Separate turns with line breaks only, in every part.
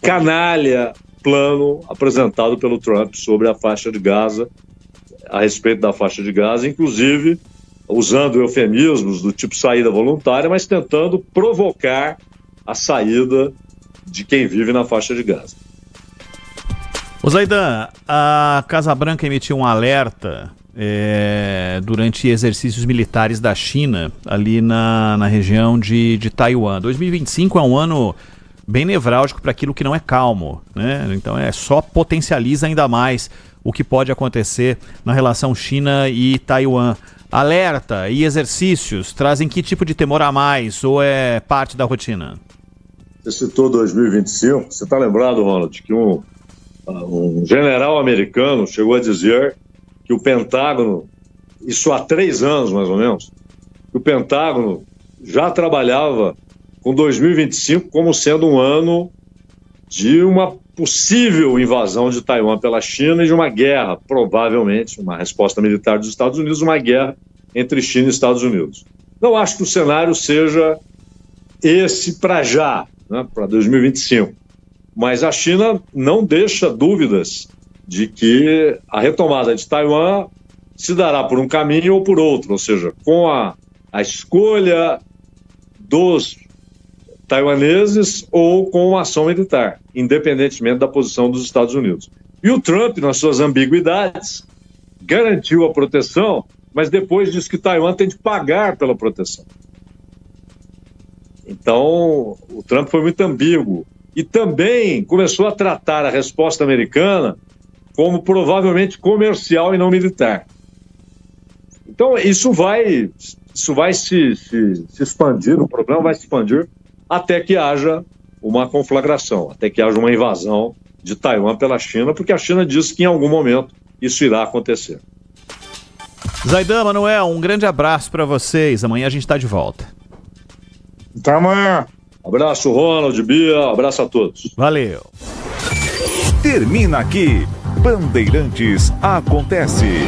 canalha plano apresentado pelo Trump sobre a faixa de Gaza, a respeito da faixa de Gaza, inclusive usando eufemismos do tipo saída voluntária, mas tentando provocar a saída de quem vive na faixa de Gaza.
Ô Zaidan, a Casa Branca emitiu um alerta durante exercícios militares da China, ali na região de Taiwan. 2025 é um ano bem nevrálgico para aquilo que não é calmo, né? Então só potencializa ainda mais o que pode acontecer na relação China e Taiwan. Alerta e exercícios trazem que tipo de temor a mais ou é parte da rotina?
Você citou 2025, você está lembrado, Ronald, que um general americano chegou a dizer que o Pentágono, isso há 3 anos mais ou menos, que o Pentágono já trabalhava com 2025 como sendo um ano de uma possível invasão de Taiwan pela China e de uma guerra, provavelmente, uma resposta militar dos Estados Unidos, uma guerra entre China e Estados Unidos. Não acho que o cenário seja esse para já, né, para 2025. Mas a China não deixa dúvidas de que a retomada de Taiwan se dará por um caminho ou por outro, ou seja, com a escolha dos taiwaneses ou com uma ação militar, independentemente da posição dos Estados Unidos. E o Trump, nas suas ambiguidades, garantiu a proteção, mas depois disse que Taiwan tem de pagar pela proteção. Então, o Trump foi muito ambíguo. E também começou a tratar a resposta americana como provavelmente comercial e não militar. Então, isso vai se expandir, o problema vai se expandir até que haja uma conflagração, até que haja uma invasão de Taiwan pela China, porque a China disse que em algum momento isso irá acontecer.
Zaidan, Manuel, um grande abraço para vocês. Amanhã a gente está de volta.
Até amanhã. Abraço, Ronald, Bia, abraço a todos.
Valeu.
Termina aqui. Bandeirantes Acontece.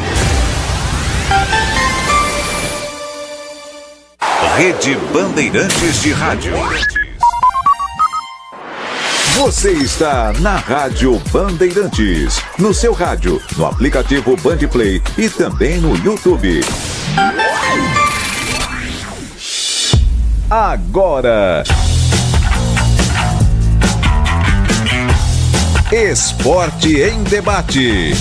Rede Bandeirantes de Rádio. Você está na Rádio Bandeirantes. No seu rádio, no aplicativo Bandplay e também no YouTube. Agora, Esporte em Debate.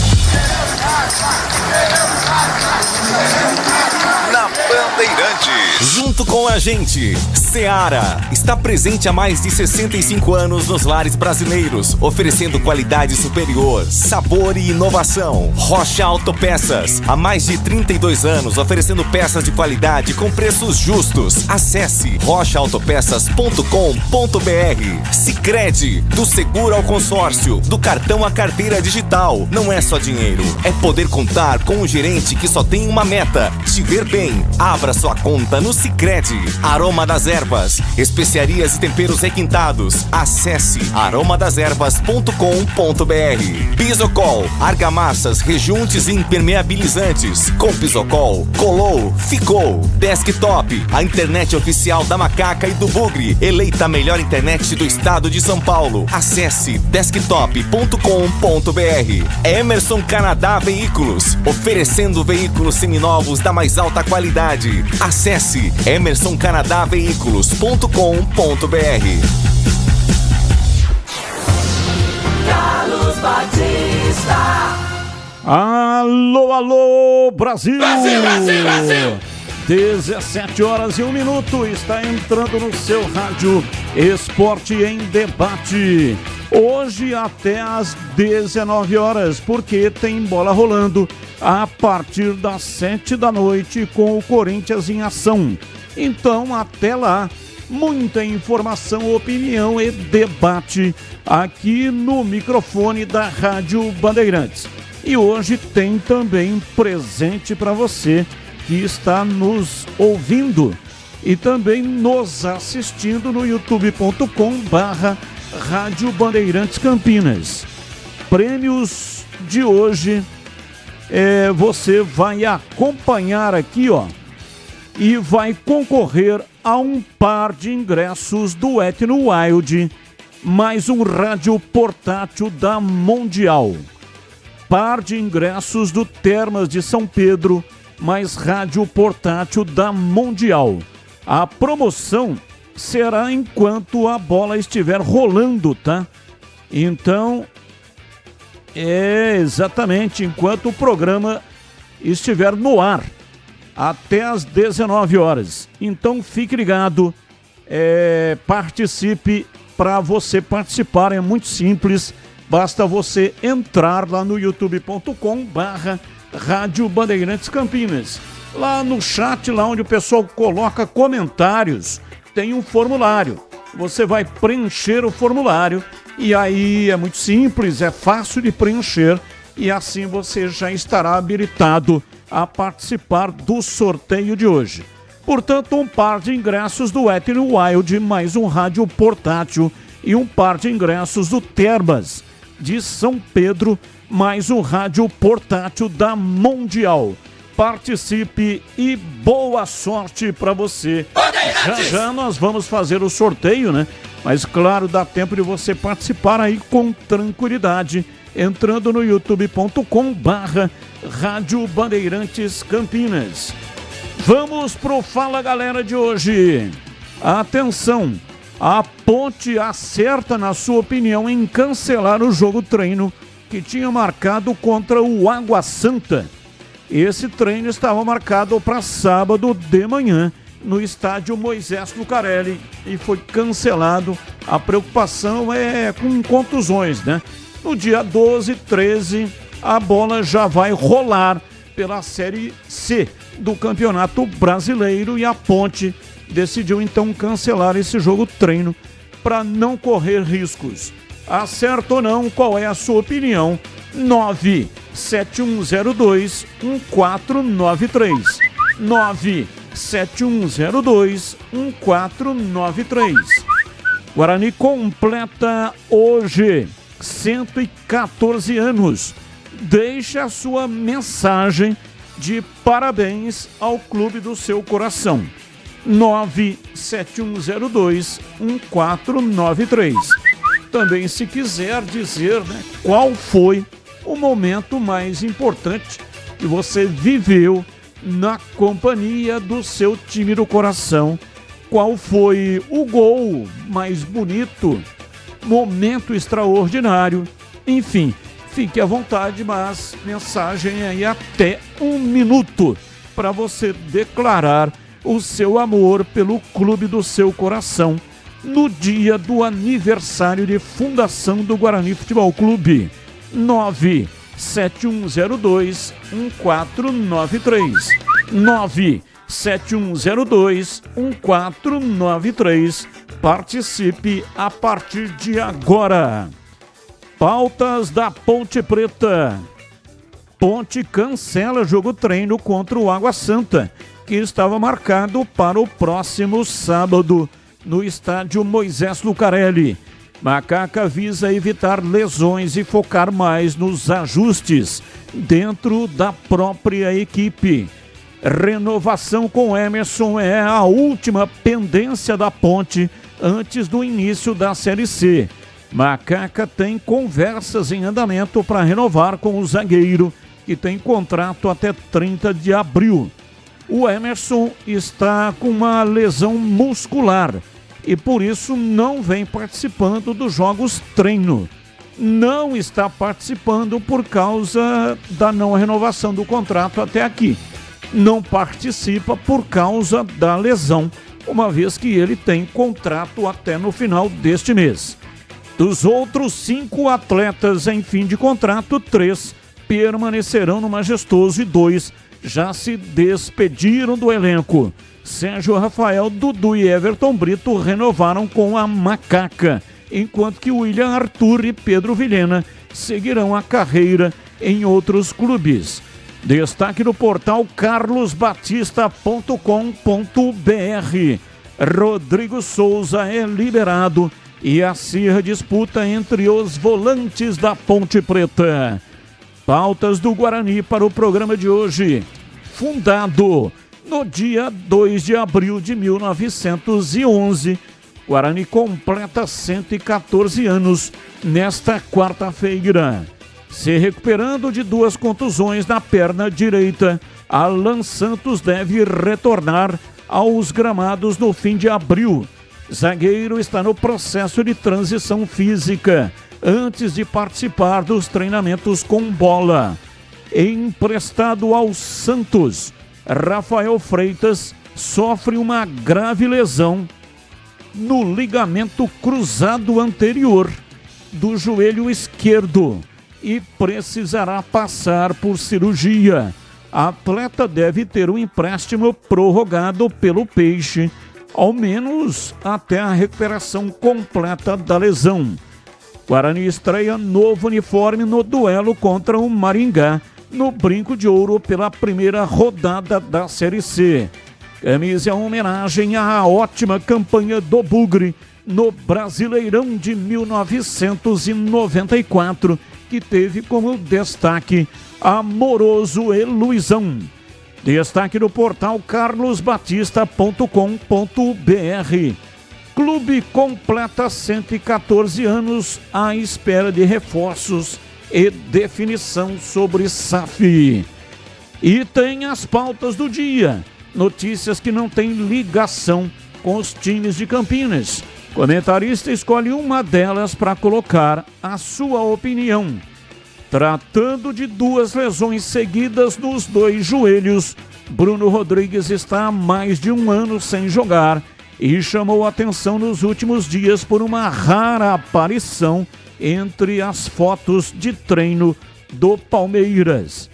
Na Bandeirantes.
Junto com a gente, Seara está presente há mais de 65 anos nos lares brasileiros, oferecendo qualidade superior, sabor e inovação. Rocha Autopeças, há mais de 32 anos, oferecendo peças de qualidade com preços justos. Acesse rochaautopeças.com.br. Sicredi, do seguro ao consórcio, do cartão à carteira digital. Não é só dinheiro, é poder contar com um gerente que só tem uma meta: te ver bem. Abra sua conta no Sicredi. Aroma das Ervas, especiarias e temperos requintados. Acesse aromadazervas.com.br. Pisocol, argamassas, rejuntes e impermeabilizantes. Com Pisocol, colou, ficou. Desktop, a internet oficial da Macaca e do Bugre, eleita a melhor internet do estado de São Paulo. Acesse desktop.com.br. Emerson Canadá Veículos, oferecendo veículos seminovos da mais alta qualidade. Acesse emersoncanadaveículos.com.br.
Carlos Batista.
Alô, alô, Brasil!
Brasil, Brasil, Brasil!
17h01, está entrando no seu rádio Esporte em Debate. Hoje até às 19h, porque tem bola rolando a partir das 7 da noite com o Corinthians em ação. Então, até lá, muita informação, opinião e debate aqui no microfone da Rádio Bandeirantes. E hoje tem também presente para você que está nos ouvindo e também nos assistindo no youtube.com/Rádio Bandeirantes Campinas. Prêmios de hoje, você vai acompanhar aqui, ó, e vai concorrer a um par de ingressos do Etno Wild mais um rádio portátil da Mundial. Par de ingressos do Termas de São Pedro, mais rádio portátil da Mundial. A promoção será enquanto a bola estiver rolando, tá? Então, exatamente enquanto o programa estiver no ar, até às 19 horas. Então, fique ligado, participe. Para você participar é muito simples, basta você entrar lá no youtube.com/Rádio Bandeirantes Campinas. Lá no chat, lá onde o pessoal coloca comentários, tem um formulário. Você vai preencher o formulário e aí é muito simples, é fácil de preencher e assim você já estará habilitado a participar do sorteio de hoje. Portanto, um par de ingressos do Wet n Wild, mais um rádio portátil e um par de ingressos do Termas de São Pedro, mais um rádio portátil da Mundial. Participe e boa sorte para você. Já nós vamos fazer o sorteio, né? Mas claro, dá tempo de você participar aí com tranquilidade, entrando no youtube.com/Rádio Bandeirantes Campinas. Vamos pro Fala Galera de hoje. Atenção, a Ponte acerta, na sua opinião, em cancelar o jogo treino que tinha marcado contra o Água Santa. Esse treino estava marcado para sábado de manhã no estádio Moisés Lucarelli e foi cancelado. A preocupação é com contusões, né? No dia 12 e 13, a bola já vai rolar pela Série C do Campeonato Brasileiro e a Ponte decidiu então cancelar esse jogo treino para não correr riscos. Acerta ou não? Qual é a sua opinião? 97102-1493 97102-1493. Guarani completa hoje 114 anos. Deixe a sua mensagem de parabéns ao clube do seu coração. 97102-1493. Também, se quiser dizer, né, qual foi o momento mais importante que você viveu na companhia do seu time do coração, qual foi o gol mais bonito, momento extraordinário, enfim. Fique à vontade, mas mensagem aí até 1 minuto para você declarar o seu amor pelo clube do seu coração no dia do aniversário de fundação do Guarani Futebol Clube. 97102-1493 97102-1493. Participe a partir de agora. Pautas da Ponte Preta. Ponte cancela jogo treino contra o Água Santa, que estava marcado para o próximo sábado no estádio Moisés Lucarelli. Macaca visa evitar lesões e focar mais nos ajustes dentro da própria equipe. Renovação com Emerson é a última pendência da Ponte antes do início da Série C. Macaca tem conversas em andamento para renovar com o zagueiro, que tem contrato até 30 de abril. O Emerson está com uma lesão muscular e por isso não vem participando dos jogos treino. Não está participando por causa da não renovação do contrato até aqui. Não participa por causa da lesão, uma vez que ele tem contrato até no final deste mês. Dos outros 5 atletas em fim de contrato, 3 permanecerão no Majestoso e 2 já se despediram do elenco. Sérgio Rafael, Dudu e Everton Brito renovaram com a Macaca, enquanto que William Arthur e Pedro Vilhena seguirão a carreira em outros clubes. Destaque do portal carlosbatista.com.br. Rodrigo Souza é liberado e acirra disputa entre os volantes da Ponte Preta. Pautas do Guarani para o programa de hoje. Fundado no dia 2 de abril de 1911, Guarani completa 114 anos nesta quarta-feira. Se recuperando de 2 contusões na perna direita, Alan Santos deve retornar aos gramados no fim de abril. Zagueiro está no processo de transição física antes de participar dos treinamentos com bola. Emprestado ao Santos, Rafael Freitas sofre uma grave lesão no ligamento cruzado anterior do joelho esquerdo e precisará passar por cirurgia. A atleta deve ter um empréstimo prorrogado pelo Peixe, ao menos até a recuperação completa da lesão. Guarani estreia novo uniforme no duelo contra o Maringá, no Brinco de Ouro, pela primeira rodada da Série C. Camisa é uma homenagem à ótima campanha do Bugre no Brasileirão de 1994, que teve como destaque Amoroso e Luizão. Destaque no portal carlosbatista.com.br. Clube completa 114 anos à espera de reforços e definição sobre SAF. E tem as pautas do dia. Notícias que não têm ligação com os times de Campinas. Comentarista escolhe uma delas para colocar a sua opinião. Tratando de 2 lesões seguidas nos 2 joelhos, Bruno Rodrigues está há mais de 1 ano sem jogar e chamou atenção nos últimos dias por uma rara aparição entre as fotos de treino do Palmeiras.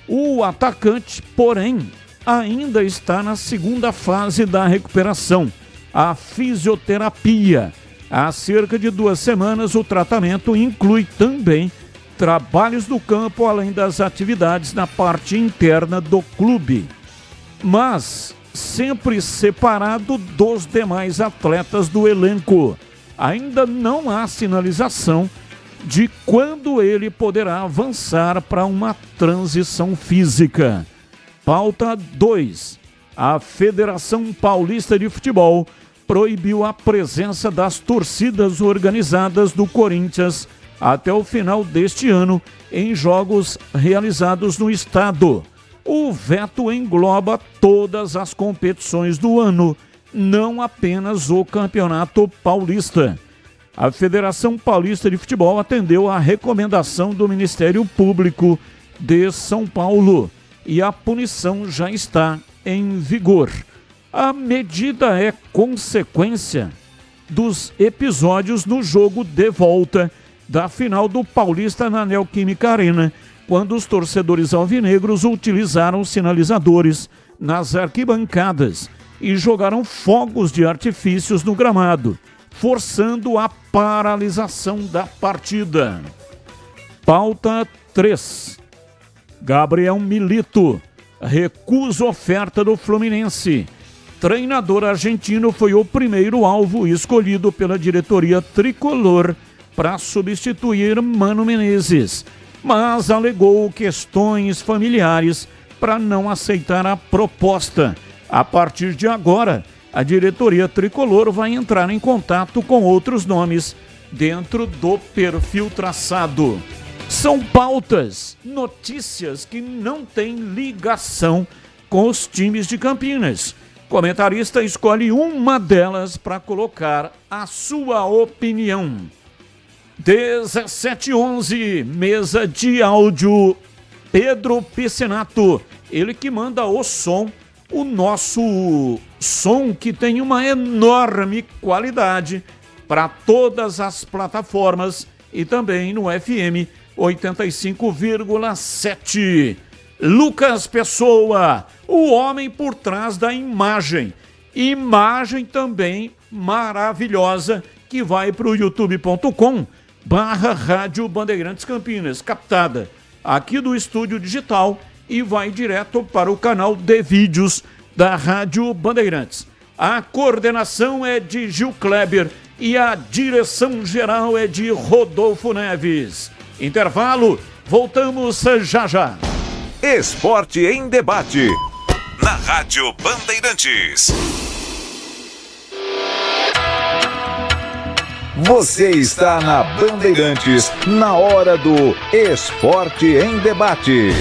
O atacante, porém, ainda está na segunda fase da recuperação, a fisioterapia. Há cerca de 2 semanas, o tratamento inclui também trabalhos no campo, além das atividades na parte interna do clube, mas sempre separado dos demais atletas do elenco. Ainda não há sinalização de quando ele poderá avançar para uma transição física. Pauta 2. A Federação Paulista de Futebol proibiu a presença das torcidas organizadas do Corinthians até o final deste ano em jogos realizados no estado. O veto engloba todas as competições do ano, não apenas o Campeonato Paulista. A Federação Paulista de Futebol atendeu à recomendação do Ministério Público de São Paulo e a punição já está em vigor. A medida é consequência dos episódios no jogo de volta da final do Paulista na Neoquímica Arena, quando os torcedores alvinegros utilizaram sinalizadores nas arquibancadas e jogaram fogos de artifícios no gramado, forçando a paralisação da partida. Pauta 3. Gabriel Milito recusa oferta do Fluminense. Treinador argentino foi o primeiro alvo escolhido pela diretoria tricolor para substituir Mano Menezes, mas alegou questões familiares para não aceitar a proposta. A partir de agora, a diretoria tricolor vai entrar em contato com outros nomes dentro do perfil traçado. São pautas, notícias que não têm ligação com os times de Campinas. Comentarista escolhe uma delas para colocar a sua opinião. 17h11, mesa de áudio, Pedro Piscinato, ele que manda o som, o nosso som que tem uma enorme qualidade para todas as plataformas e também no FM 85,7. Lucas Pessoa, o homem por trás da imagem também maravilhosa que vai para o youtube.com/Rádio Bandeirantes Campinas, captada aqui do estúdio digital e vai direto para o canal de vídeos da Rádio Bandeirantes. A coordenação é de Gil Kleber e a direção geral é de Rodolfo Neves. Intervalo, voltamos já já.
Esporte em debate, na Rádio Bandeirantes. Você está na Bandeirantes, na hora do Esporte em Debate.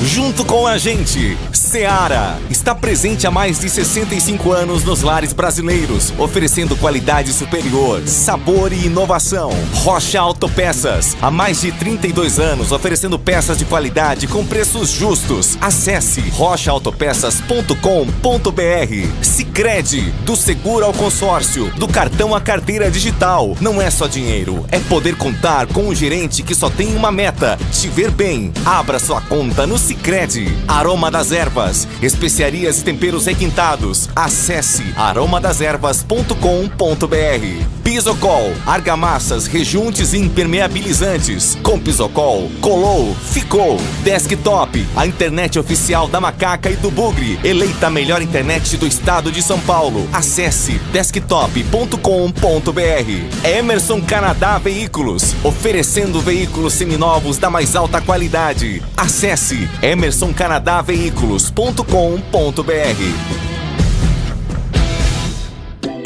Junto com a gente, Seara está presente há mais de 65 anos nos lares brasileiros, oferecendo qualidade superior, sabor e inovação. Rocha Autopeças, há mais de 32 anos, oferecendo peças de qualidade com preços justos. Acesse rochaautopeças.com.br. Sicredi, do seguro ao consórcio, do cartão à carteira digital. Não é só dinheiro, é poder contar com um gerente que só tem uma meta: te ver bem. Abra sua conta no Sicredi. Aroma das Ervas, especiarias e temperos requintados. Acesse aromadeservas.com.br. Pisocol, argamassas, rejuntes e impermeabilizantes. Com Pisocol, colou, ficou. Desktop, a internet oficial da Macaca e do Bugre, eleita a melhor internet do estado de São Paulo. Acesse desktop.com.br. Emerson Canadá Veículos, oferecendo veículos seminovos da mais alta qualidade. Acesse emersoncanadaveículos.com.br.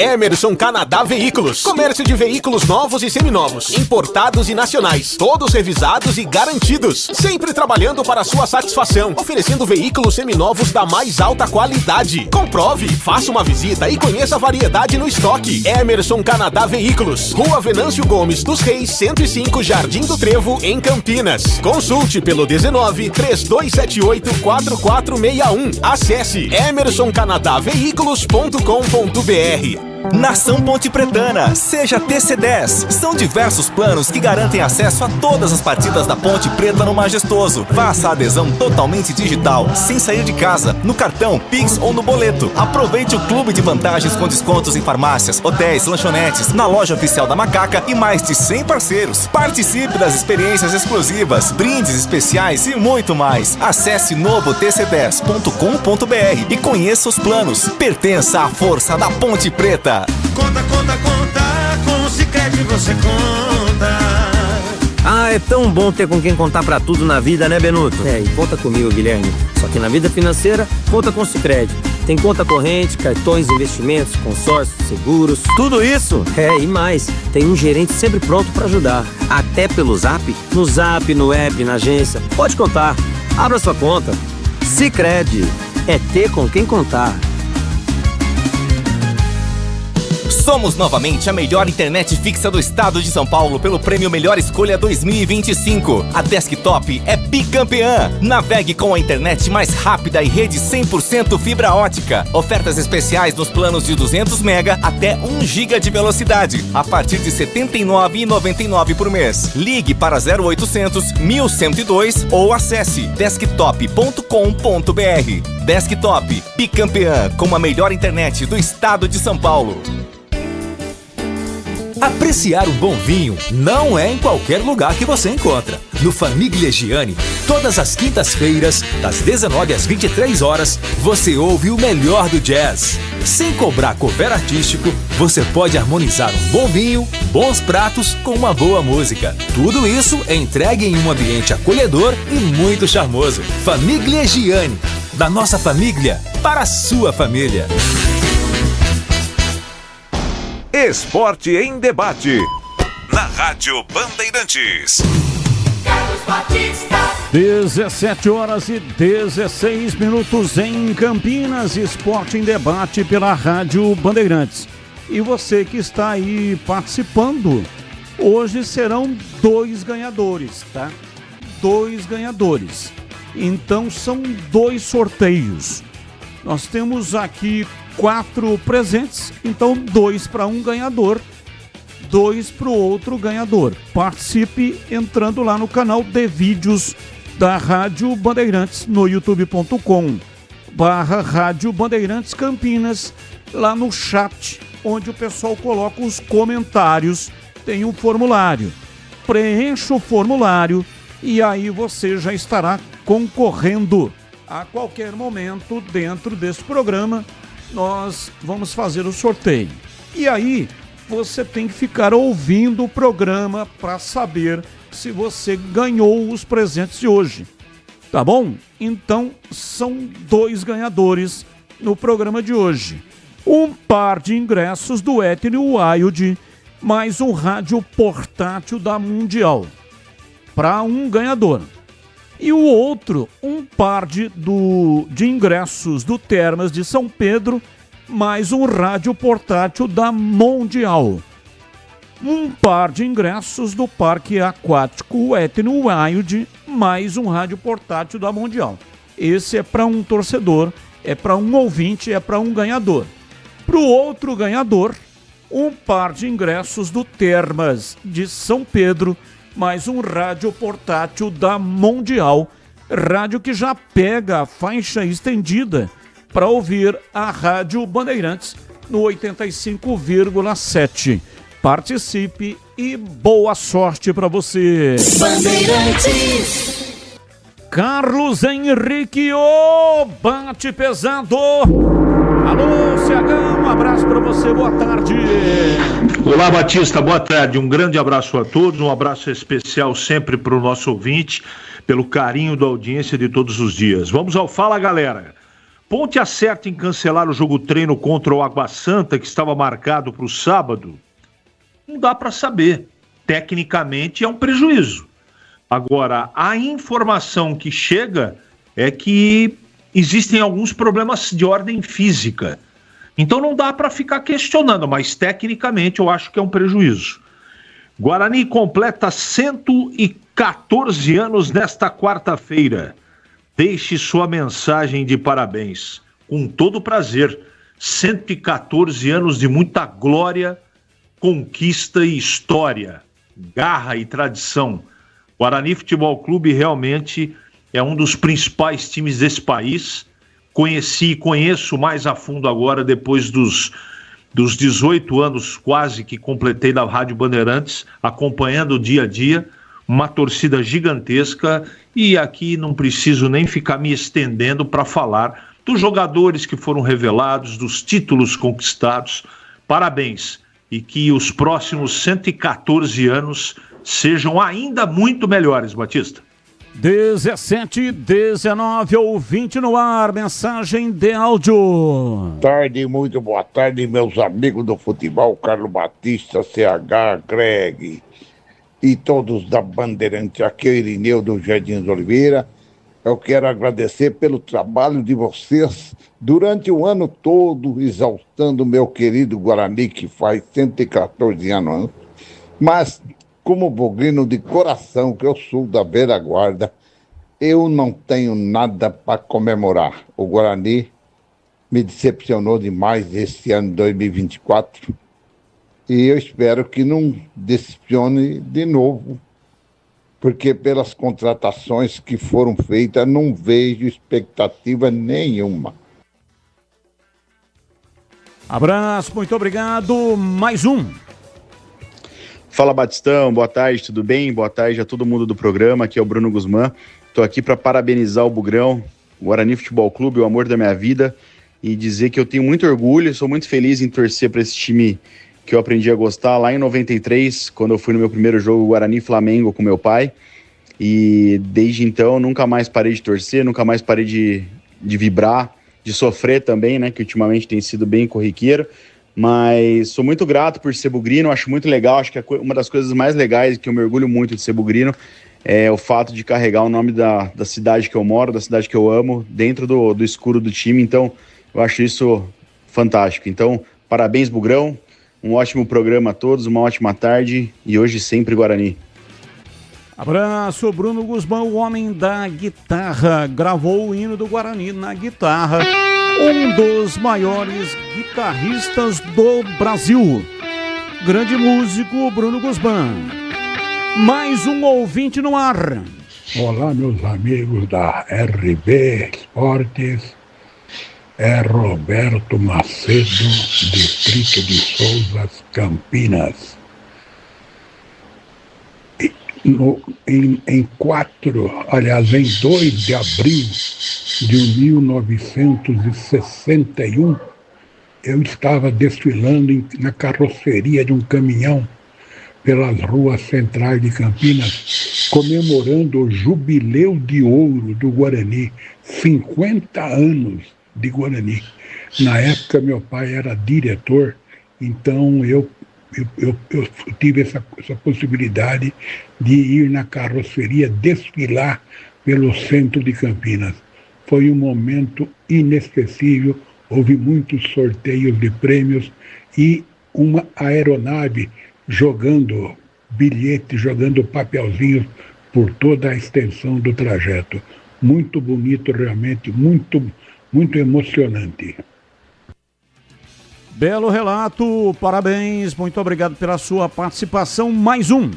Emerson Canadá Veículos. Comércio de veículos novos e seminovos, importados e nacionais, todos revisados e garantidos. Sempre trabalhando para sua satisfação, oferecendo veículos seminovos da mais alta qualidade. Comprove, faça uma visita e conheça a variedade no estoque. Emerson Canadá Veículos, Rua Venâncio Gomes dos Reis, 105, Jardim do Trevo, em Campinas. Consulte pelo 19-3278-4461. Acesse emersoncanadaveículos.com.br.
Nação Ponte Pretana, seja TC10. São diversos planos que garantem acesso a todas as partidas da Ponte Preta no Majestoso. Faça a adesão totalmente digital, sem sair de casa, no cartão, Pix ou no boleto. Aproveite o clube de vantagens com descontos em farmácias, hotéis, lanchonetes, na loja oficial da Macaca e mais de 100 parceiros. Participe das experiências exclusivas, brindes especiais e muito mais. Acesse novotc10.com.br e conheça os planos. Pertença à força da Ponte Preta.
Conta, com o Sicredi você conta.
Ah, é tão bom ter com quem contar pra tudo na vida, né, Benuto? É, e conta comigo, Guilherme. Só que na vida financeira, conta com o Sicredi. Tem conta corrente, cartões, investimentos, consórcios, seguros. Tudo isso? É, e mais. Tem um gerente sempre pronto pra ajudar. Até pelo Zap, no Zap, no app, na agência. Pode contar. Abra sua conta. Sicredi. É ter com quem contar.
Somos novamente a melhor internet fixa do estado de São Paulo pelo prêmio Melhor Escolha 2025. A Desktop é bicampeã. Navegue com a internet mais rápida e rede 100% fibra ótica. Ofertas especiais nos planos de 200 MB até 1 GB de velocidade, a partir de R$ 79,99 por mês. Ligue para 0800 1102 ou acesse desktop.com.br. Desktop, bicampeã com a melhor internet do estado de São Paulo.
Apreciar um bom vinho não é em qualquer lugar que você encontra. No Famiglia Gianni, todas as quintas-feiras, das 19 às 23 horas, você ouve o melhor do jazz. Sem cobrar cover artístico, você pode harmonizar um bom vinho, bons pratos com uma boa música. Tudo isso é entregue em um ambiente acolhedor e muito charmoso. Famiglia Gianni, da nossa família para a sua família.
Esporte em Debate, na Rádio Bandeirantes.
17 horas e 16 minutos em Campinas. Esporte em Debate pela Rádio Bandeirantes. E você que está aí participando, hoje serão 2 ganhadores, tá? 2 ganhadores. Então são 2 sorteios. Nós temos aqui 4 presentes, então 2 para um ganhador, 2 para o outro ganhador. Participe entrando lá no canal de vídeos da Rádio Bandeirantes no youtube.com/Rádio Bandeirantes Campinas, lá no chat, onde o pessoal coloca os comentários, tem um formulário. Preencha o formulário e aí você já estará concorrendo a qualquer momento dentro desse programa. Nós vamos fazer o sorteio. E aí, você tem que ficar ouvindo o programa para saber se você ganhou os presentes de hoje. Tá bom? Então, são 2 ganhadores no programa de hoje. Um par de ingressos do Ethnio Wild mais um rádio portátil da Mundial, para um ganhador. E o outro, um par de ingressos do Termas de São Pedro, mais um rádio portátil da Mundial. Um par de ingressos do Parque Aquático Etno Wild, mais um rádio portátil da Mundial. Esse é para um torcedor, é para um ouvinte, é para um ganhador. Para o outro ganhador, um par de ingressos do Termas de São Pedro, mais um rádio portátil da Mundial, rádio que já pega a faixa estendida para ouvir a Rádio Bandeirantes no 85,7. Participe e boa sorte para você.
Bandeirantes.
Carlos Henrique, bate pesado. Alô, CH, um abraço para você, boa tarde.
Olá, Batista, boa tarde. Um grande abraço a todos, um abraço especial sempre para o nosso ouvinte, pelo carinho da audiência de todos os dias. Vamos ao Fala, galera. Ponte acerta em cancelar o jogo treino contra o Água Santa, que estava marcado para o sábado? Não dá para saber. Tecnicamente é um prejuízo. Agora, a informação que chega é que existem alguns problemas de ordem física. Então não dá para ficar questionando, mas tecnicamente eu acho que é um prejuízo. Guarani completa 114 anos nesta quarta-feira. Deixe sua mensagem de parabéns. Com todo prazer. 114 anos de muita glória, conquista e história, garra e tradição. Guarani Futebol Clube realmente é um dos principais times desse país. Conheci e conheço mais a fundo agora, depois dos 18 anos quase que completei da Rádio Bandeirantes, acompanhando o dia a dia, uma torcida gigantesca, e aqui não preciso nem ficar me estendendo para falar dos jogadores que foram revelados, dos títulos conquistados. Parabéns, e que os próximos 114 anos sejam ainda muito melhores, Batista.
17:19, ouvinte no ar, mensagem de áudio.
Muito boa tarde, meus amigos do futebol, Carlos Batista, CH, Greg e todos da Bandeirante. Aqui é o Irineu do Jardim de Oliveira. Eu quero agradecer pelo trabalho de vocês durante o ano todo, exaltando o meu querido Guarani, que faz 114 anos. Mas, como bugrino de coração, que eu sou da velha guarda, eu não tenho nada para comemorar. O Guarani me decepcionou demais esse ano 2024 e eu espero que não decepcione de novo, porque pelas contratações que foram feitas não vejo expectativa nenhuma.
Abraço, muito obrigado. Mais um.
Fala, Batistão, boa tarde, tudo bem? Boa tarde a todo mundo do programa, aqui é o Bruno Guzmán. Estou aqui para parabenizar o Bugrão, o Guarani Futebol Clube, o amor da minha vida, e dizer que eu tenho muito orgulho, sou muito feliz em torcer para esse time que eu aprendi a gostar lá em 93, quando eu fui no meu primeiro jogo Guarani-Flamengo com meu pai, e desde então nunca mais parei de torcer, nunca mais parei de vibrar, de sofrer também, né, que ultimamente tem sido bem corriqueiro, mas sou muito grato por ser bugrino, acho muito legal, acho que uma das coisas mais legais, que eu me orgulho muito de ser bugrino, é o fato de carregar o nome da cidade que eu moro, da cidade que eu amo, dentro do escuro do time, então eu acho isso fantástico. Então, parabéns, Bugrão, um ótimo programa a todos, uma ótima tarde e hoje sempre Guarani.
Abraço, Bruno Guzmán, o homem da guitarra, gravou o hino do Guarani na guitarra, um dos maiores guitarristas do Brasil, grande músico Bruno Guzmán. Mais um ouvinte no ar.
Olá, meus amigos da RB Esportes, é Roberto Macedo, distrito de Souzas, Campinas. Em 2 de abril de 1961, eu estava desfilando na carroceria de um caminhão pelas ruas centrais de Campinas, comemorando o jubileu de ouro do Guarani, 50 anos de Guarani. Na época, meu pai era diretor, então eu eu tive essa possibilidade de ir na carroceria, desfilar pelo centro de Campinas. Foi um momento inesquecível, houve muitos sorteios de prêmios e uma aeronave jogando bilhetes, jogando papelzinhos por toda a extensão do trajeto. Muito bonito, realmente, muito emocionante.
Belo relato, parabéns, muito obrigado pela sua participação. Mais um.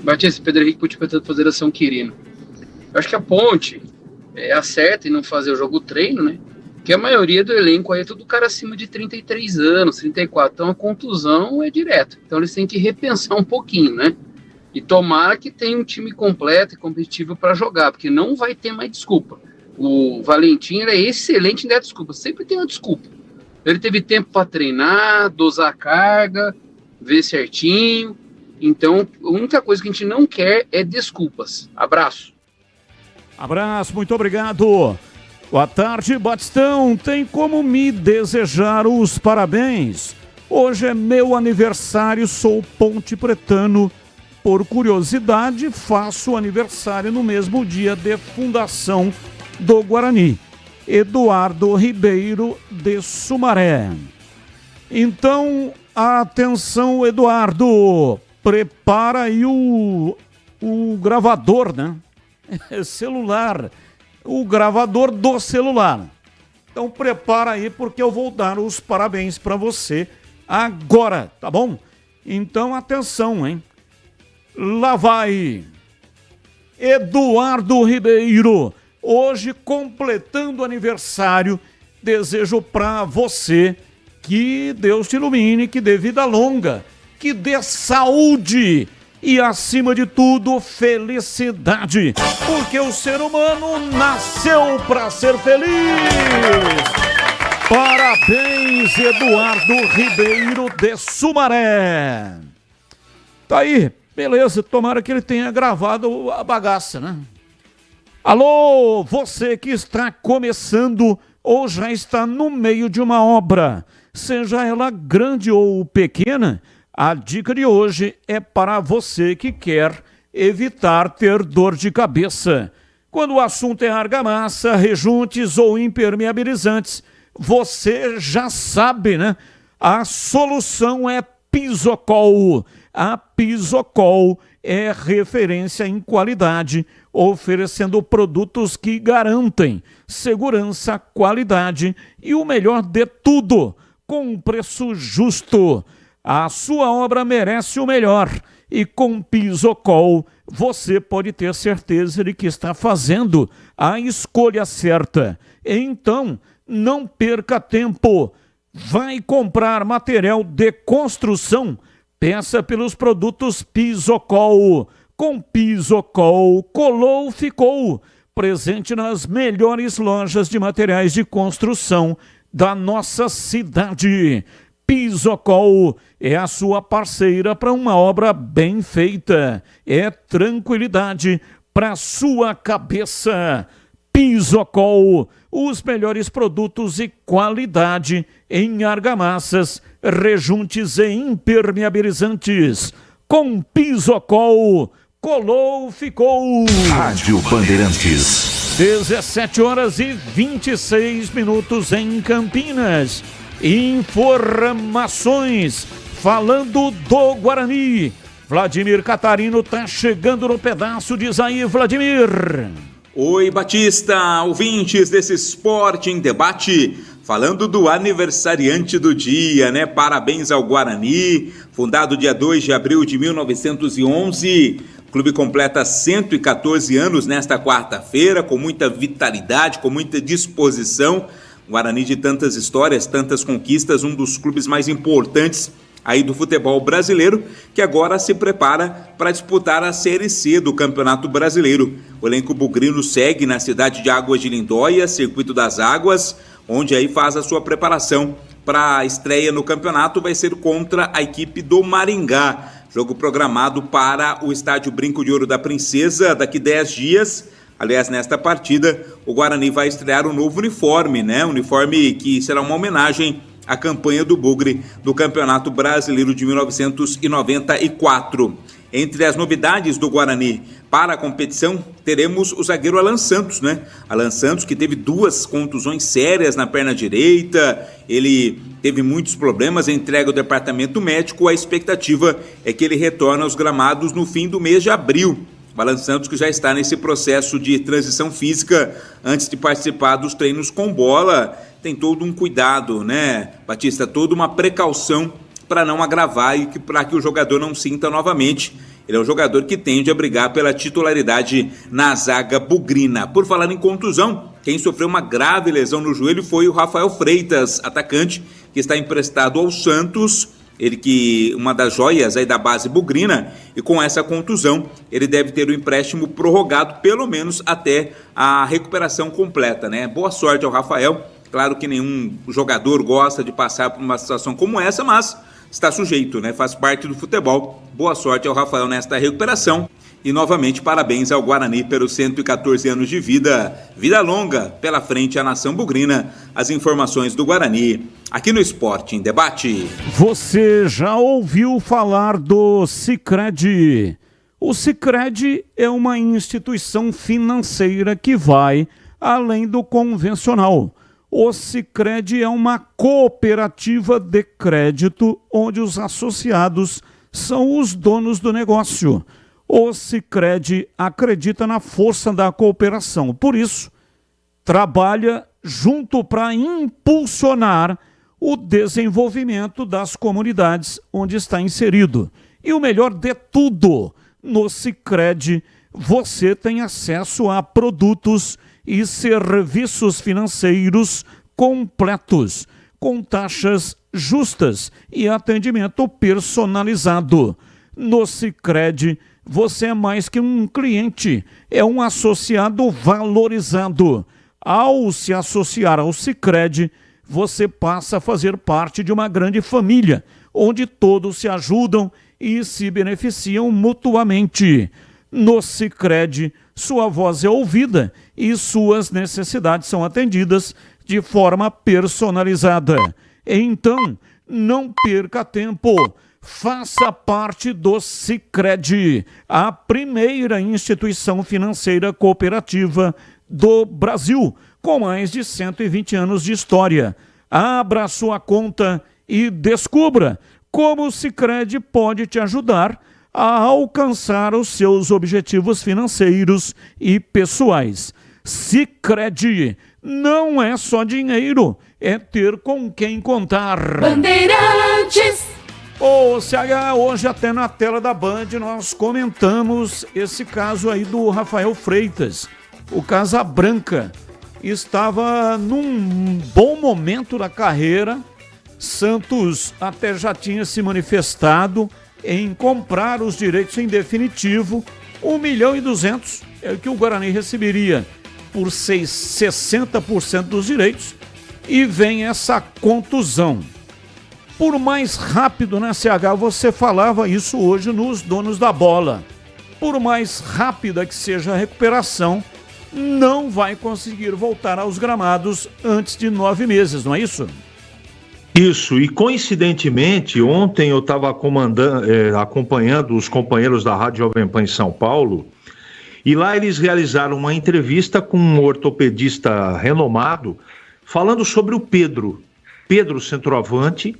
Batista, Pedro Henrique, Multiplicador da Federação Quirino. Eu acho que a Ponte acerta em não fazer o jogo treino, né? Porque a maioria do elenco aí é tudo cara acima de 33 anos, 34. Então a contusão é direta. Então eles têm que repensar um pouquinho, né? E tomara que tenha um time completo e competitivo para jogar, porque não vai ter mais desculpa. O Valentim é excelente em dar desculpa, sempre tem uma desculpa. Ele teve tempo para treinar, dosar a carga, ver certinho. Então, a única coisa que a gente não quer é desculpas. Abraço.
Abraço, muito obrigado. Boa tarde, Batistão. Tem como me desejar os parabéns? Hoje é meu aniversário, sou ponte pretano. Por curiosidade, faço aniversário no mesmo dia de fundação do Guarani. Eduardo Ribeiro de Sumaré. Então, atenção, Eduardo. Prepara aí o gravador, né? Celular. O gravador do celular. Então prepara aí porque eu vou dar os parabéns para você agora, tá bom? Então atenção, hein? Lá vai. Eduardo Ribeiro, hoje completando aniversário, desejo para você que Deus te ilumine, que dê vida longa, que dê saúde e, acima de tudo, felicidade, porque o ser humano nasceu para ser feliz. Parabéns, Eduardo Ribeiro de Sumaré. Tá aí, beleza, tomara que ele tenha gravado a bagaça, né? Alô, você que está começando ou já está no meio de uma obra, seja ela grande ou pequena, a dica de hoje é para você que quer evitar ter dor de cabeça. Quando o assunto é argamassa, rejuntes ou impermeabilizantes, você já sabe, né? A solução é Pisocol. A Pisocol é referência em qualidade, oferecendo produtos que garantem segurança, qualidade e o melhor de tudo, com um preço justo. A sua obra merece o melhor e com Pisocol você pode ter certeza de que está fazendo a escolha certa. Então, não perca tempo. Vai comprar material de construção? Peça pelos produtos Pisocol. Com Pisocol, colou, ficou. Presente nas melhores lojas de materiais de construção da nossa cidade. Pisocol é a sua parceira para uma obra bem feita. É tranquilidade para sua cabeça. Pisocol, os melhores produtos e qualidade em argamassas, rejuntes e impermeabilizantes. Com Pisocol, colou, ficou.
Rádio Bandeirantes.
17h26 em Campinas. Informações falando do Guarani. Vladimir Catarino tá chegando no pedaço, diz aí, Vladimir.
Oi, Batista, ouvintes desse Esporte em Debate, falando do aniversariante do dia, né? Parabéns ao Guarani, fundado dia 2 de abril de 1911. O clube completa 114 anos nesta quarta-feira, com muita vitalidade, com muita disposição. Guarani de tantas histórias, tantas conquistas, um dos clubes mais importantes aí do futebol brasileiro, que agora se prepara para disputar a Série C do Campeonato Brasileiro. O elenco bugrino segue na cidade de Águas de Lindóia, Circuito das Águas, onde aí faz a sua preparação para a estreia no campeonato, vai ser contra a equipe do Maringá. Jogo programado para o estádio Brinco de Ouro da Princesa daqui 10 dias. Aliás, nesta partida, o Guarani vai estrear um novo uniforme, né? Um uniforme que será uma homenagem a campanha do Bugre do Campeonato Brasileiro de 1994. Entre as novidades do Guarani para a competição, teremos o zagueiro Alan Santos, né? Alan Santos, que teve 2 contusões sérias na perna direita, ele teve muitos problemas, entrega ao departamento médico, a expectativa é que ele retorne aos gramados no fim do mês de abril. O Alan Santos, que já está nesse processo de transição física antes de participar dos treinos com bola, tem todo um cuidado, né, Batista? Toda uma precaução para não agravar e para que o jogador não sinta novamente. Ele é um jogador que tende a brigar pela titularidade na zaga bugrina. Por falar em contusão, quem sofreu uma grave lesão no joelho foi o Rafael Freitas, atacante, que está emprestado ao Santos. Ele que uma das joias aí da base bugrina, e com essa contusão ele deve ter o empréstimo prorrogado pelo menos até a recuperação completa, né? Boa sorte ao Rafael. Claro que nenhum jogador gosta de passar por uma situação como essa, mas está sujeito, né? Faz parte do futebol. Boa sorte ao Rafael nesta recuperação. E novamente parabéns ao Guarani pelos 114 anos de vida. Vida longa pela frente à nação bugrina. As informações do Guarani aqui no Esporte em Debate.
Você já ouviu falar do Sicredi? O Sicredi é uma instituição financeira que vai além do convencional. O Sicredi é uma cooperativa de crédito onde os associados são os donos do negócio. O Sicredi acredita na força da cooperação, por isso, trabalha junto para impulsionar o desenvolvimento das comunidades onde está inserido. E o melhor de tudo, no Sicredi você tem acesso a produtos e serviços financeiros completos, com taxas justas e atendimento personalizado. No Sicredi, você é mais que um cliente, é um associado valorizado. Ao se associar ao Sicredi, você passa a fazer parte de uma grande família, onde todos se ajudam e se beneficiam mutuamente. No Sicredi, sua voz é ouvida e suas necessidades são atendidas de forma personalizada. Então, não perca tempo. Faça parte do Sicredi, a primeira instituição financeira cooperativa do Brasil, com mais de 120 anos de história. Abra sua conta e descubra como o Sicredi pode te ajudar a alcançar os seus objetivos financeiros e pessoais. Sicredi não é só dinheiro, é ter com quem contar.
Bandeirantes.
Ô, CH, hoje até na tela da Band nós comentamos esse caso aí do Rafael Freitas. O Casabranca estava num bom momento da carreira. Santos até já tinha se manifestado em comprar os direitos em definitivo. 1.200.000 é o que o Guarani receberia por 60% dos direitos. E vem essa contusão. Por mais rápido, né, CH? Você falava isso hoje nos donos da bola. Por mais rápida que seja a recuperação, não vai conseguir voltar aos gramados antes de 9 meses, não é isso?
Isso, e coincidentemente, ontem eu estava acompanhando os companheiros da Rádio Jovem Pan em São Paulo, e lá eles realizaram uma entrevista com um ortopedista renomado, falando sobre o Pedro centroavante,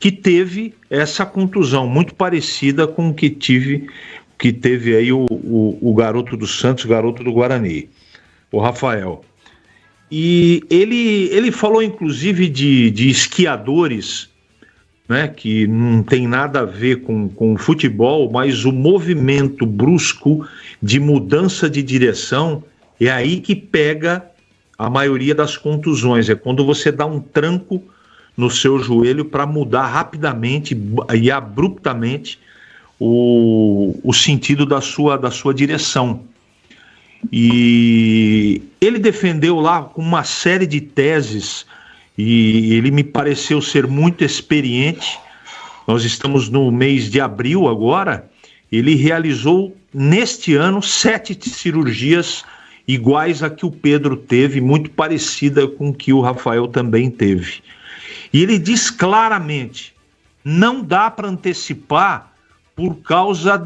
que teve essa contusão muito parecida com o que teve aí o garoto do Santos, o garoto do Guarani, o Rafael. E ele falou inclusive de esquiadores, né, que não tem nada a ver com futebol, mas o movimento brusco de mudança de direção é aí que pega a maioria das contusões, é quando você dá um tranco no seu joelho para mudar rapidamente e abruptamente o sentido da sua direção. E ele defendeu lá com uma série de teses e ele me pareceu ser muito experiente. Nós estamos no mês de abril agora. Ele realizou neste ano 7 cirurgias iguais a que o Pedro teve, muito parecida com o que o Rafael também teve. E ele diz claramente, não dá para antecipar por causa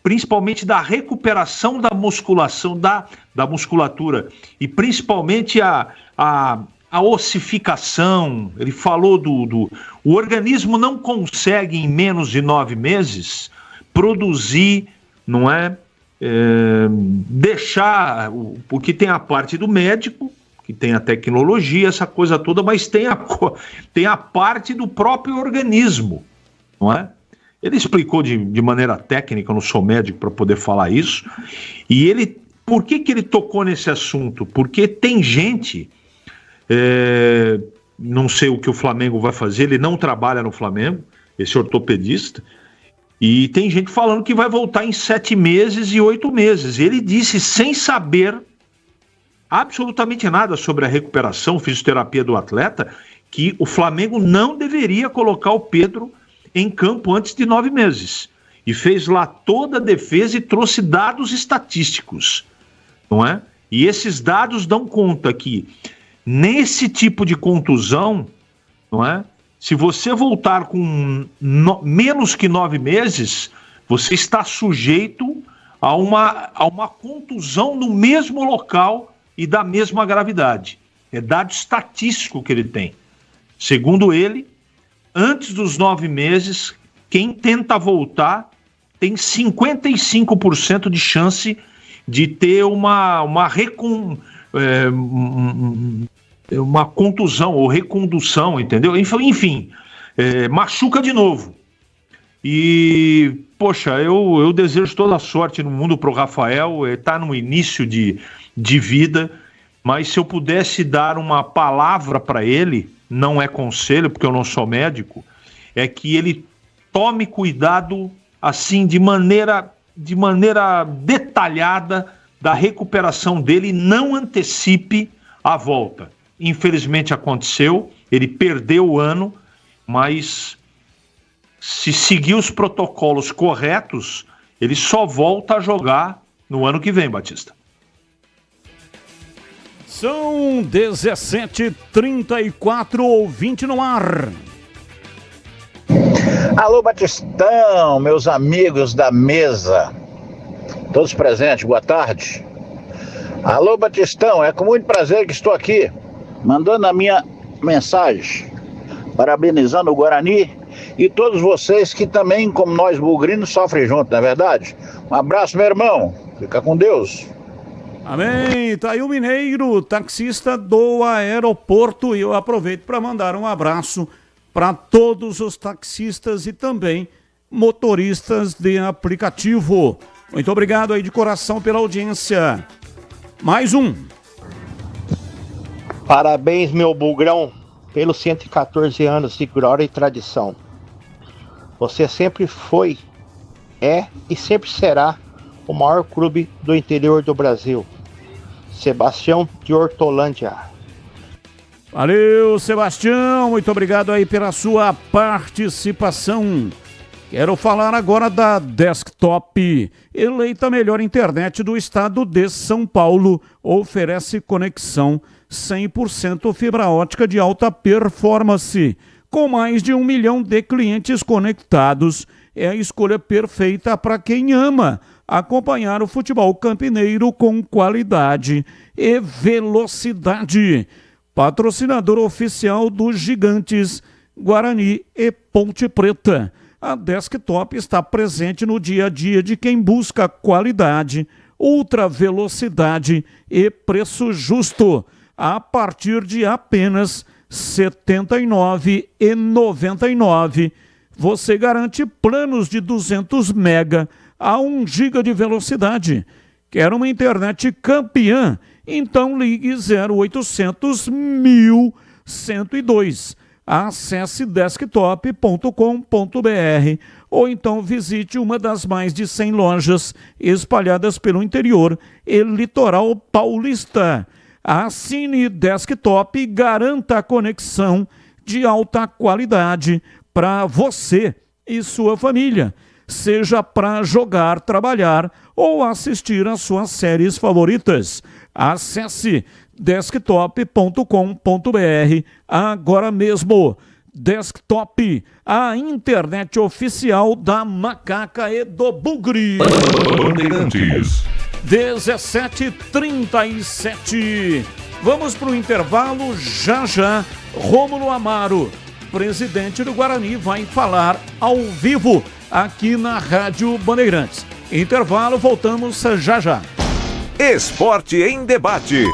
principalmente da recuperação da musculação, da musculatura, e principalmente a ossificação. Ele falou o organismo não consegue em menos de 9 meses produzir, não é? Deixar, porque tem a parte do médico, que tem a tecnologia, essa coisa toda, mas tem a parte do próprio organismo, não é? Ele explicou de maneira técnica, eu não sou médico para poder falar isso, e por que ele tocou nesse assunto? Porque tem gente, não sei o que o Flamengo vai fazer, ele não trabalha no Flamengo, esse ortopedista, e tem gente falando que vai voltar em 7 meses e 8 meses. Ele disse, sem saber absolutamente nada sobre a recuperação, fisioterapia do atleta, que o Flamengo não deveria colocar o Pedro em campo antes de 9 meses. E fez lá toda a defesa e trouxe dados estatísticos, não é? E esses dados dão conta que, nesse tipo de contusão, não é? Se você voltar com menos que 9 meses, você está sujeito a uma contusão no mesmo local e da mesma gravidade. É dado estatístico que ele tem. Segundo ele, antes dos 9 meses, quem tenta voltar tem 55% de chance de ter uma contusão ou recondução, entendeu? Enfim, machuca de novo. E, poxa, eu desejo toda a sorte no mundo pro Rafael, está no início de vida, mas se eu pudesse dar uma palavra para ele, não é conselho, porque eu não sou médico, é que ele tome cuidado, assim, de maneira detalhada da recuperação dele e não antecipe a volta. Infelizmente aconteceu, ele perdeu o ano, mas se seguir os protocolos corretos, ele só volta a jogar no ano que vem, Batista.
São 17h34, ouvinte no ar.
Alô, Batistão, meus amigos da mesa, todos presentes, boa tarde. Alô, Batistão, é com muito prazer que estou aqui, mandando a minha mensagem, parabenizando o Guarani e todos vocês que também, como nós bugrinos, sofrem junto, não é verdade? Um abraço, meu irmão, fica com Deus.
Amém, tá aí o Mineiro, taxista do aeroporto, e eu aproveito para mandar um abraço para todos os taxistas e também motoristas de aplicativo. Muito obrigado aí de coração pela audiência. Mais um.
Parabéns, meu bugrão, pelos 114 anos de glória e tradição. Você sempre foi, é e sempre será o maior clube do interior do Brasil. Sebastião de Hortolândia.
Valeu, Sebastião, muito obrigado aí pela sua participação. Quero falar agora da Desktop, eleita a melhor internet do estado de São Paulo, oferece conexão 100% fibra ótica de alta performance. Com mais de 1 milhão de clientes conectados, é a escolha perfeita para quem ama acompanhar o futebol campineiro com qualidade e velocidade. Patrocinador oficial dos Gigantes, Guarani e Ponte Preta. A Desktop está presente no dia a dia de quem busca qualidade, ultra velocidade e preço justo, a partir de apenas R$ 79,99. Você garante planos de 200 mega a 1 giga de velocidade. Quer uma internet campeã? Então ligue 0800 1102. Acesse desktop.com.br ou então visite uma das mais de 100 lojas espalhadas pelo interior e litoral paulista. Assine Desktop e garanta a conexão de alta qualidade para você e sua família, seja para jogar, trabalhar ou assistir às suas séries favoritas. Acesse desktop.com.br agora mesmo. Desktop, a internet oficial da Macaca e do Bugre. 17h37. Vamos para o intervalo já. Rômulo Amaro, presidente do Guarani, vai falar ao vivo aqui na Rádio Bandeirantes. Intervalo, voltamos já.
Esporte em debate.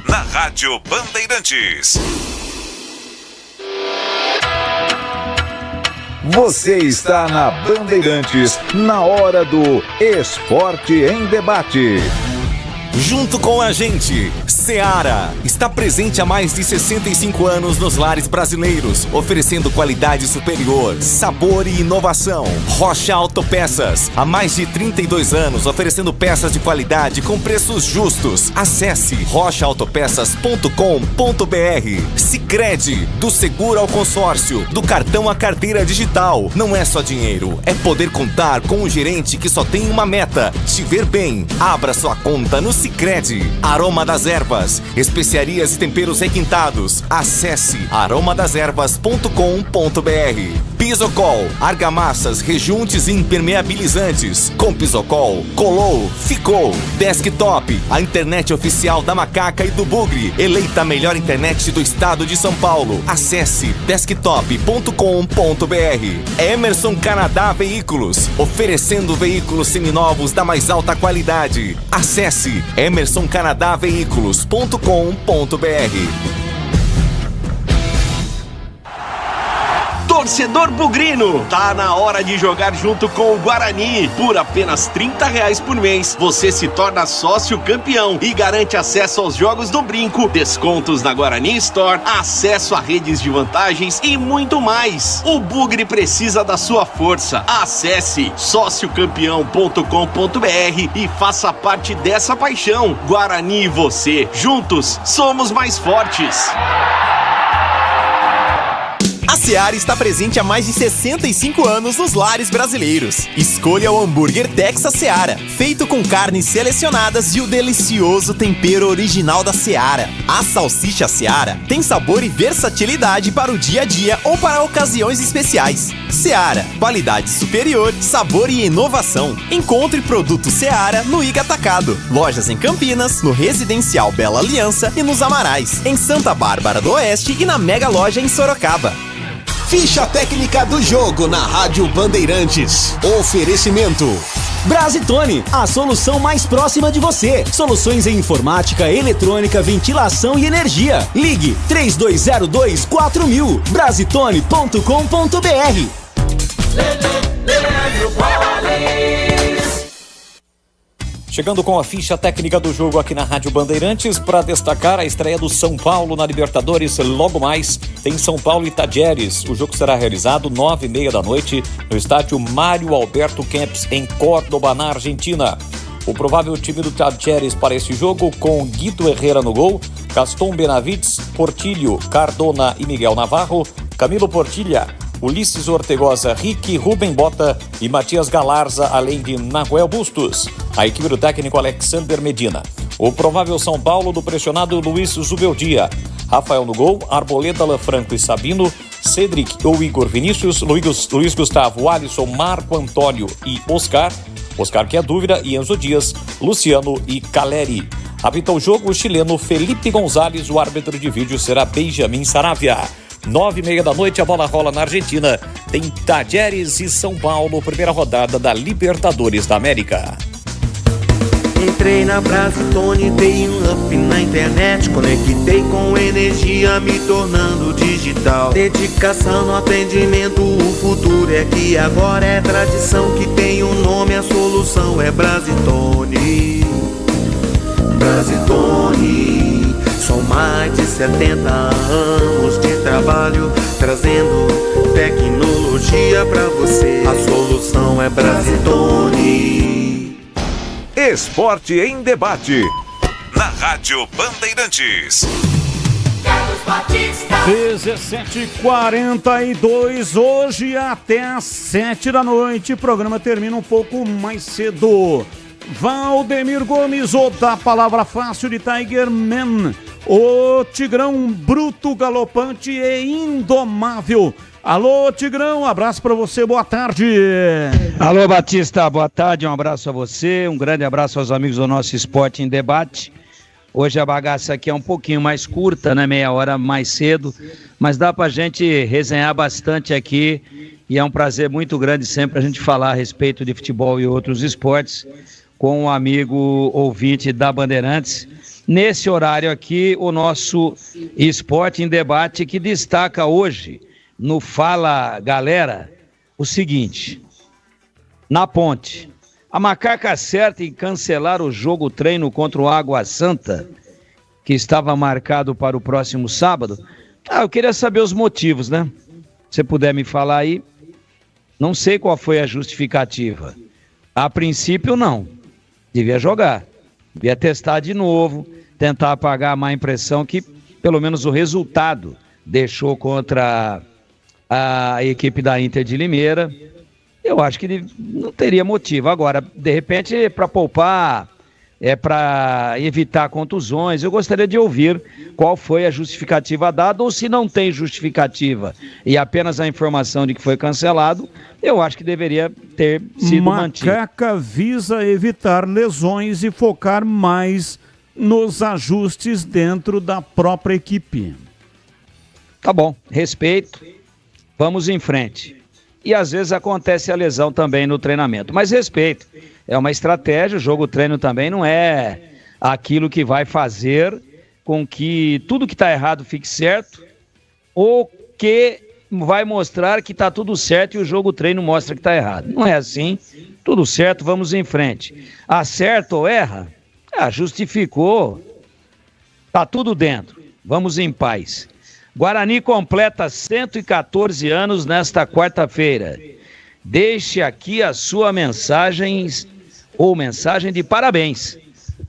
Na Rádio Bandeirantes. Você está na Bandeirantes, na hora do Esporte em Debate.
Junto com a gente, Seara está presente há mais de 65 anos nos lares brasileiros, oferecendo qualidade superior, sabor e inovação. Rocha Autopeças, há mais de 32 anos, oferecendo peças de qualidade com preços justos. Acesse rochaautopeças.com.br. Sicredi, do seguro ao consórcio, do cartão à carteira digital. Não é só dinheiro, é poder contar com um gerente que só tem uma meta: te ver bem. Abra sua conta no Sicredi. Aroma das Ervas, especiarias e temperos requintados. Acesse aromadeservas.com.br. Pisocol, argamassas, rejuntes e impermeabilizantes. Com Pisocol, colou, ficou. Desktop, a internet oficial da Macaca e do Bugre, eleita a melhor internet do estado de São Paulo. Acesse desktop.com.br. Emerson Canadá Veículos, oferecendo veículos seminovos da mais alta qualidade. Acesse emersoncanadaveículos.com.br.
Torcedor bugrino, tá na hora de jogar junto com o Guarani. Por apenas R$30 por mês, você se torna sócio campeão e garante acesso aos jogos do Brinco, descontos na Guarani Store, acesso a redes de vantagens e muito mais. O Bugre precisa da sua força. Acesse sociocampeão.com.br e faça parte dessa paixão. Guarani e você, juntos, somos mais fortes.
A Seara está presente há mais de 65 anos nos lares brasileiros. Escolha o hambúrguer Texas Seara, feito com carnes selecionadas e o delicioso tempero original da Seara. A salsicha Seara tem sabor e versatilidade para o dia a dia ou para ocasiões especiais. Seara, qualidade superior, sabor e inovação. Encontre produto Seara no Iga Atacado. Lojas em Campinas, no Residencial Bela Aliança e nos Amarais, em Santa Bárbara do Oeste e na Mega Loja em Sorocaba.
Ficha técnica do jogo na Rádio Bandeirantes. Oferecimento
Brasitone, a solução mais próxima de você. Soluções em informática, eletrônica, ventilação e energia. Ligue 3202-4000. Brasitone.com.br.
Chegando com a ficha técnica do jogo aqui na Rádio Bandeirantes para destacar a estreia do São Paulo na Libertadores. Logo mais tem São Paulo e Tajeres. O jogo será realizado 9h30 da noite no estádio Mário Alberto Kempes, em Córdoba, na Argentina. O provável time do Tajeres para esse jogo, com Guido Herrera no gol, Gaston Benavides, Portillo, Cardona e Miguel Navarro, Camilo Portilha, Ulisses Ortegoza, Ricky, Rubem Bota e Matias Galarza, além de Nahuel Bustos. A equipe do técnico Alexander Medina. O provável São Paulo do pressionado Luiz Zubeldia. Rafael no gol, Arboleda, Lanfranco e Sabino, Cedric ou Igor Vinícius, Luiz Gustavo, Alisson, Marco Antônio e Oscar que é dúvida, e Enzo Dias, Luciano e Caleri. Apita o jogo o chileno Felipe Gonzalez, o árbitro de vídeo será Benjamin Saravia. 9h30 da noite, a bola rola na Argentina. Tem Tajeres e São Paulo, primeira rodada da Libertadores da América.
Entrei na Brasitone, dei um up na internet, conectei com energia, me tornando digital. Dedicação no atendimento, o futuro é aqui, agora é tradição que tem um nome, a solução é Brasitone. Brasitone, são mais de 70 anos de trabalho, trazendo tecnologia pra você. A solução é Brasitone.
Esporte em debate. Na Rádio Bandeirantes.
17h42, hoje até às 7 da noite. O programa termina um pouco mais cedo. Valdemir Gomes, ou da Palavra Fácil de Tiger Man. O Tigrão bruto, galopante e indomável. Alô, Tigrão, abraço para você, boa tarde.
Alô, Batista, boa tarde, um abraço a você, um grande abraço aos amigos do nosso Esporte em Debate. Hoje a bagaça aqui é um pouquinho mais curta, né, meia hora mais cedo, mas dá pra gente resenhar bastante aqui e é um prazer muito grande sempre a gente falar a respeito de futebol e outros esportes com um amigo ouvinte da Bandeirantes. Nesse horário aqui, o nosso Esporte em Debate que destaca hoje no Fala Galera o seguinte: na Ponte, a Macaca acerta em cancelar o jogo treino contra o Água Santa, que estava marcado para o próximo sábado. Eu queria saber os motivos, né? Se puder me falar aí. Não sei qual foi a justificativa. A princípio, não. Devia jogar. Devia testar de novo, tentar apagar a má impressão que, pelo menos, o resultado deixou contra a equipe da Inter de Limeira. Eu acho que não teria motivo. Agora, de repente, para poupar, para evitar contusões, eu gostaria de ouvir qual foi a justificativa dada, ou se não tem justificativa e apenas a informação de que foi cancelado, eu acho que deveria ter sido mantido.
Macaca visa evitar lesões e focar mais nos ajustes dentro da própria equipe.
Tá bom, respeito, vamos em frente. E às vezes acontece a lesão também no treinamento, mas respeito, é uma estratégia, o jogo-treino também não é aquilo que vai fazer com que tudo que está errado fique certo, ou que vai mostrar que está tudo certo e o jogo-treino mostra que está errado. Não é assim, tudo certo, vamos em frente. Acerta ou erra? Justificou, tá tudo dentro, vamos em paz. Guarani completa 114 anos nesta quarta-feira. Deixe aqui a sua mensagem de parabéns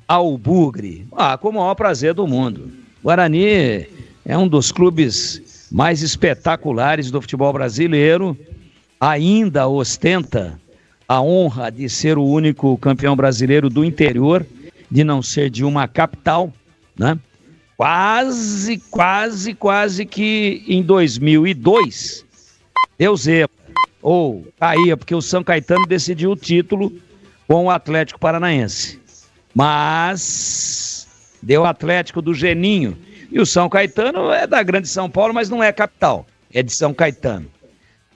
ao Bugre. Com o maior prazer do mundo. Guarani é um dos clubes mais espetaculares do futebol brasileiro, ainda ostenta a honra de ser o único campeão brasileiro do interior, de não ser de uma capital, né? Quase que em 2002 deu zebra, ou caía, porque o São Caetano decidiu o título com o Atlético Paranaense. Mas deu o Atlético do Geninho, e o São Caetano é da Grande São Paulo, mas não é capital, é de São Caetano.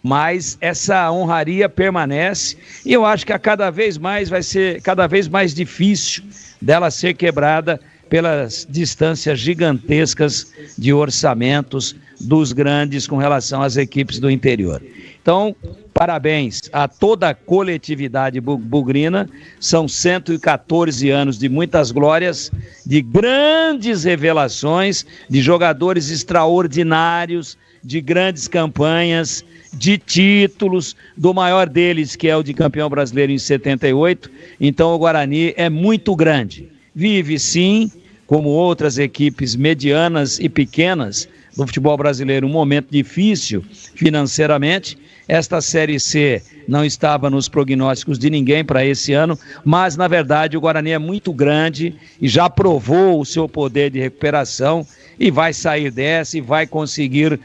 Mas essa honraria permanece, e eu acho que cada vez mais vai ser cada vez mais difícil dela ser quebrada pelas distâncias gigantescas de orçamentos dos grandes com relação às equipes do interior. Então, parabéns a toda a coletividade bugrina, são 114 anos de muitas glórias, de grandes revelações, de jogadores extraordinários, de grandes campanhas, de títulos, do maior deles, que é o de campeão brasileiro em 78. Então o Guarani é muito grande. Vive sim, como outras equipes medianas e pequenas do futebol brasileiro, um momento difícil financeiramente. Esta Série C não estava nos prognósticos de ninguém para esse ano, mas na verdade o Guarani é muito grande e já provou o seu poder de recuperação e vai sair dessa e vai conseguir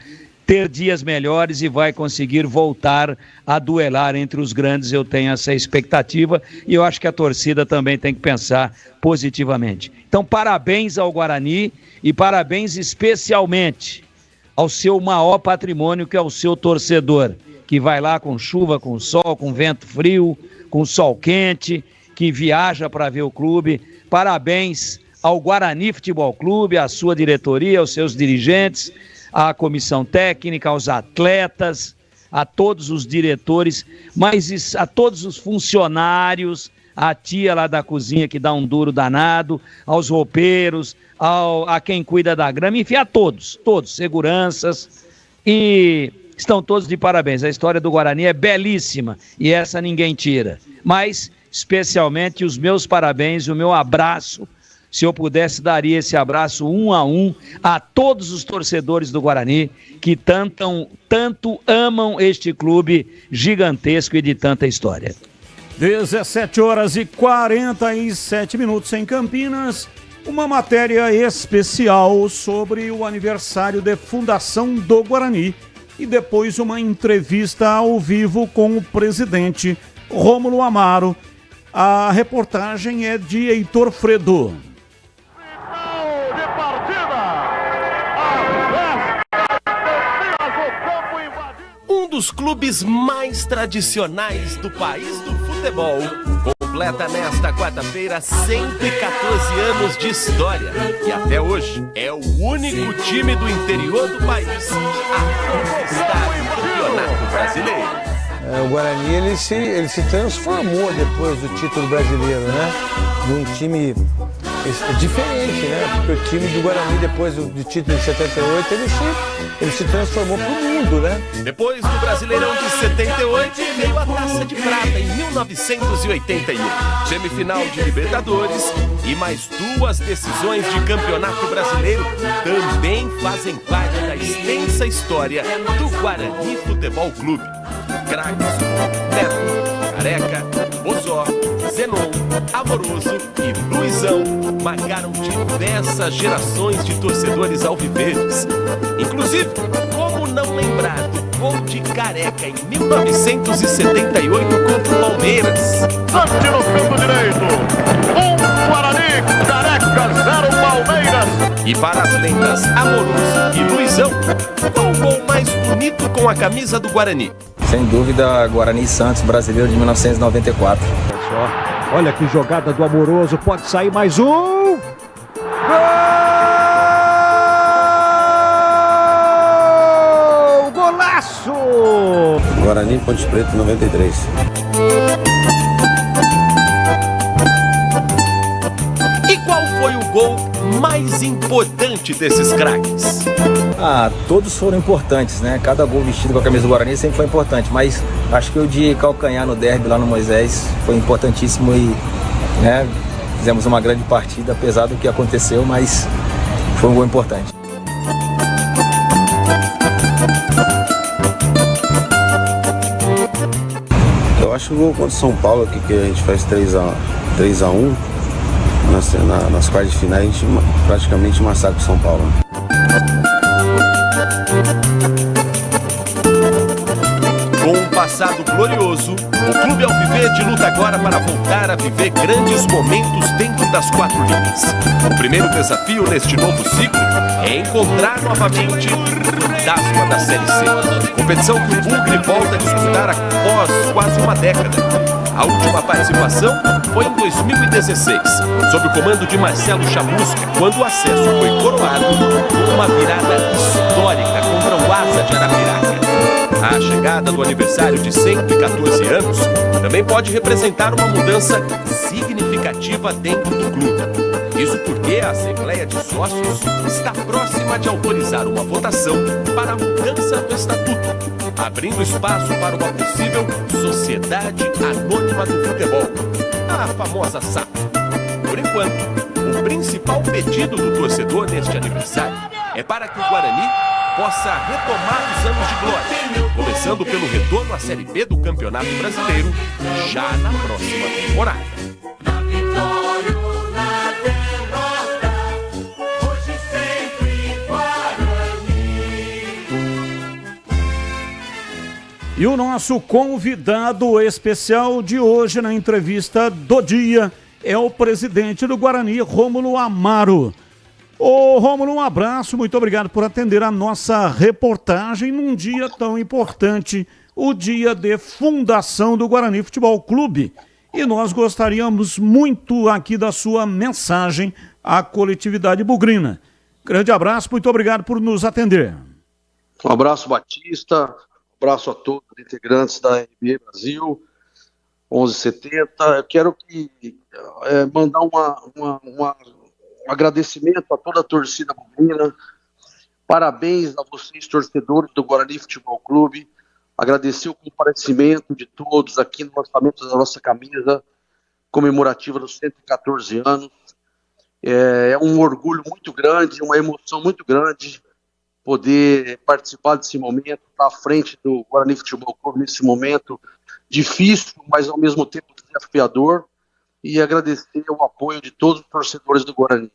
ter dias melhores e vai conseguir voltar a duelar entre os grandes. Eu tenho essa expectativa e eu acho que a torcida também tem que pensar positivamente. Então, parabéns ao Guarani e parabéns especialmente ao seu maior patrimônio, que é o seu torcedor, que vai lá com chuva, com sol, com vento frio, com sol quente, que viaja para ver o clube. Parabéns ao Guarani Futebol Clube, à sua diretoria, aos seus dirigentes, à comissão técnica, aos atletas, a todos os diretores, mas a todos os funcionários, a tia lá da cozinha que dá um duro danado, aos roupeiros, a quem cuida da grama, enfim, a todos, seguranças, e estão todos de parabéns. A história do Guarani é belíssima e essa ninguém tira, mas especialmente os meus parabéns e o meu abraço. Se eu pudesse, daria esse abraço 1 a 1 a todos os torcedores do Guarani que tanto amam este clube gigantesco e de tanta história.
17 horas e 47 minutos em Campinas. uma matéria especial sobre o aniversário de fundação do Guarani e depois uma entrevista ao vivo com o presidente Rômulo Amaro. A reportagem é de Heitor Fredo.
Um dos clubes mais tradicionais do país do futebol completa nesta quarta-feira 114 anos de história e até hoje é o único time do interior do país a conquistar o Campeonato Brasileiro.
O Guarani ele se transformou depois do título brasileiro, né? De um time diferente, né? Porque o time do Guarani depois do título de 78 ele se transformou pro mundo, né?
Depois do Brasileirão de 78 veio a Taça de Prata em 1981, semifinal de Libertadores e mais 2 decisões de Campeonato Brasileiro também fazem parte da extensa história do Guarani Futebol Clube. Craques, Neto, Careca, Bozó, Zenon, Amoroso e Luizão marcaram diversas gerações de torcedores alviverdes. Inclusive, como não lembrar do gol de Careca em 1978 contra o Palmeiras?
Lance no canto direito, 1 Guarani, Careca 0 Palmeiras.
E para as lendas Amoroso e Luizão, qual o gol mais bonito com a camisa do Guarani?
Sem dúvida, Guarani Santos, brasileiro de 1994.
Olha que jogada do Amoroso, pode sair mais um! Gol! Golaço!
Guarani Ponte Preta 93.
E qual foi o gol mais importante desses craques?
Todos foram importantes, né? Cada gol vestido com a camisa do Guarani sempre foi importante, mas acho que o de calcanhar no derby lá no Moisés foi importantíssimo e, né, fizemos uma grande partida, apesar do que aconteceu, mas foi um gol importante.
Eu acho que o gol contra o São Paulo aqui, que a gente faz 3-1 nas quartas de final, a gente praticamente massacra o São Paulo.
Com um passado glorioso, o Clube Alviverde luta agora para voltar a viver grandes momentos dentro das 4 linhas. O primeiro desafio neste novo ciclo é encontrar novamente o fantasma da Série C. Competição que o Bugre volta a disputar após quase uma década. A última participação foi em 2016, sob o comando de Marcelo Chamusca, quando o acesso foi coroado com uma virada histórica contra o Asa de Arapiraca. A chegada do aniversário de 114 anos também pode representar uma mudança significativa dentro do clube. Isso porque a Assembleia de Sócios está próxima de autorizar uma votação para a mudança do estatuto, abrindo espaço para uma possível Sociedade Anônima do Futebol, a famosa SAF. Por enquanto, o principal pedido do torcedor neste aniversário é para que o Guarani possa retomar os anos de glória, começando pelo retorno à Série B do Campeonato Brasileiro já na próxima temporada.
E o nosso convidado especial de hoje na entrevista do dia é o presidente do Guarani, Rômulo Amaro. Ô Rômulo, um abraço, muito obrigado por atender a nossa reportagem num dia tão importante, o dia de fundação do Guarani Futebol Clube. E nós gostaríamos muito aqui da sua mensagem à coletividade bugrina. Grande abraço, muito obrigado por nos atender.
Um abraço, Batista. Um abraço a todos os integrantes da NBA Brasil, 1170. Eu quero mandar um agradecimento a toda a torcida bugrina. Parabéns a vocês, torcedores do Guarani Futebol Clube. Agradecer o comparecimento de todos aqui no lançamento da nossa camisa comemorativa dos 114 anos. É um orgulho muito grande, uma emoção muito grande poder participar desse momento, estar à frente do Guarani Futebol Clube nesse momento difícil, mas ao mesmo tempo desafiador, e agradecer o apoio de todos os torcedores do Guarani.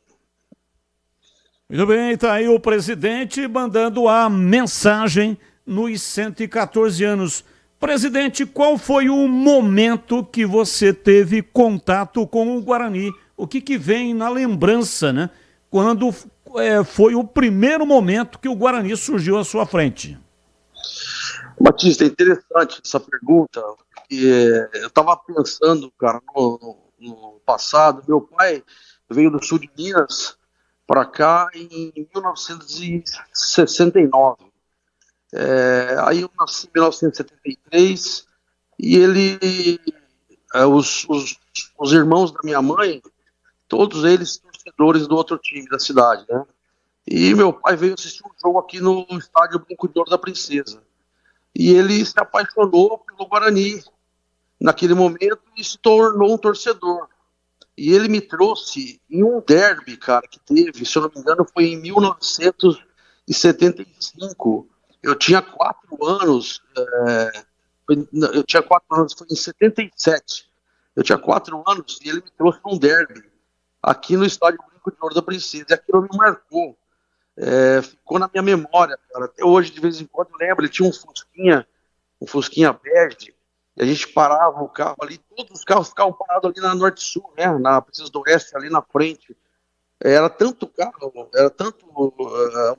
Muito bem, tá aí o presidente mandando a mensagem nos 114 anos. Presidente, qual foi o momento que você teve contato com o Guarani? O que vem na lembrança, né? Quando foi o primeiro momento que o Guarani surgiu à sua frente?
Batista, é interessante essa pergunta, porque eu estava pensando, cara, no passado. Meu pai veio do sul de Minas para cá em 1969. Aí eu nasci em 1973 e os irmãos da minha mãe, todos eles torcedores do outro time da cidade, né? E meu pai veio assistir um jogo aqui no estádio Brinco de Ouro da Princesa. E ele se apaixonou pelo Guarani naquele momento e se tornou um torcedor. E ele me trouxe em um derby, cara, que teve, se eu não me engano, foi em 1975. Eu tinha 4 anos, foi em 77. Eu tinha 4 anos e ele me trouxe num derby aqui no estádio Brinco de Ouro da Princesa. E aquilo me marcou. Ficou na minha memória, cara. Até hoje, de vez em quando, eu lembro. Ele tinha um Fusquinha bege, e a gente parava o carro ali, todos os carros ficavam parados ali na Norte-Sul, né, na Princesa do Oeste, ali na frente. Era tanto carro, o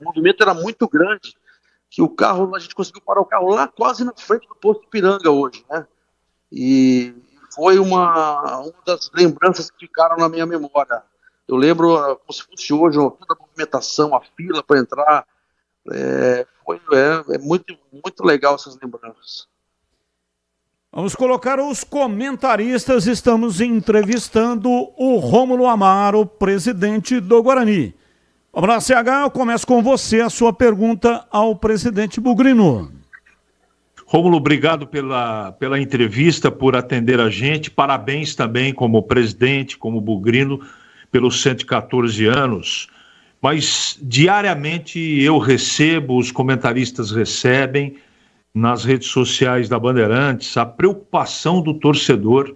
movimento era muito grande, que a gente conseguiu parar o carro lá quase na frente do posto Ipiranga hoje, né, e foi uma das lembranças que ficaram na minha memória. Eu lembro como se fosse hoje, toda a movimentação, a fila para entrar. Foi muito, muito legal essas lembranças.
Vamos colocar os comentaristas. Estamos entrevistando o Rômulo Amaro, presidente do Guarani. Vamos lá, CH, eu começo com você a sua pergunta ao presidente Bugrino.
Rômulo, obrigado pela entrevista, por atender a gente. Parabéns também como presidente, como Bugrino, pelos 114 anos. Mas diariamente eu recebo, os comentaristas recebem nas redes sociais da Bandeirantes a preocupação do torcedor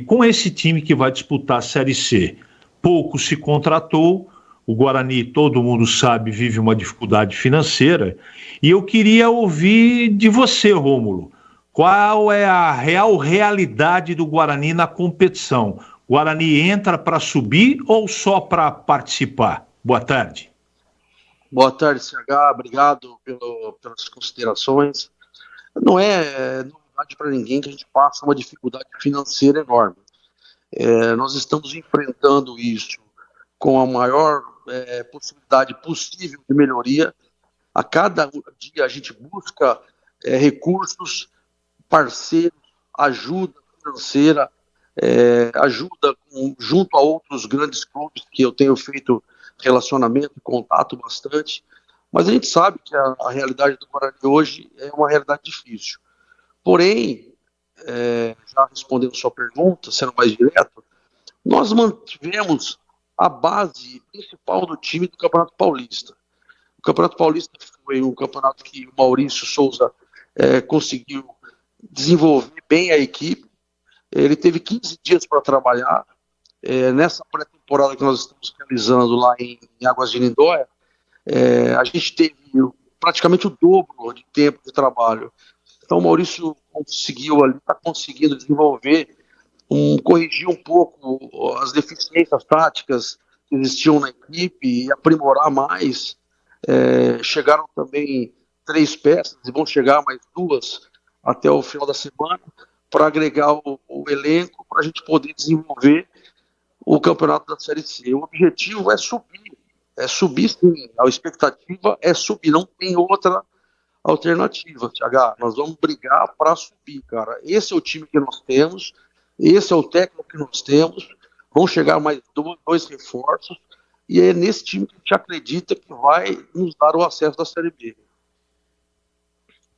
com esse time que vai disputar a Série C. Pouco se contratou, o Guarani, todo mundo sabe, vive uma dificuldade financeira, e eu queria ouvir de você, Rômulo, qual é a realidade do Guarani na competição? O Guarani entra para subir ou só para participar? Boa tarde.
Boa tarde, CH. Obrigado pelas considerações. Não é novidade para ninguém que a gente passa uma dificuldade financeira enorme. Nós estamos enfrentando isso com a maior possibilidade possível de melhoria. A cada dia a gente busca recursos, parceiros, ajuda financeira, ajuda junto a outros grandes clubes que eu tenho feito relacionamento e contato bastante, mas a gente sabe que a realidade do Guarani hoje é uma realidade difícil. Porém, já respondendo sua pergunta, sendo mais direto, nós mantivemos a base principal do time do Campeonato Paulista. O Campeonato Paulista foi um campeonato que o Maurício Souza conseguiu desenvolver bem a equipe. Ele teve 15 dias para trabalhar. Nessa pré-temporada que nós estamos realizando lá em Águas de Lindóia, a gente teve praticamente o dobro de tempo de trabalho. Então o Maurício está conseguindo desenvolver, corrigir um pouco as deficiências táticas que existiam na equipe e aprimorar mais. Chegaram também 3 peças e vão chegar mais 2 até o final da semana para agregar o elenco, para a gente poder desenvolver o campeonato da Série C. O objetivo é subir sim, a expectativa é subir, não tem outra alternativa, TH. Nós vamos brigar para subir, cara. Esse é o time que nós temos, esse é o técnico que nós temos, vão chegar mais 2 reforços, e é nesse time que a gente acredita que vai nos dar o acesso da Série B.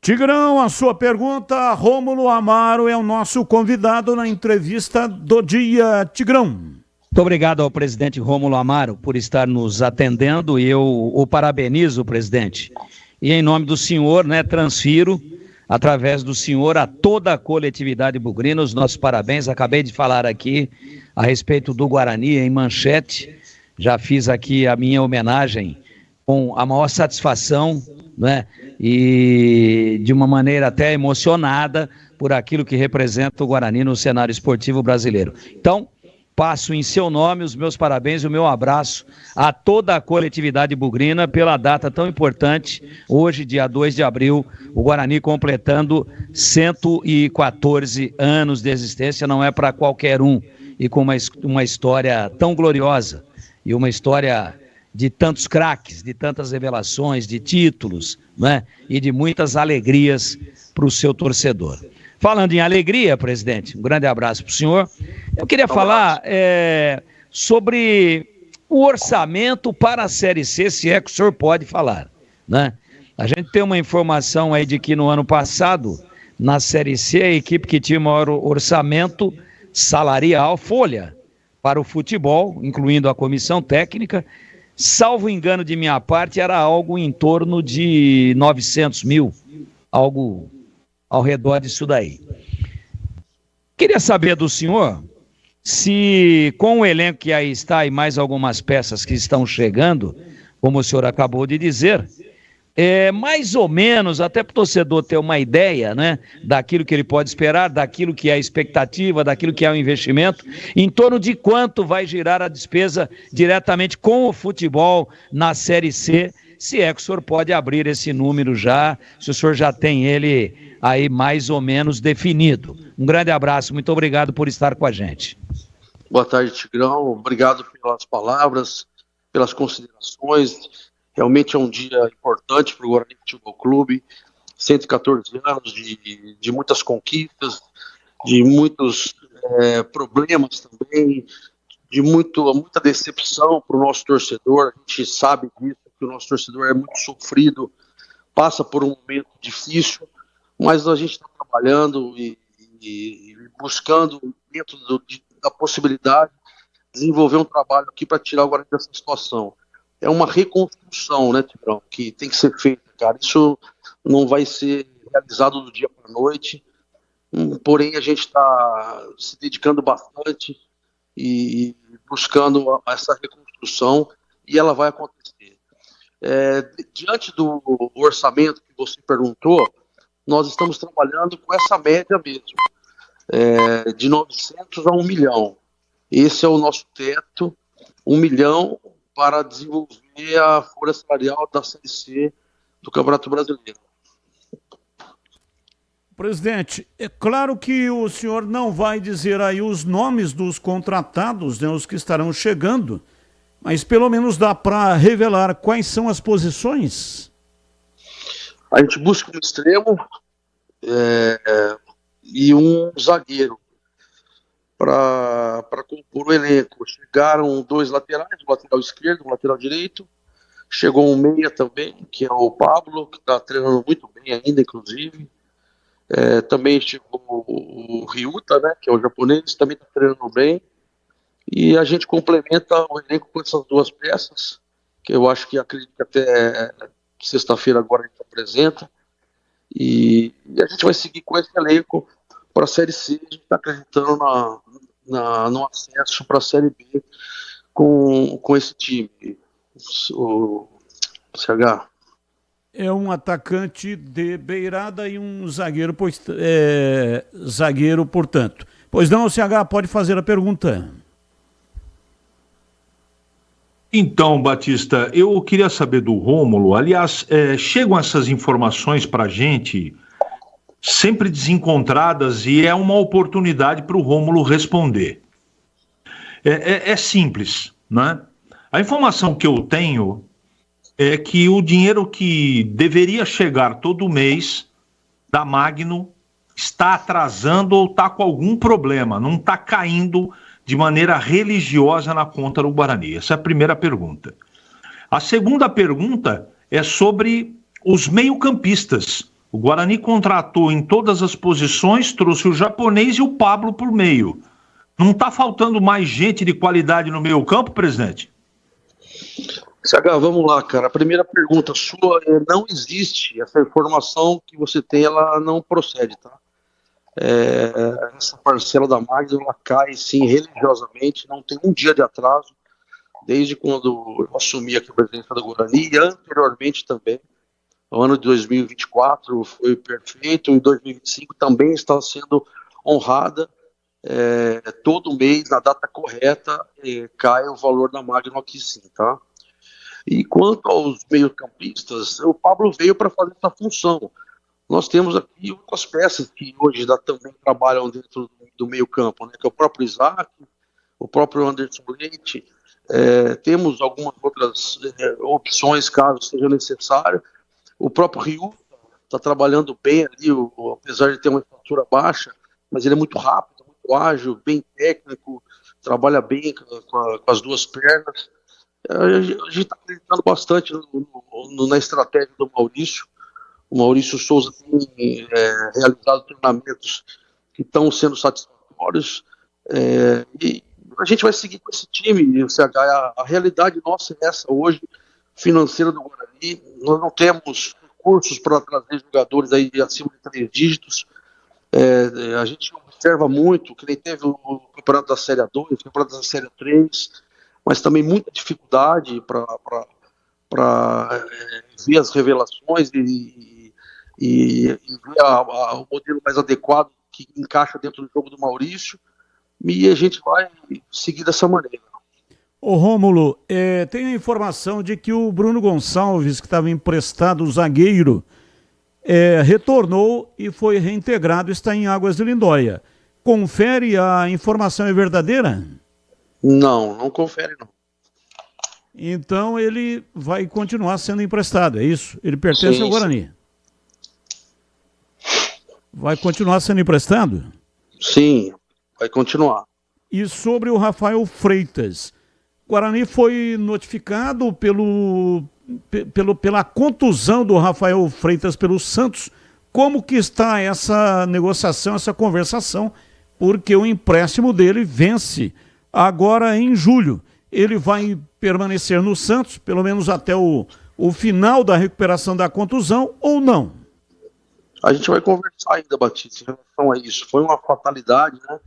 Tigrão, a sua pergunta. Rômulo Amaro é o nosso convidado na entrevista do dia. Tigrão.
Muito obrigado ao presidente Rômulo Amaro por estar nos atendendo, e eu o parabenizo, presidente. E em nome do senhor, transfiro, através do senhor, a toda a coletividade bugrina, os nossos parabéns. Acabei de falar aqui a respeito do Guarani em manchete, já fiz aqui a minha homenagem com a maior satisfação, né? E de uma maneira até emocionada por aquilo que representa o Guarani no cenário esportivo brasileiro. Então, passo em seu nome os meus parabéns e o meu abraço a toda a coletividade bugrina pela data tão importante, hoje, dia 2 de abril, o Guarani completando 114 anos de existência, não é para qualquer um, e com uma história tão gloriosa, e uma história de tantos craques, de tantas revelações, de títulos, né? E de muitas alegrias para o seu torcedor. Falando em alegria, presidente, um grande abraço para o senhor. Eu queria falar sobre o orçamento para a Série C, se é que o senhor pode falar, né? A gente tem uma informação aí de que no ano passado, na Série C, a equipe que tinha maior orçamento salarial, folha, para o futebol, incluindo a comissão técnica, salvo engano de minha parte, era algo em torno de 900 mil, algo ao redor disso daí. Queria saber do senhor se, com o elenco que aí está e mais algumas peças que estão chegando, como o senhor acabou de dizer, mais ou menos, até para o torcedor ter uma ideia, né, daquilo que ele pode esperar, daquilo que é a expectativa, daquilo que é o investimento, em torno de quanto vai girar a despesa diretamente com o futebol na Série C, se é que o senhor pode abrir esse número já, se o senhor já tem ele aí mais ou menos definido. Um grande abraço, muito obrigado por estar com a gente.
Boa tarde, Tigrão, obrigado pelas palavras, pelas considerações. Realmente é um dia importante para o Guarani Futebol Clube, 114 anos de muitas conquistas, de muitos problemas também, de muita decepção para o nosso torcedor. A gente sabe disso, que o nosso torcedor é muito sofrido, passa por um momento difícil, mas a gente está trabalhando e buscando, dentro da possibilidade, desenvolver um trabalho aqui para tirar o Guarani dessa situação. É uma reconstrução, né, Tigrão, que tem que ser feita, cara. Isso não vai ser realizado do dia para a noite, porém a gente está se dedicando bastante e buscando essa reconstrução, e ela vai acontecer. Diante do orçamento que você perguntou, nós estamos trabalhando com essa média mesmo, de 900 a 1 milhão. Esse é o nosso teto, 1 milhão para desenvolver a folha salarial da Série C do Campeonato Brasileiro.
Presidente, é claro que o senhor não vai dizer aí os nomes dos contratados, né, os que estarão chegando, mas pelo menos dá para revelar quais são as posições?
A gente busca um extremo e um zagueiro para compor o elenco. Chegaram 2 laterais, um lateral esquerdo, um lateral direito. Chegou um meia também, que é o Pablo, que está treinando muito bem ainda, inclusive. Também chegou o Ryuta, né, que é o japonês, também está treinando bem. E a gente complementa o elenco com essas 2 peças, que eu acho que acredito que até sexta-feira agora a gente apresenta. E a gente vai seguir com esse elenco para a Série C. A gente está acreditando no acesso para a Série B com esse time. O CH.
É um atacante de beirada e um zagueiro, portanto. Pois não, o CH pode fazer a pergunta.
Então, Batista, eu queria saber do Rômulo. Aliás, chegam essas informações para a gente sempre desencontradas e é uma oportunidade para o Rômulo responder. É simples, né? A informação que eu tenho é que o dinheiro que deveria chegar todo mês da Magno está atrasando ou está com algum problema, não está caindo de maneira religiosa na conta do Guarani. Essa é a primeira pergunta. A segunda pergunta é sobre os meio-campistas. O Guarani contratou em todas as posições, trouxe o japonês e o Pablo por meio. Não está faltando mais gente de qualidade no meio-campo, presidente?
CH, vamos lá, cara. A primeira pergunta sua não existe. Essa informação que você tem, ela não procede, tá? Essa parcela da Magno, ela cai, sim, religiosamente, não tem um dia de atraso. desde quando eu assumi aqui a presidência do Guarani e anteriormente também. O ano de 2024 foi perfeito, e 2025 também está sendo honrada. Todo mês, na data correta, cai o valor da Magno aqui sim, tá? E quanto aos meio-campistas, o Pablo veio para fazer essa função. Nós temos aqui outras peças que hoje também trabalham dentro do meio-campo, né? Que é o próprio Isaac, o próprio Anderson Leite. Temos algumas outras opções, caso seja necessário. O próprio Ryu está trabalhando bem ali, apesar de ter uma estatura baixa, mas ele é muito rápido, muito ágil, bem técnico, trabalha bem com as duas pernas. A gente está acreditando bastante na estratégia do Maurício. O Maurício Souza tem realizado treinamentos que estão sendo satisfatórios, e a gente vai seguir com esse time, o CH. A realidade nossa é essa hoje, financeira do Guarani. Nós não temos recursos para trazer jogadores aí acima de 3 dígitos. A gente observa muito, que nem teve o campeonato da Série 2, o campeonato da Série 3, mas também muita dificuldade para ver as revelações e ver o modelo mais adequado que encaixa dentro do jogo do Maurício, e a gente vai seguir dessa maneira.
Ô Rômulo, tem a informação de que o Bruno Gonçalves, que estava emprestado, o zagueiro, retornou e foi reintegrado, está em Águas de Lindóia. Confere, a informação é verdadeira?
Não confere não.
Então ele vai continuar sendo emprestado, é isso? Ele pertence ao Guarani. Vai continuar sendo emprestado?
Sim, vai continuar.
E sobre o Rafael Freitas, o Guarani foi notificado pela contusão do Rafael Freitas pelo Santos. Como que está essa negociação, essa conversação? Porque o empréstimo dele vence agora em julho. Ele vai permanecer no Santos, pelo menos até o final da recuperação da contusão, ou não?
A gente vai conversar ainda, Batista, em relação a isso. Foi uma fatalidade, né?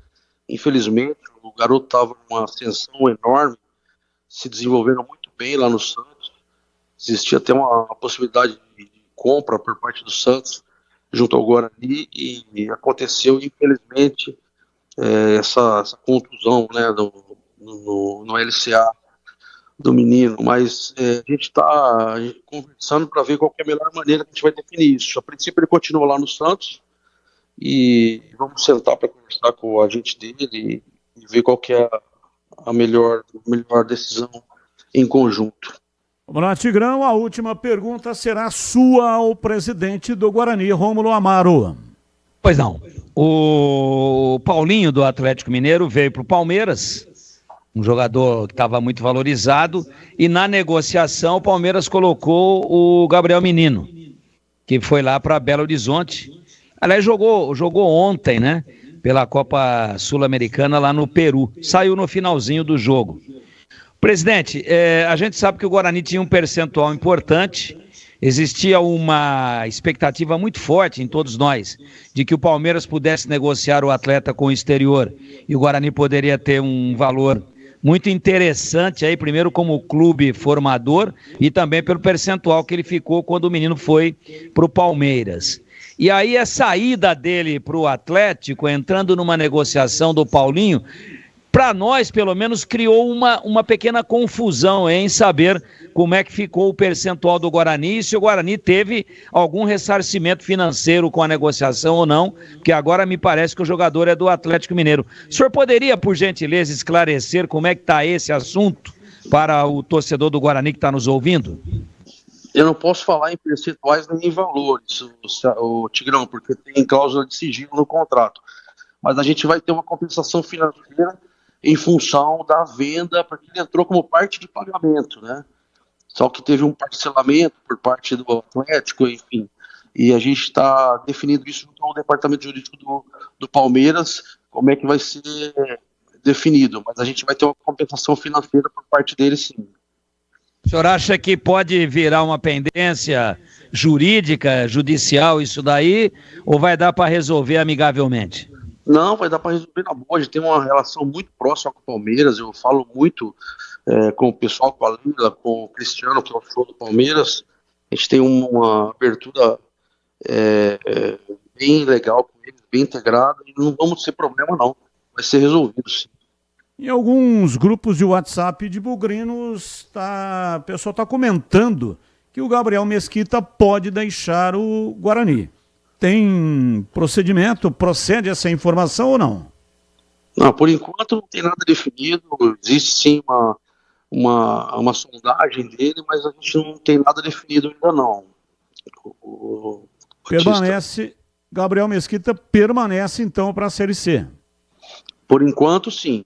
Infelizmente, o garoto estava numa ascensão enorme, se desenvolvendo muito bem lá no Santos. Existia até uma possibilidade de compra por parte do Santos junto ao Guarani, e aconteceu, infelizmente, essa contusão, né, no LCA do menino. Mas a gente está conversando para ver qual que é a melhor maneira que a gente vai definir isso. A princípio ele continua lá no Santos, e vamos sentar para conversar com o agente dele e ver qual que é a melhor decisão em conjunto.
Vamos lá, Tigrão, a última pergunta será sua ao presidente do Guarani, Rômulo Amaro.
Pois não, o Paulinho do Atlético Mineiro veio para o Palmeiras, um jogador que estava muito valorizado, e na negociação o Palmeiras colocou o Gabriel Menino, que foi lá para Belo Horizonte. Aliás, jogou ontem, né, pela Copa Sul-Americana lá no Peru, saiu no finalzinho do jogo. Presidente, a gente sabe que o Guarani tinha um percentual importante, existia uma expectativa muito forte em todos nós de que o Palmeiras pudesse negociar o atleta com o exterior e o Guarani poderia ter um valor muito interessante aí, primeiro como clube formador e também pelo percentual que ele ficou quando o menino foi para o Palmeiras. E aí a saída dele para o Atlético, entrando numa negociação do Paulinho, para nós, pelo menos, criou uma pequena confusão em saber como é que ficou o percentual do Guarani e se o Guarani teve algum ressarcimento financeiro com a negociação ou não, porque agora me parece que o jogador é do Atlético Mineiro. O senhor poderia, por gentileza, esclarecer como é que está esse assunto para o torcedor do Guarani que está nos ouvindo?
Eu não posso falar em percentuais nem em valores, o Tigrão, porque tem cláusula de sigilo no contrato. Mas a gente vai ter uma compensação financeira em função da venda, porque ele entrou como parte de pagamento, né? Só que teve um parcelamento por parte do Atlético, enfim. E a gente está definindo isso junto ao departamento jurídico do Palmeiras, como é que vai ser definido. Mas a gente vai ter uma compensação financeira por parte dele, sim.
O senhor acha que pode virar uma pendência jurídica, judicial, isso daí, ou vai dar para resolver amigavelmente?
Não, vai dar para resolver na boa. A gente tem uma relação muito próxima com o Palmeiras. Eu falo muito com o pessoal, com a Lila, com o Cristiano, que é o show do Palmeiras. A gente tem uma abertura bem legal com eles, bem integrada, e não vamos ter problema não, vai ser resolvido sim.
Em alguns grupos de WhatsApp de bugrinos, o pessoal está comentando que o Gabriel Mesquita pode deixar o Guarani. Tem procedimento? Procede essa informação ou não?
Não, por enquanto não tem nada definido. Existe sim uma sondagem dele, mas a gente não tem nada definido ainda não.
Permanece, Gabriel Mesquita permanece então para a Série C.
Por enquanto sim.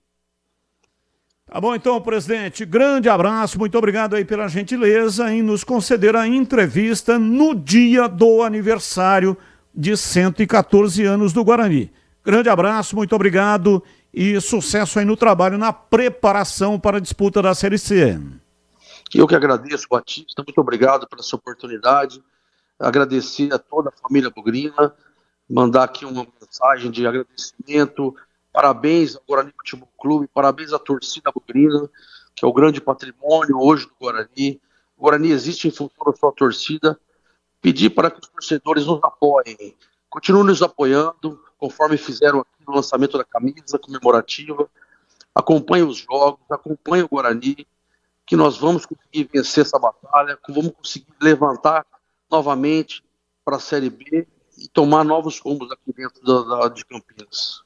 Tá bom, então, presidente, grande abraço, muito obrigado aí pela gentileza em nos conceder a entrevista no dia do aniversário de 114 anos do Guarani. Grande abraço, muito obrigado e sucesso aí no trabalho, na preparação para a disputa da Série C.
Eu que agradeço, Batista, muito obrigado pela sua oportunidade, agradecer a toda a família bugrina, mandar aqui uma mensagem de agradecimento. Parabéns ao Guarani Futebol Clube, parabéns à torcida bugrina, que é o grande patrimônio hoje do Guarani. O Guarani existe em função da sua torcida. Pedir para que os torcedores nos apoiem, continuem nos apoiando, conforme fizeram aqui no lançamento da camisa comemorativa. Acompanhem os jogos, acompanhem o Guarani, que nós vamos conseguir vencer essa batalha, que vamos conseguir levantar novamente para a Série B e tomar novos rumos aqui dentro de Campinas.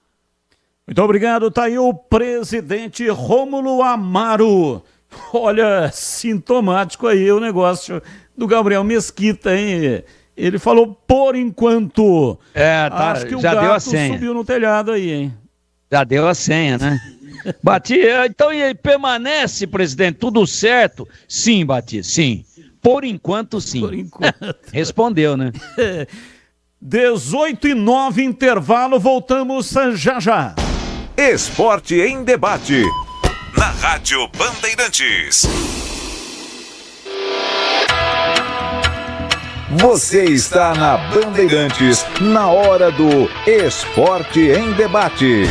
Muito obrigado, tá aí o presidente Rômulo Amaro. Olha, sintomático aí o negócio do Gabriel Mesquita, hein? Ele falou por enquanto.
Tá,
acho que o
já
gato
deu a senha.
Subiu no telhado aí, hein?
Já deu a senha, né? Então e aí, permanece, presidente, tudo certo? Sim, Batista, sim. Por enquanto, sim.
Por enquanto.
Respondeu, né?
18:09, intervalo, voltamos já já.
Esporte em debate. Na Rádio Bandeirantes. Você está na Bandeirantes, na hora do Esporte em Debate.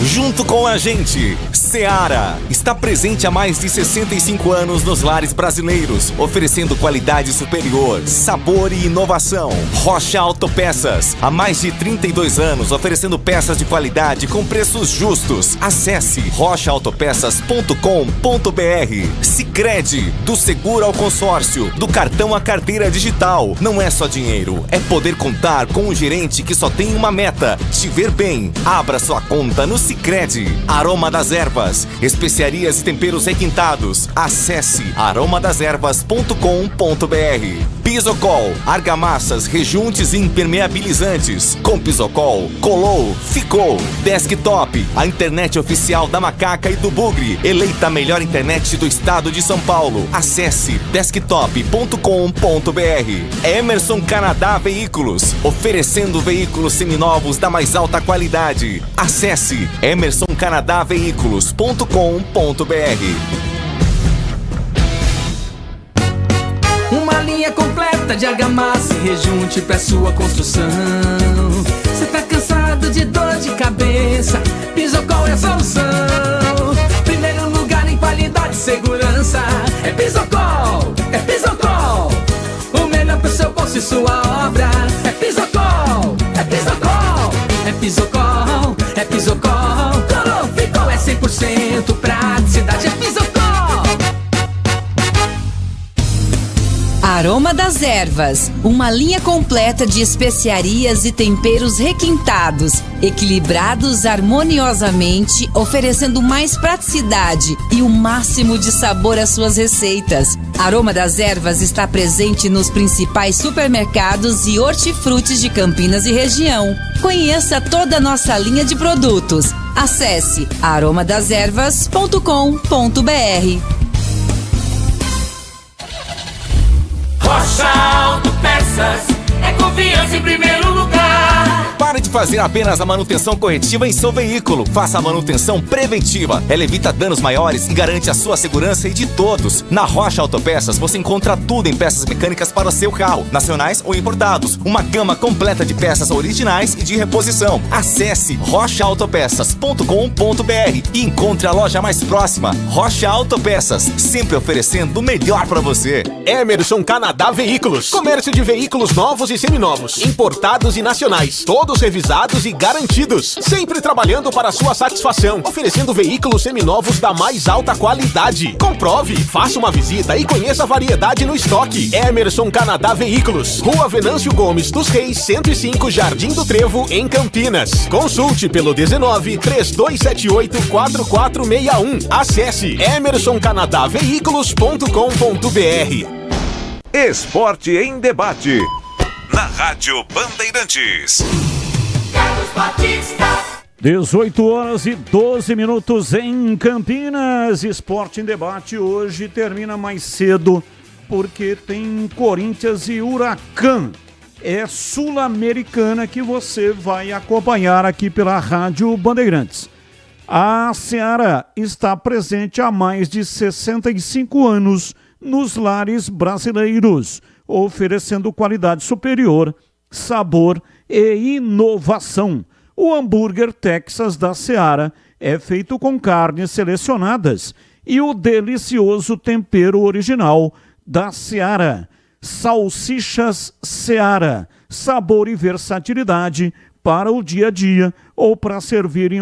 Junto com a gente, Seara está presente há mais de 65 anos nos lares brasileiros, oferecendo qualidade superior, sabor e inovação. Rocha Autopeças, há mais de 32 anos, oferecendo peças de qualidade com preços justos. Acesse rochaautopeças.com.br. Sicredi, do seguro ao consórcio, do cartão à carteira digital. Não é só dinheiro, é poder contar com um gerente que só tem uma meta: te ver bem. Abra sua conta no Sicredi. Aroma das Ervas, especiarias e temperos requintados. Acesse aromadeservas.com.br. Pisocol, argamassas, rejuntes e impermeabilizantes. Com Pisocol, colou, ficou. Desktop, a internet oficial da Macaca e do Bugre, eleita a melhor internet do estado de São Paulo. Acesse desktop.com.br. Emerson Canadá Veículos, oferecendo veículos seminovos da mais alta qualidade. Acesse emersoncanadaveículos.com.br.
Uma linha completa de argamassa e rejunte pra sua construção. Cê tá cansado de dor de cabeça? Pisocol é a solução. Primeiro lugar em qualidade e segurança. É Pisocol, é Pisocol. O melhor pro seu bolso e sua obra. É Pisocol, é Pisocol. É Pisocol, é Pisocol. Colou, ficou, é 100% praticidade. É Pisocol.
Aroma das Ervas, uma linha completa de especiarias e temperos requintados, equilibrados harmoniosamente, oferecendo mais praticidade e o máximo de sabor às suas receitas. Aroma das Ervas está presente nos principais supermercados e hortifrutis de Campinas e região. Conheça toda a nossa linha de produtos. Acesse aromadeservas.com.br.
Rocha Autopeças é confiança em primeiro lugar.
Pare de fazer apenas a manutenção corretiva em seu veículo. Faça a manutenção preventiva. Ela evita danos maiores e garante a sua segurança e de todos. Na Rocha Autopeças você encontra tudo em peças mecânicas para o seu carro, nacionais ou importados. Uma gama completa de peças originais e de reposição. Acesse rochaautopeças.com.br e encontre a loja mais próxima. Rocha Autopeças, sempre oferecendo o melhor para você.
Emerson Canadá Veículos. Comércio de veículos novos e seminovos, importados e nacionais. Todos revisados e garantidos. Sempre trabalhando para sua satisfação. Oferecendo veículos seminovos da mais alta qualidade. Comprove, faça uma visita e conheça a variedade no estoque. Emerson Canadá Veículos. Rua Venâncio Gomes dos Reis, 105, Jardim do Trevo, em Campinas. Consulte pelo 19-3278-4461. Acesse emersoncanadaveículos.com.br.
Esporte em debate. Na Rádio Bandeirantes.
18 horas e 12 minutos em Campinas. Esporte em debate hoje termina mais cedo porque tem Corinthians e Huracan. É Sul-Americana que você vai acompanhar aqui pela Rádio Bandeirantes. A Seara está presente há mais de 65 anos nos lares brasileiros, oferecendo qualidade superior, sabor e inovação. O hambúrguer Texas da Seara é feito com carnes selecionadas e o delicioso tempero original da Seara. Salsichas Seara, sabor e versatilidade para o dia a dia ou para servir em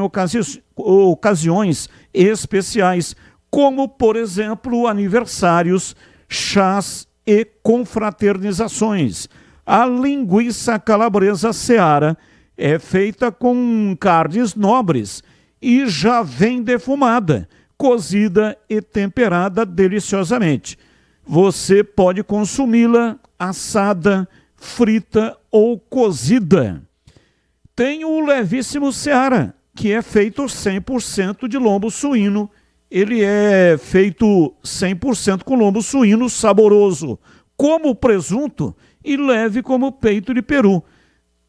ocasiões especiais, como, por exemplo, aniversários, chás e confraternizações. A linguiça calabresa Seara é feita com carnes nobres e já vem defumada, cozida e temperada deliciosamente. Você pode consumi-la assada, frita ou cozida. Tem o levíssimo Seara, que é feito 100% de lombo suíno. Ele é feito 100% com lombo suíno saboroso, como presunto e leve como peito de peru.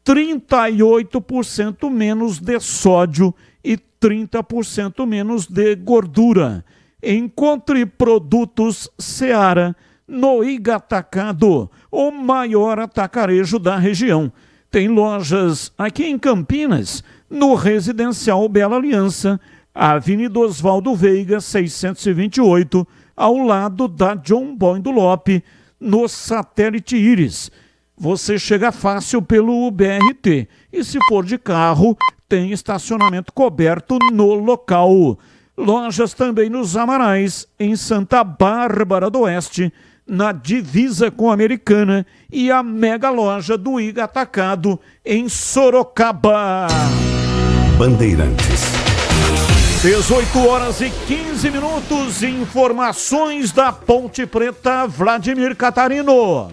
38% menos de sódio e 30% menos de gordura. Encontre produtos Seara no Igatacado, o maior atacarejo da região. Tem lojas aqui em Campinas, no Residencial Bela Aliança, Avenida Oswaldo Veiga, 628, ao lado da John Boy do Lope, no Satélite Íris. Você chega fácil pelo BRT e, se for de carro, tem estacionamento coberto no local. Lojas também nos Amarais, em Santa Bárbara do Oeste, na divisa com a Americana, e a mega loja do Iga Atacado em Sorocaba.
Bandeirantes.
18 horas e 15 minutos, informações da Ponte Preta, Vladimir Catarino.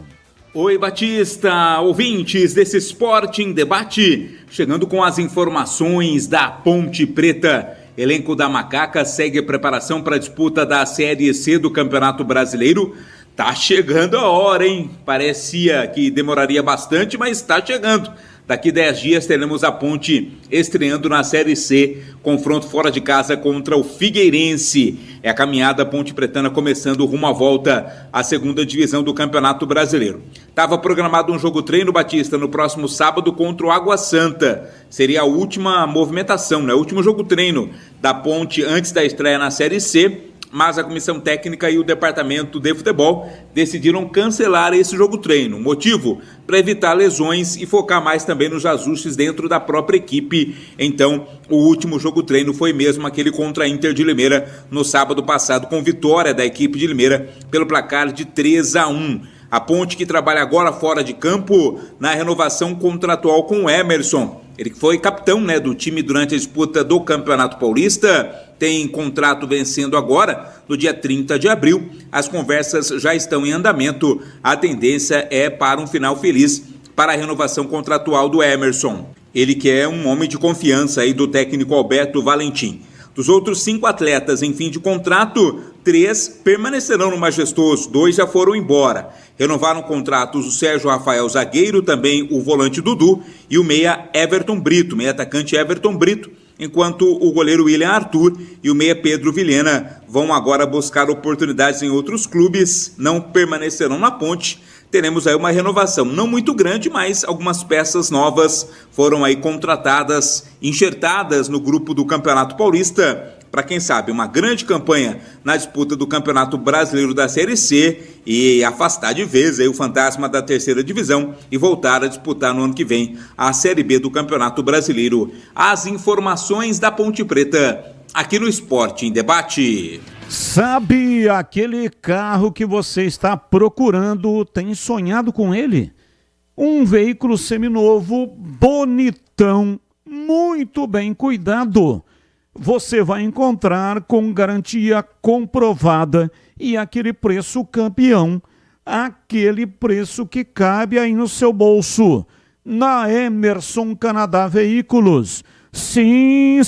Oi, Batista, ouvintes desse Esporte em Debate, chegando com as informações da Ponte Preta. Elenco da Macaca segue a preparação para a disputa da Série C do Campeonato Brasileiro. Tá chegando a hora, hein? Parecia que demoraria bastante, mas está chegando. Daqui 10 dias teremos a Ponte estreando na Série C, confronto fora de casa contra o Figueirense. É a caminhada Ponte Pretana começando rumo à volta à segunda divisão do Campeonato Brasileiro. Estava programado um jogo treino, Batista, no próximo sábado contra o Água Santa. Seria a última movimentação, né? O último jogo treino da Ponte antes da estreia na Série C. Mas a comissão técnica e o departamento de futebol decidiram cancelar esse jogo treino. Motivo? Para evitar lesões e focar mais também nos ajustes dentro da própria equipe. Então, o último jogo treino foi mesmo aquele contra a Inter de Limeira no sábado passado, com vitória da equipe de Limeira pelo placar de 3-1. A Ponte, que trabalha agora fora de campo na renovação contratual com o Emerson. Ele foi capitão, né, do time durante a disputa do Campeonato Paulista, tem contrato vencendo agora, no dia 30 de abril. As conversas já estão em andamento. A tendência é para um final feliz para a renovação contratual do Emerson. Ele que é um homem de confiança aí do técnico Alberto Valentim. Dos outros 5 atletas em fim de contrato, 3 permanecerão no Majestoso, 2 já foram embora. Renovaram contratos o Sérgio Rafael, zagueiro, também o volante Dudu e o meia Everton Brito, meia atacante Everton Brito, enquanto o goleiro William Arthur e o meia Pedro Vilhena vão agora buscar oportunidades em outros clubes, não permanecerão na Ponte. Teremos aí uma renovação, não muito grande, mas algumas peças novas foram aí contratadas, enxertadas no grupo do Campeonato Paulista, para quem sabe, uma grande campanha na disputa do Campeonato Brasileiro da Série C e afastar de vez aí o fantasma da terceira divisão e voltar a disputar no ano que vem a Série B do Campeonato Brasileiro. As informações da Ponte Preta aqui no Esporte em Debate.
Sabe aquele carro que você está procurando, tem sonhado com ele? Um veículo seminovo, bonitão, muito bem cuidado. Você vai encontrar com garantia comprovada e aquele preço campeão, aquele preço que cabe aí no seu bolso, na Emerson Canadá Veículos. Sim,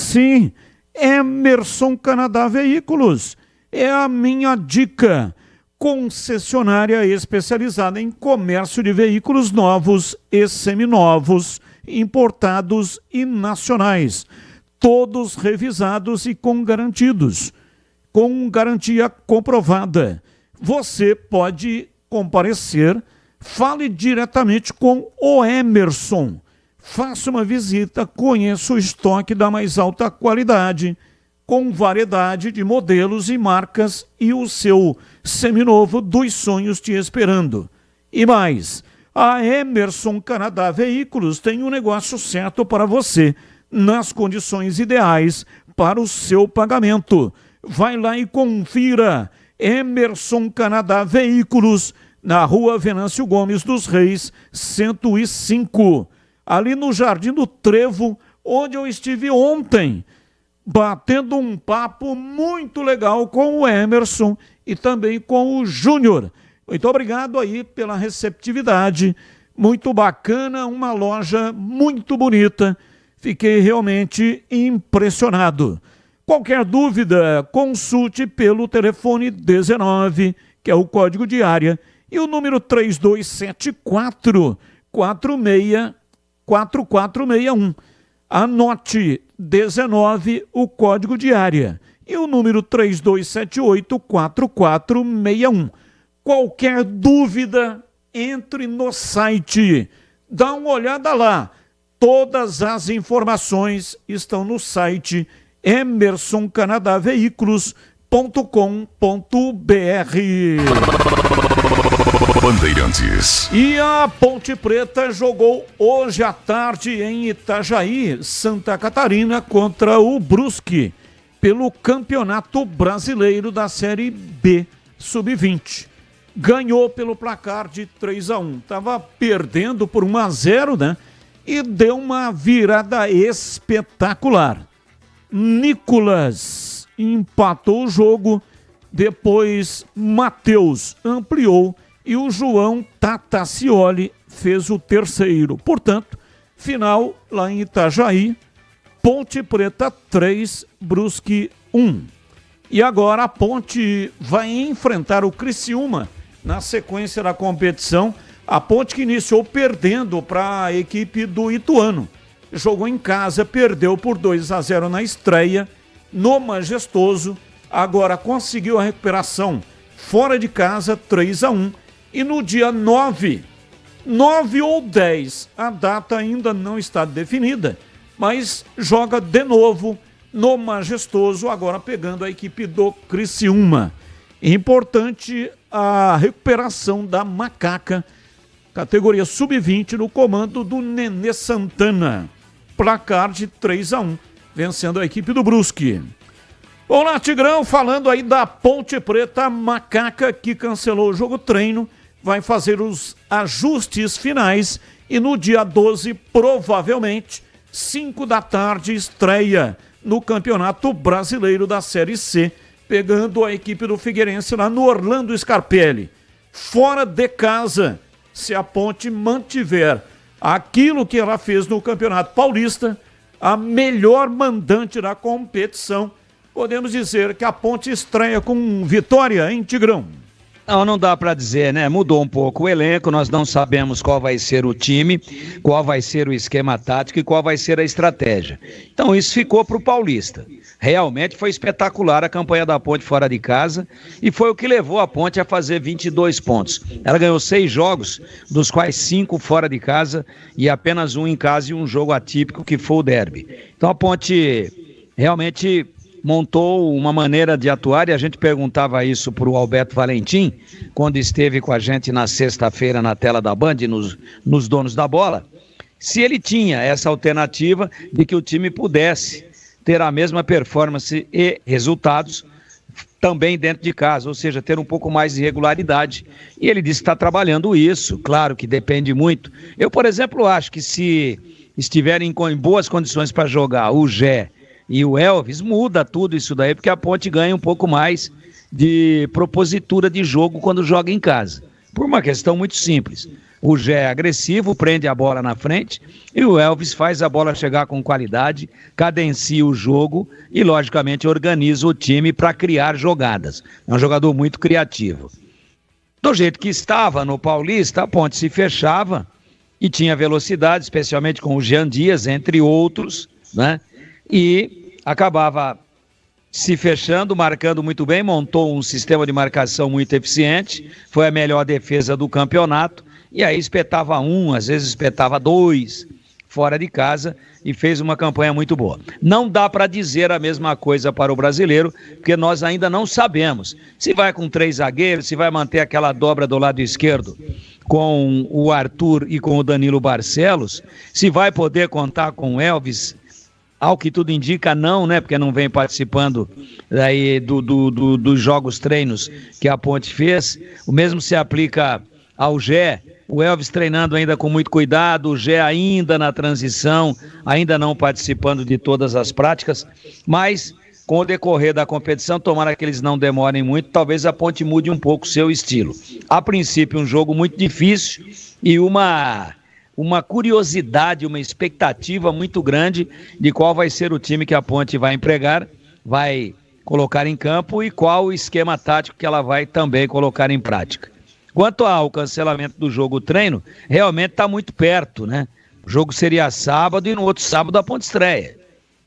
Emerson Canadá Veículos é a minha dica. Concessionária especializada em comércio de veículos novos e seminovos, importados e nacionais. Todos revisados e com garantia comprovada. Você pode comparecer, fale diretamente com o Emerson. Faça uma visita, conheça o estoque da mais alta qualidade, com variedade de modelos e marcas e o seu seminovo dos sonhos te esperando. E mais, a Emerson Canadá Veículos tem um negócio certo para você, nas condições ideais para o seu pagamento. Vai lá e confira. Emerson Canadá Veículos, na Rua Venâncio Gomes dos Reis, 105. Ali no Jardim do Trevo, onde eu estive ontem, batendo um papo muito legal com o Emerson e também com o Júnior. Muito obrigado aí pela receptividade. Muito bacana, uma loja muito bonita. Fiquei realmente impressionado. Qualquer dúvida, consulte pelo telefone 19, que é o código de área, e o número 3274-464461. Anote 19, o código de área, e o número 3278-4461. Qualquer dúvida, entre no site, dá uma olhada lá. Todas as informações estão no site emersoncanadaveículos.com.br.
Bandeirantes.
E a Ponte Preta jogou hoje à tarde em Itajaí, Santa Catarina, contra o Brusque, pelo Campeonato Brasileiro da Série B Sub-20. Ganhou pelo placar de 3-1. Estava perdendo por 1-0, né? E deu uma virada espetacular. Nicolas empatou o jogo, depois Matheus ampliou e o João Tatacioli fez o terceiro. Portanto, final lá em Itajaí, Ponte Preta 3, Brusque 1. E agora a Ponte vai enfrentar o Criciúma na sequência da competição. A Ponte que iniciou perdendo para a equipe do Ituano. Jogou em casa, perdeu por 2-0 na estreia, no Majestoso. Agora conseguiu a recuperação fora de casa, 3-1. E no dia 9 ou 10, a data ainda não está definida, mas joga de novo no Majestoso, agora pegando a equipe do Criciúma. Importante a recuperação da Macaca, categoria sub-20, no comando do Nenê Santana. Placar de 3-1, vencendo a equipe do Brusque. Olá, Tigrão, falando aí da Ponte Preta, Macaca que cancelou o jogo treino, vai fazer os ajustes finais e no dia 12, provavelmente, 5 da tarde, estreia no Campeonato Brasileiro da Série C, pegando a equipe do Figueirense lá no Orlando Scarpelli. Fora de casa, se a Ponte mantiver aquilo que ela fez no Campeonato Paulista, a melhor mandante da competição, podemos dizer que a Ponte estreia com vitória em Tigrão.
Não dá para dizer, né? Mudou um pouco o elenco, nós não sabemos qual vai ser o time, qual vai ser o esquema tático e qual vai ser a estratégia. Então isso ficou para o Paulista. Realmente foi espetacular a campanha da Ponte fora de casa e foi o que levou a Ponte a fazer 22 pontos. Ela ganhou 6 jogos, dos quais 5 fora de casa e apenas 1 em casa e um jogo atípico que foi o derby. Então a Ponte realmente montou uma maneira de atuar e a gente perguntava isso para o Alberto Valentim, quando esteve com a gente na sexta-feira na tela da Band, nos Donos da Bola, se ele tinha essa alternativa de que o time pudesse ter a mesma performance e resultados também dentro de casa, ou seja, ter um pouco mais de regularidade. E ele disse que está trabalhando isso, claro que depende muito. Eu, por exemplo, acho que se estiverem em boas condições para jogar o Gé e o Elvis, muda tudo isso daí, porque a Ponte ganha um pouco mais de propositura de jogo quando joga em casa. Por uma questão muito simples. O Gé é agressivo, prende a bola na frente, e o Elvis faz a bola chegar com qualidade, cadencia o jogo e, logicamente, organiza o time para criar jogadas. É um jogador muito criativo. Do jeito que estava no Paulista, a Ponte se fechava e tinha velocidade, especialmente com o Jean Dias, entre outros, né? E acabava se fechando, marcando muito bem, montou um sistema de marcação muito eficiente, foi a melhor defesa do campeonato, e aí espetava 1, às vezes espetava 2, fora de casa, e fez uma campanha muito boa. Não dá para dizer a mesma coisa para o Brasileiro, porque nós ainda não sabemos se vai com 3 zagueiros, se vai manter aquela dobra do lado esquerdo com o Arthur e com o Danilo Barcelos, se vai poder contar com o Elvis. Ao que tudo indica, não, né? Porque não vem participando daí dos jogos treinos que a Ponte fez. O mesmo se aplica ao Gé. O Elvis treinando ainda com muito cuidado, o Gé ainda na transição, ainda não participando de todas as práticas. Mas, com o decorrer da competição, tomara que eles não demorem muito, talvez a Ponte mude um pouco o seu estilo. A princípio, um jogo muito difícil e uma curiosidade, uma expectativa muito grande de qual vai ser o time que a Ponte vai empregar, vai colocar em campo e qual o esquema tático que ela vai também colocar em prática. Quanto ao cancelamento do jogo treino, realmente está muito perto, né? O jogo seria sábado e no outro sábado a Ponte estreia.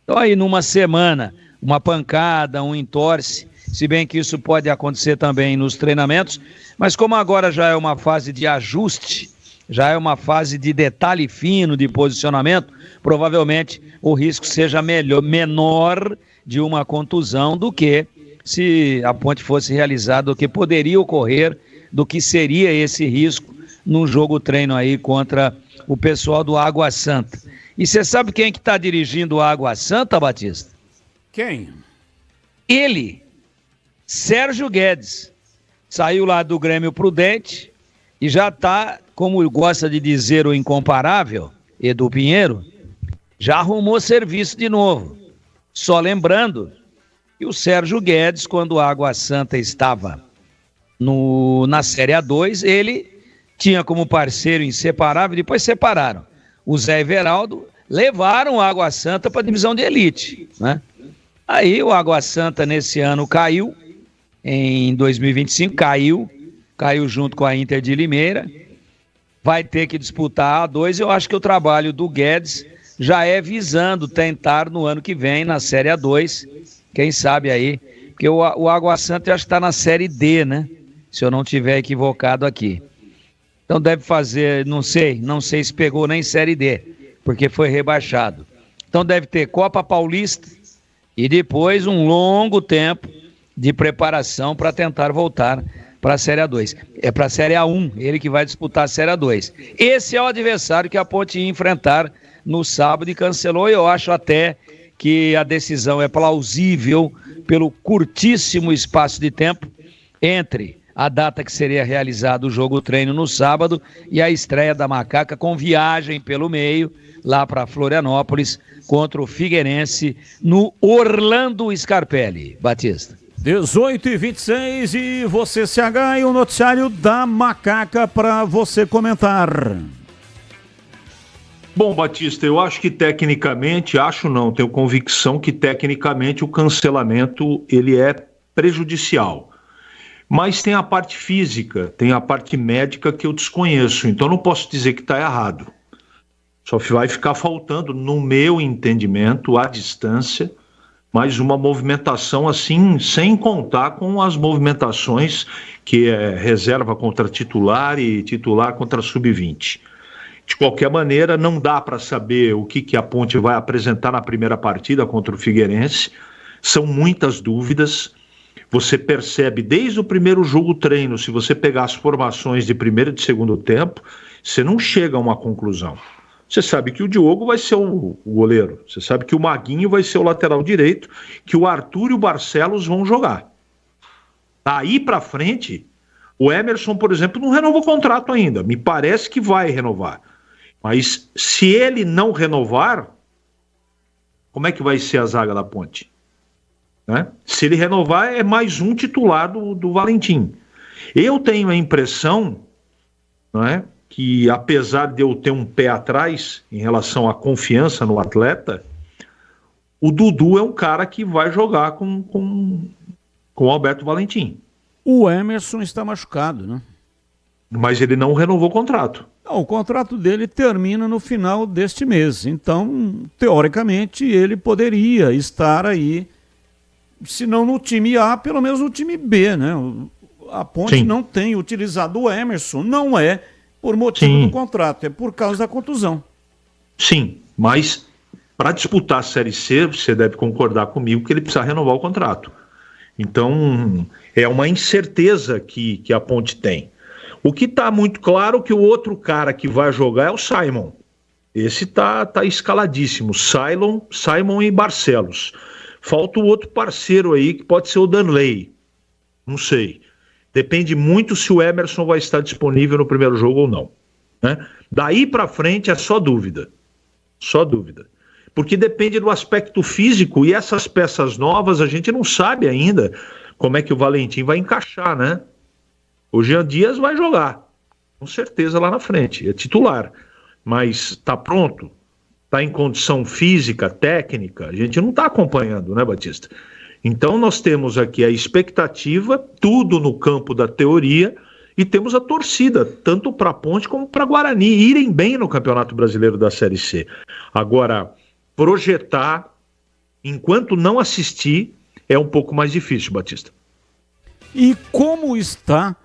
Então aí numa semana, uma pancada, um entorce, se bem que isso pode acontecer também nos treinamentos, mas como agora já é uma fase de ajuste, já é uma fase de detalhe fino de posicionamento, provavelmente o risco seja menor de uma contusão do que se a Ponte fosse realizada, do que poderia ocorrer, do que seria esse risco num jogo treino aí contra o pessoal do Água Santa. E você sabe quem que está dirigindo o Água Santa, Batista?
Quem?
Ele, Sérgio Guedes, saiu lá do Grêmio Prudente e já está, como gosta de dizer o incomparável, Edu Pinheiro, já arrumou serviço de novo. Só lembrando que o Sérgio Guedes, quando o Água Santa estava na Série A2, ele tinha como parceiro inseparável, depois separaram. O Zé Everaldo, levaram o Água Santa para a divisão de elite, né? Aí o Água Santa nesse ano caiu, em 2025 caiu junto com a Inter de Limeira, vai ter que disputar a A2. Eu acho que o trabalho do Guedes já é visando tentar no ano que vem na Série A2, quem sabe aí, porque o Água Santa já está na Série D, né? Se eu não estiver equivocado aqui. Então deve fazer, não sei se pegou nem Série D, porque foi rebaixado. Então deve ter Copa Paulista e depois um longo tempo de preparação para tentar voltar para a Série A2. É para a Série A1, ele que vai disputar a Série A2. Esse é o adversário que a Ponte ia enfrentar no sábado e cancelou. Eu acho até que a decisão é plausível pelo curtíssimo espaço de tempo entre a data que seria realizado o jogo treino no sábado e a estreia da Macaca com viagem pelo meio lá para Florianópolis contra o Figueirense no Orlando Scarpelli. Batista.
18h26 e você CH e o noticiário da Macaca para você comentar.
Bom, Batista, eu acho que tecnicamente, tenho convicção que tecnicamente o cancelamento ele é prejudicial. Mas tem a parte física, tem a parte médica que eu desconheço, então não posso dizer que está errado. Só vai ficar faltando, no meu entendimento, à distância, mais uma movimentação assim, sem contar com as movimentações que é reserva contra titular e titular contra sub-20. De qualquer maneira, não dá para saber o que a Ponte vai apresentar na primeira partida contra o Figueirense. São muitas dúvidas. Você percebe desde o primeiro jogo treino, se você pegar as formações de primeiro e de segundo tempo, você não chega a uma conclusão. Você sabe que o Diogo vai ser o goleiro, você sabe que o Maguinho vai ser o lateral direito, que o Arthur e o Barcelos vão jogar. Daí para frente, o Emerson, por exemplo, não renovou o contrato ainda. Me parece que vai renovar. Mas se ele não renovar, como é que vai ser a zaga da Ponte? Né? Se ele renovar, é mais um titular do Valentim. Eu tenho a impressão, não é, que apesar de eu ter um pé atrás em relação à confiança no atleta, o Dudu é um cara que vai jogar com o Alberto Valentim.
O Emerson está machucado, né?
Mas ele não renovou o contrato.
Não, o contrato dele termina no final deste mês. Então, teoricamente, ele poderia estar aí, se não no time A, pelo menos no time B, né? A Ponte não tem utilizado o Emerson, não é por motivo do contrato, é por causa da contusão.
Sim, mas para disputar a Série C, você deve concordar comigo que ele precisa renovar o contrato. Então, é uma incerteza que a Ponte tem. O que está muito claro é que o outro cara que vai jogar é o Simon. Esse tá escaladíssimo, Simon e Barcelos. Falta o outro parceiro aí, que pode ser o Danley. Não sei. Depende muito se o Emerson vai estar disponível no primeiro jogo ou não. Né? Daí para frente é só dúvida. Só dúvida. Porque depende do aspecto físico e essas peças novas a gente não sabe ainda como é que o Valentim vai encaixar, né? O Jean Dias vai jogar, com certeza lá na frente, é titular. Mas está pronto? Está em condição física, técnica? A gente não está acompanhando, né, Batista? Então nós temos aqui a expectativa, tudo no campo da teoria, e temos a torcida, tanto para a Ponte como para Guarani, irem bem no Campeonato Brasileiro da Série C. Agora, projetar, enquanto não assistir, é um pouco mais difícil, Batista.
E como está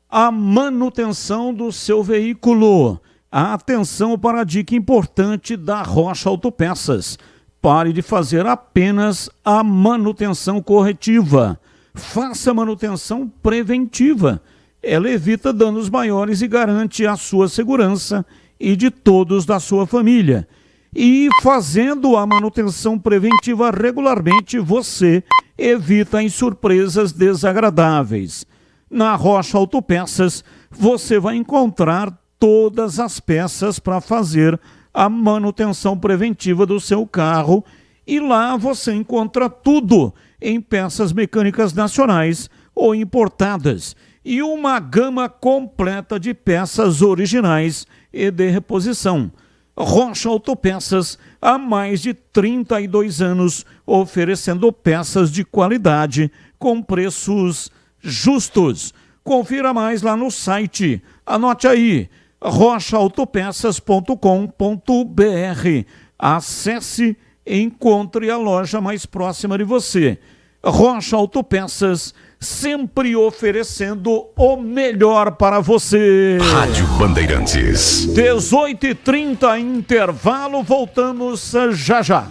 a manutenção do seu veículo? Atenção para a dica importante da Rocha Autopeças. Pare de fazer apenas a manutenção corretiva. Faça a manutenção preventiva. Ela evita danos maiores e garante a sua segurança e de todos da sua família. E fazendo a manutenção preventiva regularmente, você evita as surpresas desagradáveis. Na Rocha Autopeças, você vai encontrar todas as peças para fazer a manutenção preventiva do seu carro, e lá você encontra tudo em peças mecânicas nacionais ou importadas e uma gama completa de peças originais e de reposição. Rocha Autopeças, há mais de 32 anos, oferecendo peças de qualidade com preços justos. Confira mais lá no site. Anote aí, rochaautopeças.com.br. Acesse e encontre a loja mais próxima de você. Rocha Autopeças, sempre oferecendo o melhor para você.
Rádio Bandeirantes.
18h30, intervalo, voltamos já já.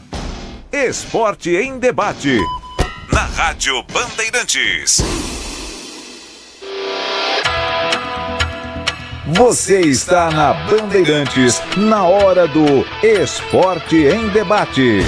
Esporte em debate. Na Rádio Bandeirantes. Você está na Bandeirantes, na hora do Esporte em Debate.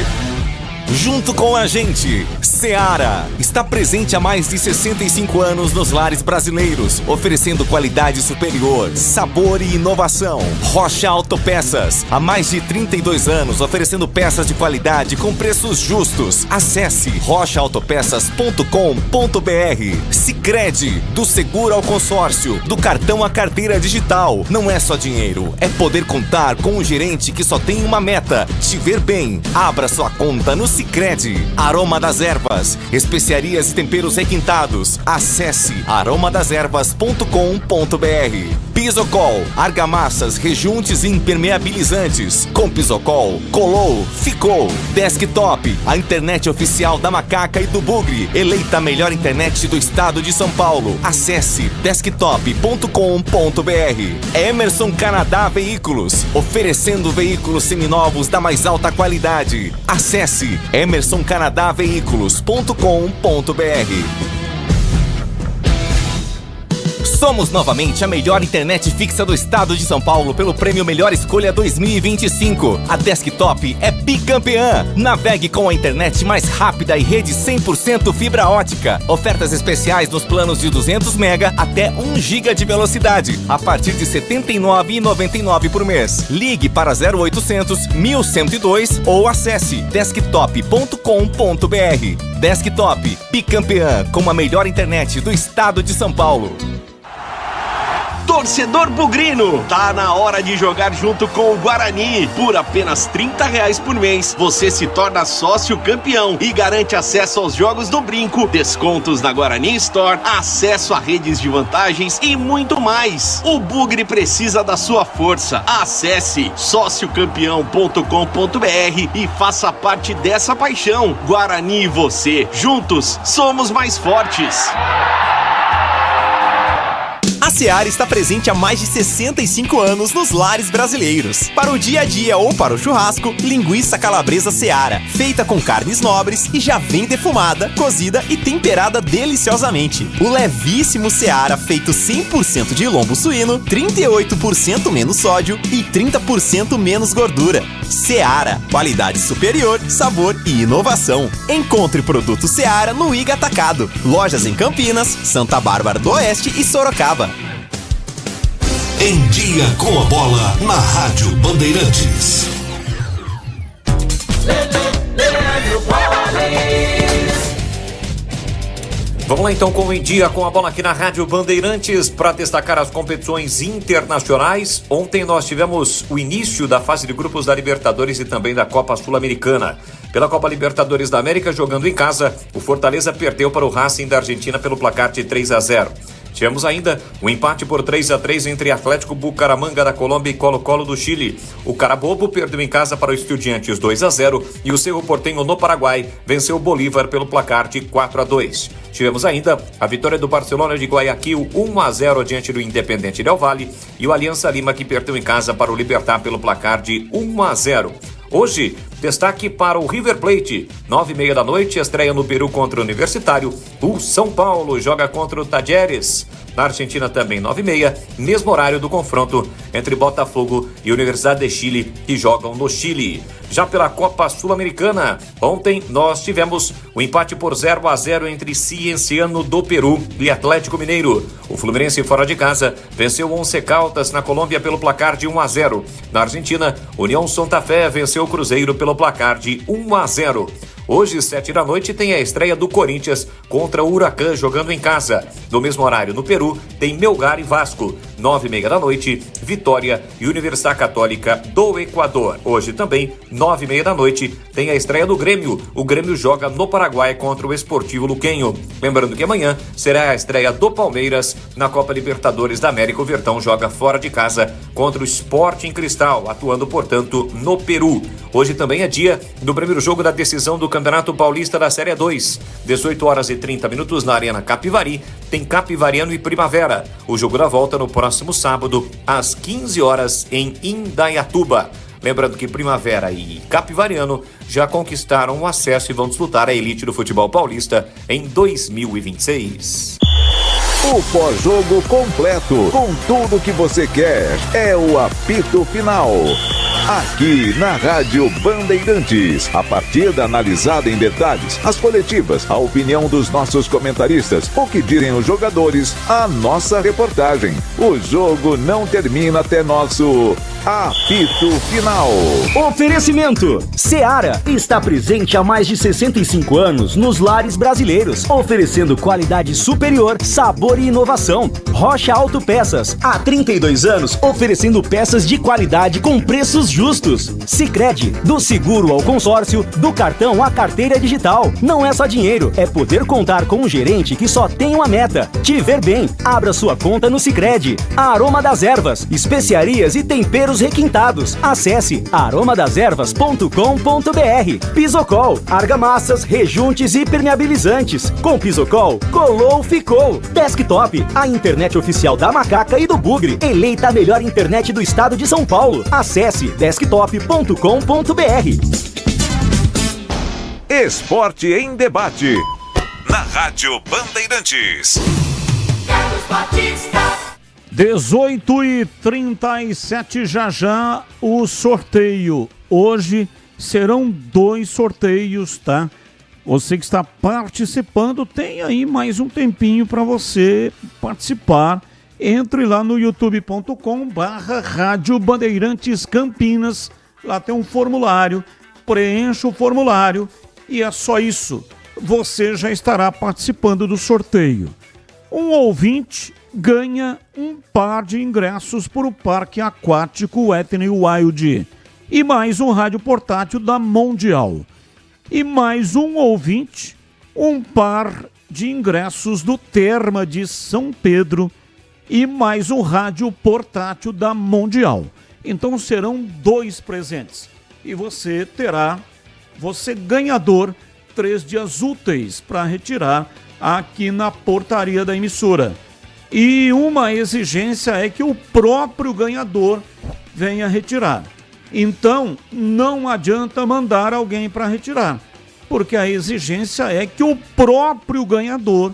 junto com a gente. Seara está presente há mais de 65 anos nos lares brasileiros, oferecendo qualidade superior, sabor e inovação. Rocha Autopeças, há mais de 32 anos, oferecendo peças de qualidade com preços justos. Acesse rochaautopeças.com.br. Sicredi, do seguro ao consórcio, do cartão à carteira digital. Não é só dinheiro, é poder contar com um gerente que só tem uma meta: te ver bem. Abra sua conta no Sicredi. Aroma das Ervas, especiarias e temperos requintados. Acesse aromadeservas.com.br. Pisocol, argamassas, rejuntes e impermeabilizantes. Com Pisocol, colou, ficou. Desktop, a internet oficial da Macaca e do Bugre, eleita a melhor internet do estado de São Paulo. Acesse desktop.com.br. Emerson Canadá Veículos, oferecendo veículos seminovos da mais alta qualidade. Acesse emersoncanadaveículos.com.br. Somos novamente a melhor internet fixa do estado de São Paulo pelo prêmio Melhor Escolha 2025. A Desktop é bicampeã. Navegue com a internet mais rápida e rede 100% fibra ótica. Ofertas especiais nos planos de 200 mega até 1 giga de velocidade, a partir de R$ 79,99 por mês. Ligue para 0800 1102 ou acesse desktop.com.br. Desktop, bicampeã com a melhor internet do estado de São Paulo.
Torcedor bugrino, tá na hora de jogar junto com o Guarani. Por apenas R$30 por mês, você se torna sócio campeão e garante acesso aos jogos do Brinco, descontos na Guarani Store, acesso a redes de vantagens e muito mais. O Bugre precisa da sua força. Acesse sociocampeão.com.br e faça parte dessa paixão. Guarani e você, juntos, somos mais fortes.
A Seara está presente há mais de 65 anos nos lares brasileiros. Para o dia a dia ou para o churrasco, linguiça calabresa Seara, feita com carnes nobres e já vem defumada, cozida e temperada deliciosamente. O levíssimo Seara, feito 100% de lombo suíno, 38% menos sódio e 30% menos gordura. Seara, qualidade superior, sabor e inovação. Encontre produto Seara no Iga Atacado. Lojas em Campinas, Santa Bárbara do Oeste e Sorocaba.
Em Dia com a Bola, na Rádio Bandeirantes.
Vamos lá então com o Em Dia com a Bola aqui na Rádio Bandeirantes para destacar as competições internacionais. Ontem nós tivemos o início da fase de grupos da Libertadores e também da Copa Sul-Americana. Pela Copa Libertadores da América, jogando em casa, o Fortaleza perdeu para o Racing da Argentina pelo placar de 3-0. Tivemos ainda um empate por 3-3 entre Atlético Bucaramanga da Colômbia e Colo-Colo do Chile. O Carabobo perdeu em casa para o Estudiantes 2-0 e o Cerro Porteño no Paraguai venceu o Bolívar pelo placar de 4-2. Tivemos ainda a vitória do Barcelona de Guayaquil 1-0 diante do Independente Del Valle e o Alianza Lima que perdeu em casa para o Libertad pelo placar de 1-0. Hoje, destaque para o River Plate. 9h30 da noite, estreia no Peru contra o Universitário. O São Paulo joga contra o Talleres. Na Argentina também 9h30, mesmo horário do confronto entre Botafogo e Universidade de Chile, que jogam no Chile. Já pela Copa Sul-Americana, ontem nós tivemos o empate por 0-0 entre Cienciano do Peru e Atlético Mineiro. O Fluminense fora de casa venceu o Once Caldas na Colômbia pelo placar de 1-0. Na Argentina, União Santa Fé venceu o Cruzeiro pelo placar de 1-0. Hoje, 7 da noite, tem a estreia do Corinthians contra o Huracan jogando em casa. No mesmo horário, no Peru, tem Melgar e Vasco. 9h30 da noite, Vitória e Universidade Católica do Equador. Hoje também, 9h30 da noite, tem a estreia do Grêmio. O Grêmio joga no Paraguai contra o Esportivo Luquenho. Lembrando que amanhã será a estreia do Palmeiras na Copa Libertadores da América. O Verdão joga fora de casa contra o Sporting Cristal, atuando, portanto, no Peru. Hoje também é dia do primeiro jogo da decisão do Campeonato Paulista da Série 2. 18h30 na Arena Capivari, tem Capivariano e Primavera. O jogo da volta no próximo sábado, às 15 horas em Indaiatuba. Lembrando que Primavera e Capivariano já conquistaram o acesso e vão disputar a elite do futebol paulista em 2026.
O pós-jogo completo, com tudo que você quer, é o apito final. Aqui na Rádio Bandeirantes, a partida analisada em detalhes, as coletivas, a opinião dos nossos comentaristas, o que dizem os jogadores, a nossa reportagem. O jogo não termina até nosso apito final.
Oferecimento: Seara está presente há mais de 65 anos nos lares brasileiros, oferecendo qualidade superior, sabor e inovação. Rocha Autopeças, há 32 anos, oferecendo peças de qualidade com preços justos. Sicredi, do seguro ao consórcio, do cartão à carteira digital. Não é só dinheiro, é poder contar com um gerente que só tem uma meta: te ver bem. Abra sua conta no Sicredi. A Aroma das Ervas, especiarias e temperos requintados. Acesse aromadeservas.com.br. Pisocol, argamassas, rejuntes e permeabilizantes. Com Pisocol, colou, ficou. Desktop, a internet oficial da Macaca e do Bugre. Eleita a melhor internet do estado de São Paulo. Acesse desktop.com.br.
Esporte em Debate, na Rádio Bandeirantes.
18h37, já o sorteio. Hoje serão 2 sorteios, tá? Você que está participando, tem aí mais um tempinho para você participar. Entre lá no youtube.com/Rádio Bandeirantes Campinas. Lá tem um formulário. Preencha o formulário e é só isso. Você já estará participando do sorteio. Um ouvinte ganha um par de ingressos para o Parque Aquático Wet n Wild e mais um rádio portátil da Mundial. E mais um ouvinte, um par de ingressos do Terma de São Pedro e mais um rádio portátil da Mundial. Então serão 2 presentes. E você ganhador, 3 dias úteis para retirar aqui na portaria da emissora. E uma exigência é que o próprio ganhador venha retirar. Então, não adianta mandar alguém para retirar, porque a exigência é que o próprio ganhador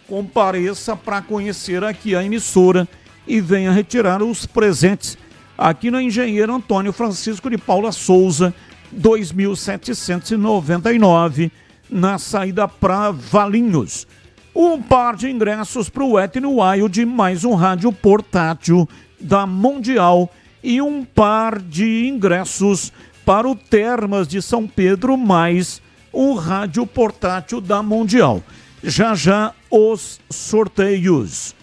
compareça para conhecer aqui a emissora e venha retirar os presentes aqui na Engenheiro Antônio Francisco de Paula Souza, 2799, na saída para Valinhos. Um par de ingressos para o Wet n Wild, mais um rádio portátil da Mundial e um par de ingressos para o Termas de São Pedro, mais um rádio portátil da Mundial. Já os sorteios.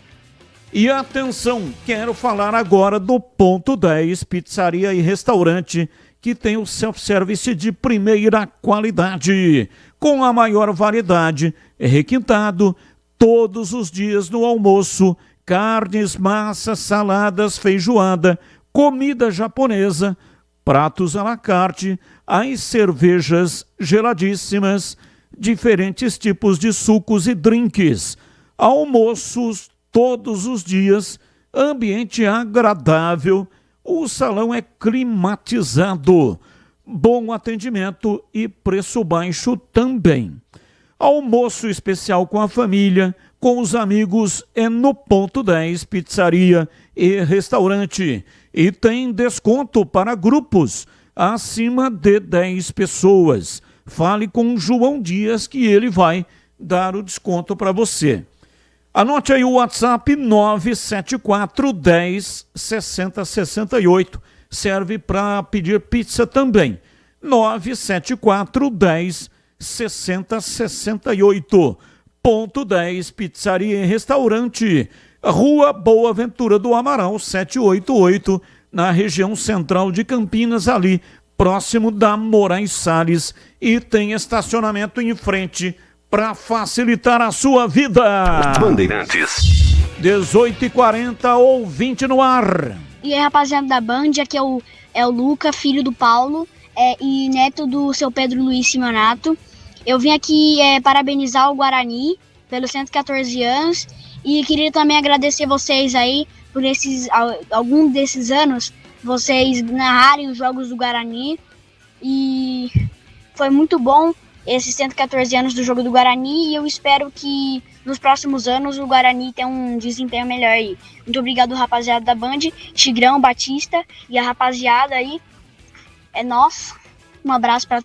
E atenção, quero falar agora do Ponto 10, pizzaria e restaurante, que tem o self-service de primeira qualidade, com a maior variedade, requintado, todos os dias no almoço, carnes, massas, saladas, feijoada, comida japonesa, pratos à la carte, as cervejas geladíssimas, diferentes tipos de sucos e drinks, almoços todos os dias, ambiente agradável, o salão é climatizado, bom atendimento e preço baixo também. Almoço especial com a família, com os amigos, é no Ponto 10 Pizzaria e Restaurante. E tem desconto para grupos acima de 10 pessoas. Fale com o João Dias que ele vai dar o desconto para você. Anote aí o WhatsApp 974 10 60 68. Serve para pedir pizza também. 974 10 60 68. Ponto 10 Pizzaria e Restaurante. Rua Boa Ventura do Amaral 788, na região central de Campinas, ali próximo da Moraes Salles, e tem estacionamento em frente para facilitar a sua vida.
Bandeirantes.
18h40, ouvinte no ar.
E aí, rapaziada da Band, aqui é o Luca, filho do Paulo, e neto do seu Pedro Luiz Simonato. Eu vim aqui parabenizar o Guarani pelos 114 anos e queria também agradecer vocês aí por algum desses anos, vocês narrarem os jogos do Guarani, e foi muito bom esses 114 anos do jogo do Guarani, e eu espero que nos próximos anos o Guarani tenha um desempenho melhor aí. Muito obrigado, rapaziada da Band, Tigrão, Batista e a rapaziada aí. é nós. Um abraço para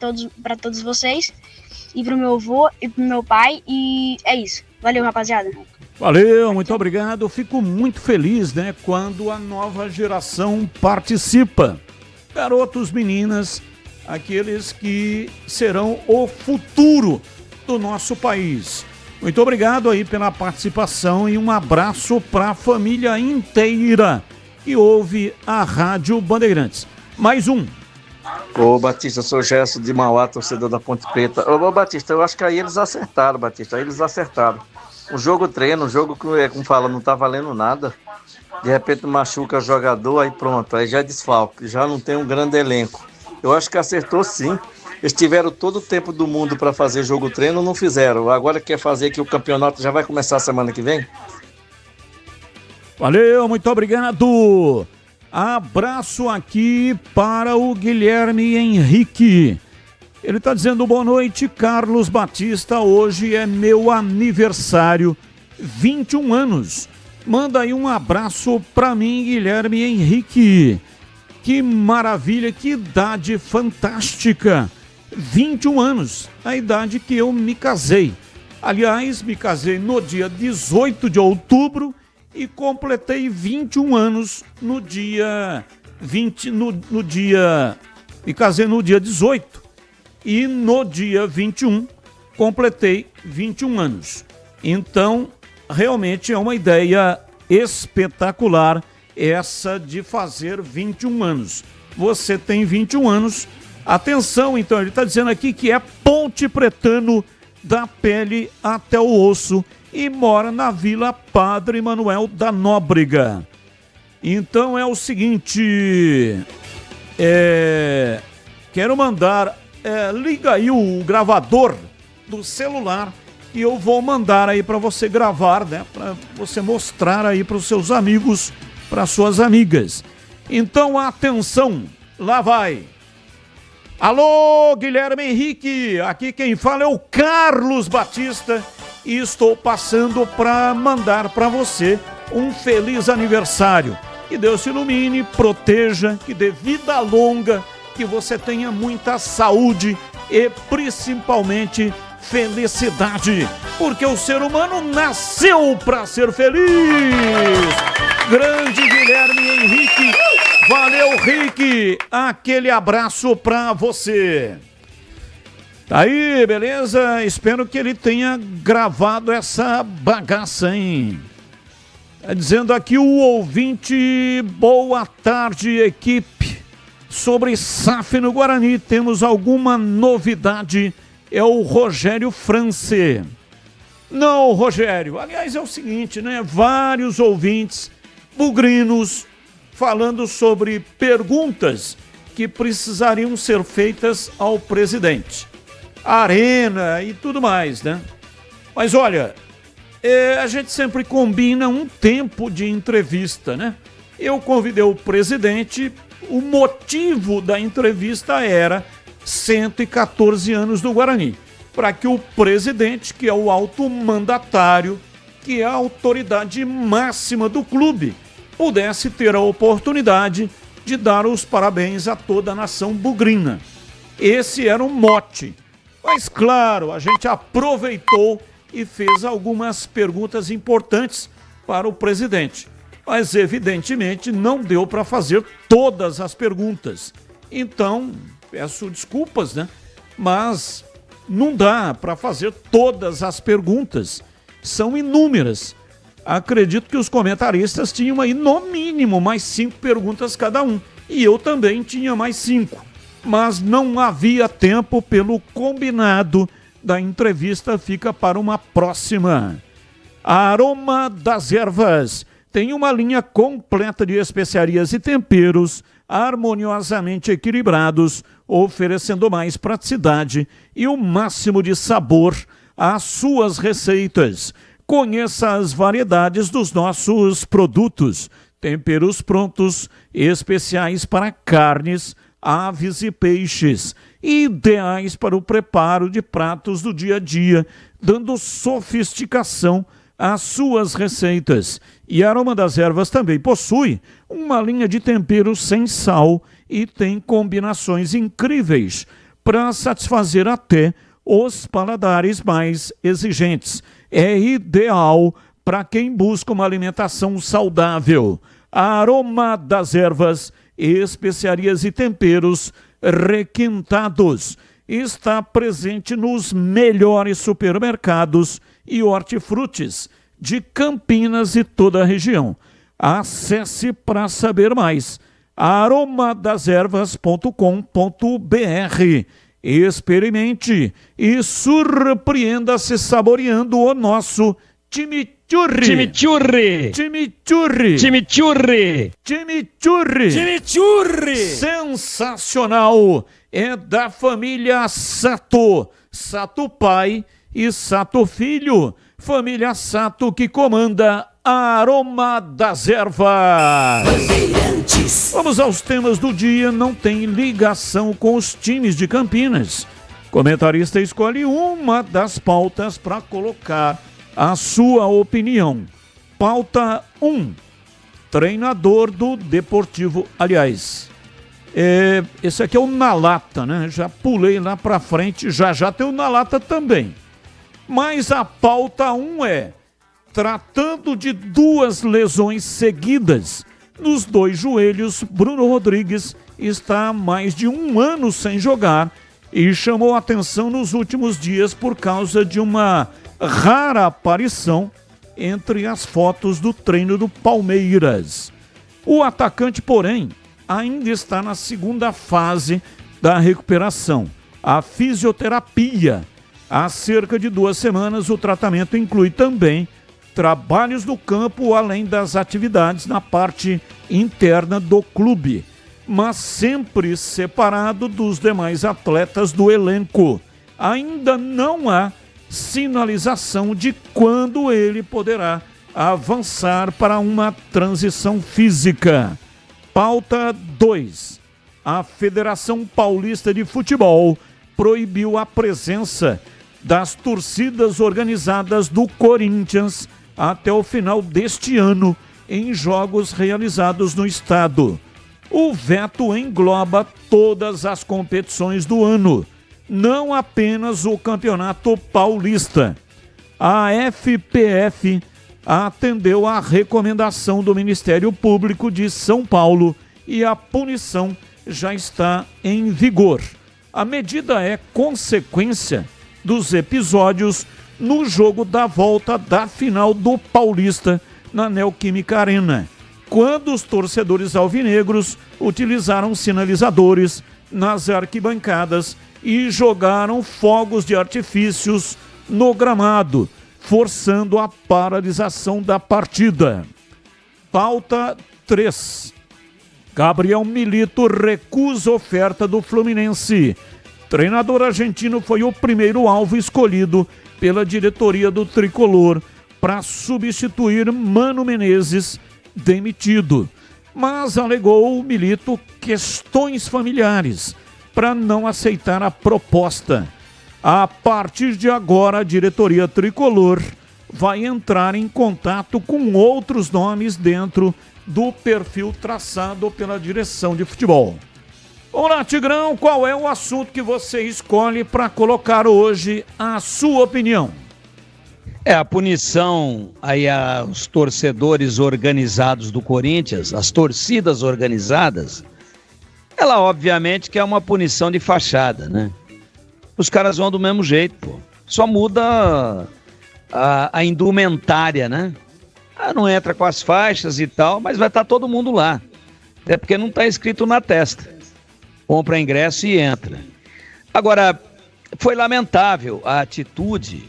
todos vocês. E pro meu avô e pro meu pai. E é isso. Valeu, rapaziada.
Valeu, muito obrigado. Eu fico muito feliz, né, quando a nova geração participa. Garotos, meninas, aqueles que serão o futuro do nosso país. Muito obrigado aí pela participação e um abraço para a família inteira que ouve a Rádio Bandeirantes. Mais um.
Ô Batista, sou Gerson de Mauá, torcedor da Ponte Preta. Ô Batista, eu acho que aí eles acertaram, Batista, aí eles acertaram. O jogo treino, o jogo que, como fala, não tá valendo nada. De repente machuca o jogador, aí pronto, aí já é desfalque, já não tem um grande elenco. Eu acho que acertou sim. Eles tiveram todo o tempo do mundo para fazer jogo treino, não fizeram. Agora quer fazer que o campeonato já vai começar semana que vem?
Valeu, muito obrigado. Abraço aqui para o Guilherme Henrique. Ele está dizendo boa noite, Carlos Batista. Hoje é meu aniversário, 21 anos. Manda aí um abraço para mim, Guilherme Henrique. Que maravilha, que idade fantástica. 21 anos, a idade que eu me casei. Aliás, me casei no dia 18 de outubro e completei 21 anos no dia 20, me casei no dia 18 e no dia 21 completei 21 anos. Então, realmente é uma ideia espetacular essa de fazer 21 anos. Você tem 21 anos. Atenção, então, ele está dizendo aqui que é ponte pretano da pele até o osso e mora na Vila Padre Manuel da Nóbrega. Então é o seguinte, quero mandar, liga aí o gravador do celular e eu vou mandar aí para você gravar, né, para você mostrar aí para os seus amigos, para suas amigas. Então atenção, lá vai. Alô, Guilherme Henrique, aqui quem fala é o Carlos Batista e estou passando para mandar para você um feliz aniversário. Que Deus te ilumine, proteja, que dê vida longa, que você tenha muita saúde e principalmente felicidade, porque o ser humano nasceu para ser feliz. Grande Guilherme Henrique, valeu Rick, aquele abraço para você. Tá aí, beleza? Espero que ele tenha gravado essa bagaça, hein? Tá dizendo aqui o ouvinte, boa tarde, equipe. Sobre SAF no Guarani, temos alguma novidade? É o Rogério France. Não, Rogério, aliás é o seguinte, né? Vários ouvintes bugrinos falando sobre perguntas que precisariam ser feitas ao presidente. Arena e tudo mais, né? Mas olha, a gente sempre combina um tempo de entrevista, né? Eu convidei o presidente, o motivo da entrevista era 114 anos do Guarani, para que o presidente, que é o alto mandatário, que é a autoridade máxima do clube, pudesse ter a oportunidade de dar os parabéns a toda a nação bugrina. Esse era o mote. Mas claro, a gente aproveitou e fez algumas perguntas importantes para o presidente. Mas evidentemente não deu para fazer todas as perguntas. Então, peço desculpas, né? Mas não dá para fazer todas as perguntas. São inúmeras. Acredito que os comentaristas tinham aí no mínimo mais 5 perguntas cada um. E eu também tinha mais 5. Mas não havia tempo pelo combinado da entrevista, fica para uma próxima. A Aroma das Ervas tem uma linha completa de especiarias e temperos harmoniosamente equilibrados, oferecendo mais praticidade e o máximo de sabor às suas receitas. Conheça as variedades dos nossos produtos, temperos prontos, especiais para carnes, aves e peixes, ideais para o preparo de pratos do dia a dia, dando sofisticação as suas receitas. E a Aroma das Ervas também possui uma linha de temperos sem sal e tem combinações incríveis para satisfazer até os paladares mais exigentes. É ideal para quem busca uma alimentação saudável. A Aroma das Ervas, especiarias e temperos requintados, está presente nos melhores supermercados e hortifrutis de Campinas e toda a região. Acesse para saber mais. aromadeservas.com.br. Experimente e surpreenda-se saboreando o nosso chimichurri.
Chimichurri.
Chimichurri.
Chimichurri.
Chimichurri.
Chimichurri.
Sensacional. É da família Sato. Sato pai e Sato filho. Família Sato que comanda a Aroma das Ervas. Vamos aos temas do dia. Não tem ligação com os times de Campinas. Comentarista escolhe uma das pautas para colocar a sua opinião. Pauta 1. Treinador do Deportivo. Aliás, esse aqui é o Na Lata, né? Já pulei lá para frente. Já tem o Na Lata também. Mas a pauta 1 é: tratando de 2 lesões seguidas nos 2 joelhos, Bruno Rodrigues está há mais de 1 ano sem jogar e chamou atenção nos últimos dias por causa de uma rara aparição entre as fotos do treino do Palmeiras. O atacante, porém, ainda está na segunda fase da recuperação, a fisioterapia. Há cerca de 2 semanas, o tratamento inclui também trabalhos no campo, além das atividades na parte interna do clube, mas sempre separado dos demais atletas do elenco. Ainda não há sinalização de quando ele poderá avançar para uma transição física. Pauta 2. A Federação Paulista de Futebol proibiu a presença das torcidas organizadas do Corinthians até o final deste ano em jogos realizados no estado. O veto engloba todas as competições do ano, não apenas o Campeonato Paulista. A FPF atendeu à recomendação do Ministério Público de São Paulo e a punição já está em vigor. A medida é consequência dos episódios no jogo da volta da final do Paulista na Neoquímica Arena, quando os torcedores alvinegros utilizaram sinalizadores nas arquibancadas e jogaram fogos de artifícios no gramado, forçando a paralisação da partida. Pauta 3. Gabriel Milito recusa oferta do Fluminense. Treinador argentino foi o primeiro alvo escolhido pela diretoria do Tricolor para substituir Mano Menezes, demitido. Mas alegou o Milito questões familiares para não aceitar a proposta. A partir de agora, a diretoria Tricolor vai entrar em contato com outros nomes dentro do perfil traçado pela direção de futebol. Olá, Tigrão, qual é o assunto que você escolhe para colocar hoje a sua opinião?
A punição aí aos torcedores organizados do Corinthians, as torcidas organizadas, ela obviamente que é uma punição de fachada, né? Os caras vão do mesmo jeito, pô. Só muda a indumentária, né? Não entra com as faixas e tal, mas vai estar todo mundo lá. Até porque não está escrito na testa. Compra ingresso e entra. Agora, foi lamentável a atitude,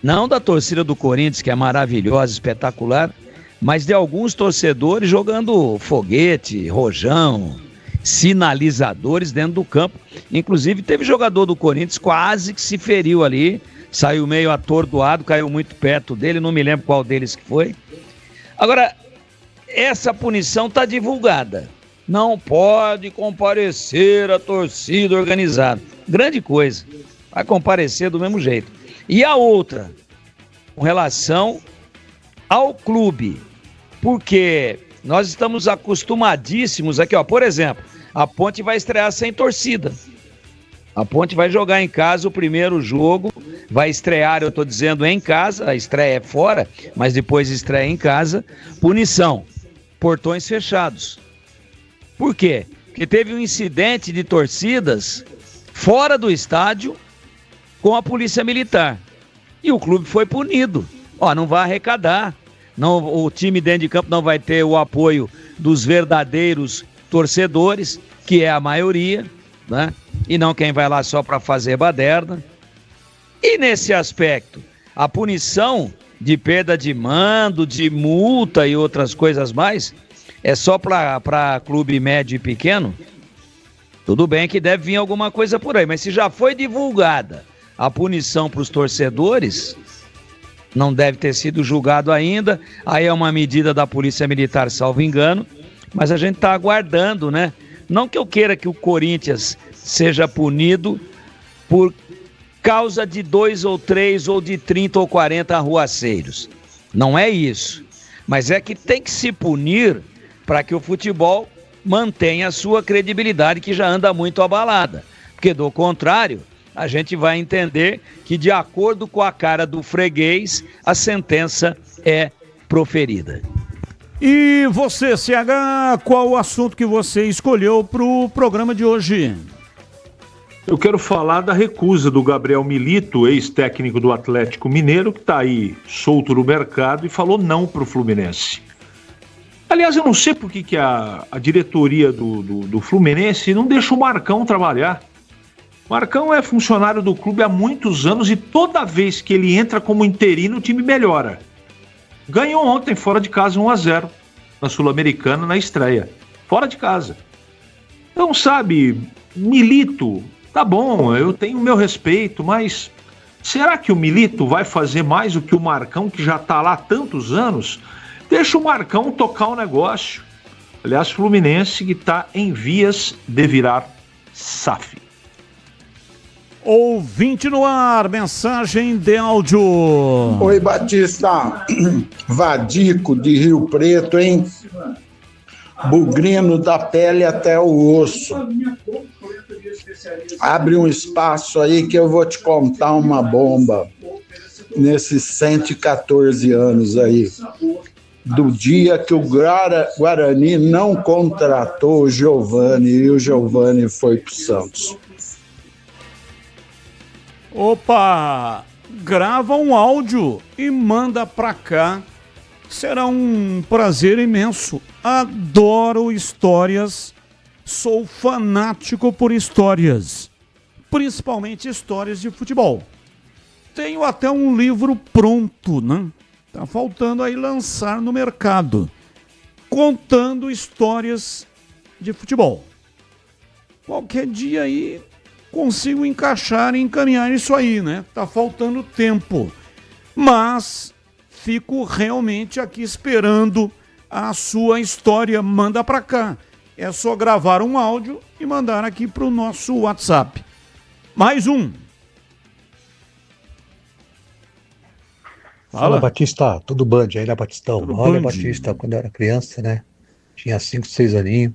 não da torcida do Corinthians, que é maravilhosa, espetacular, mas de alguns torcedores jogando foguete, rojão, sinalizadores dentro do campo. Inclusive, teve jogador do Corinthians quase que se feriu ali, saiu meio atordoado, caiu muito perto dele, não me lembro qual deles que foi. Agora, essa punição está divulgada. Não pode comparecer a torcida organizada. Grande coisa. Vai comparecer do mesmo jeito. E a outra, com relação ao clube, porque nós estamos acostumadíssimos aqui, ó, por exemplo, a Ponte vai estrear sem torcida. A Ponte vai jogar em casa o primeiro jogo, vai estrear, eu estou dizendo, em casa, a estreia é fora, mas depois estreia em casa, punição, portões fechados. Por quê? Porque teve um incidente de torcidas fora do estádio com a polícia militar. E o clube foi punido. Ó, não vai arrecadar. Não, o time dentro de campo não vai ter o apoio dos verdadeiros torcedores, que é a maioria, né? E não quem vai lá só para fazer baderna. E nesse aspecto, a punição de perda de mando, de multa e outras coisas mais, é só para clube médio e pequeno? Tudo bem que deve vir alguma coisa por aí, mas se já foi divulgada a punição para os torcedores, não deve ter sido julgado ainda. Aí é uma medida da Polícia Militar, salvo engano, mas a gente está aguardando, né? Não que eu queira que o Corinthians seja punido por causa de 2 ou 3 ou de 30 ou 40 arruaceiros. Não é isso. Mas é que tem que se punir para que o futebol mantenha a sua credibilidade, que já anda muito abalada. Porque, do contrário, a gente vai entender que, de acordo com a cara do freguês, a sentença é proferida.
E você, CH, qual o assunto que você escolheu para o programa de hoje?
Eu quero falar da recusa do Gabriel Milito, ex-técnico do Atlético Mineiro, que está aí solto no mercado e falou não para o Fluminense. Aliás, eu não sei por que a diretoria do Fluminense não deixa o Marcão trabalhar. O Marcão é funcionário do clube há muitos anos e toda vez que ele entra como interino, o time melhora. Ganhou ontem, fora de casa, 1-0, na Sul-Americana, na estreia. Fora de casa. Então, sabe, Milito, tá bom, eu tenho o meu respeito, mas será que o Milito vai fazer mais do que o Marcão, que já tá lá há tantos anos? Deixa o Marcão tocar o negócio. Aliás, Fluminense que está em vias de virar SAF.
Ouvinte no ar, mensagem de áudio.
Oi, Batista. Vadico de Rio Preto, hein? Bugrino da pele até o osso. Abre um espaço aí que eu vou te contar uma bomba. Nesses 114 anos aí. Do dia que o Guarani não contratou o Giovani e o Giovani foi pro Santos.
Opa! Grava um áudio e manda pra cá. Será um prazer imenso. Adoro histórias. Sou fanático por histórias. Principalmente histórias de futebol. Tenho até um livro pronto, né? Tá faltando aí lançar no mercado, contando histórias de futebol. Qualquer dia aí consigo encaixar e encaminhar isso aí, né? Tá faltando tempo. Mas fico realmente aqui esperando a sua história. Manda pra cá. É só gravar um áudio e mandar aqui pro nosso WhatsApp. Mais um.
Fala, Batista, tudo Band aí, né, Batistão?
Tudo
Olha,
Band.
Batista, quando eu era criança, né, tinha 5, 6 aninhos,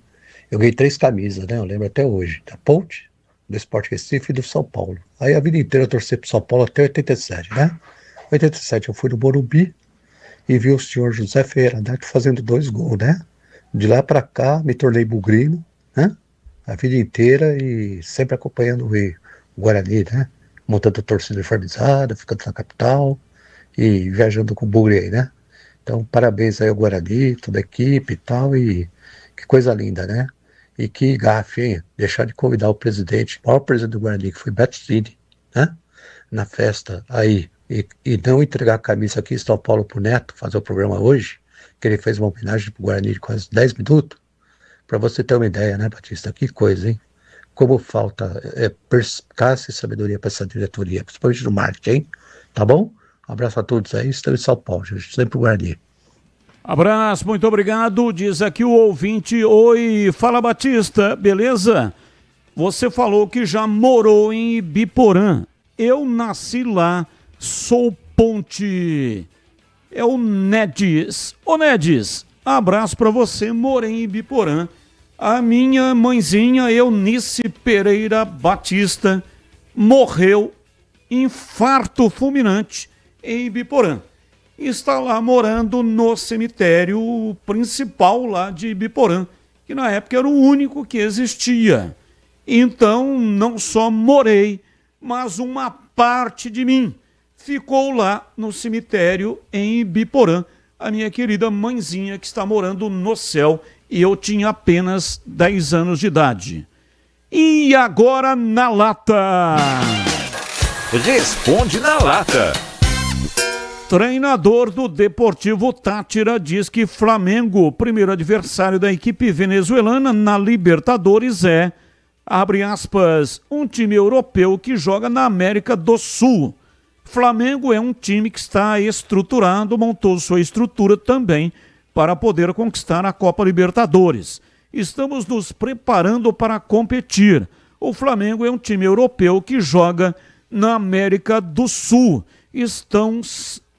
eu ganhei 3 camisas, né, eu lembro até hoje, da Ponte, do Sport Recife e do São Paulo. Aí a vida inteira eu torci pro São Paulo até 87, né? Em 87 eu fui no Morumbi e vi o senhor José Ferreira Neto fazendo 2 gols, né? De lá pra cá me tornei bugrino, né? A vida inteira e sempre acompanhando o Guarani, né? Montando a torcida uniformizada, ficando na capital e viajando com o Bugre aí, né? Então, parabéns aí ao Guarani, toda a equipe e tal, e que coisa linda, né? E que gafe, hein? Deixar de convidar o presidente, o maior presidente do Guarani, que foi Beto Cid, né? Na festa aí, e não entregar a camisa aqui em São Paulo pro Neto, fazer o programa hoje, que ele fez uma homenagem pro Guarani de quase 10 minutos, pra você ter uma ideia, né, Batista? Que coisa, hein? Como falta perspicácia e sabedoria pra essa diretoria, principalmente no marketing, hein? Tá bom? Um abraço a todos aí, estamos em São Paulo, gente, sempre Guarani.
Abraço, muito obrigado. Diz aqui o ouvinte: oi, fala Batista, beleza? Você falou que já morou em Ibiporã. Eu nasci lá, sou Ponte. é o Nedes. Ô Nedes, abraço para você, morei em Ibiporã. A minha mãezinha, Eunice Pereira Batista, morreu infarto fulminante em Ibiporã. Está lá morando no cemitério principal lá de Ibiporã, que na época era o único que existia. Então, não só morei, mas uma parte de mim ficou lá no cemitério em Ibiporã. A minha querida mãezinha que está morando no céu, e eu tinha apenas 10 anos de idade. E agora na lata.
Responde na lata.
Treinador do Deportivo Táchira diz que Flamengo, primeiro adversário da equipe venezuelana na Libertadores, abre aspas, um time europeu que joga na América do Sul. Flamengo é um time que está estruturado, montou sua estrutura também para poder conquistar a Copa Libertadores. Estamos nos preparando para competir. O Flamengo é um time europeu que joga na América do Sul.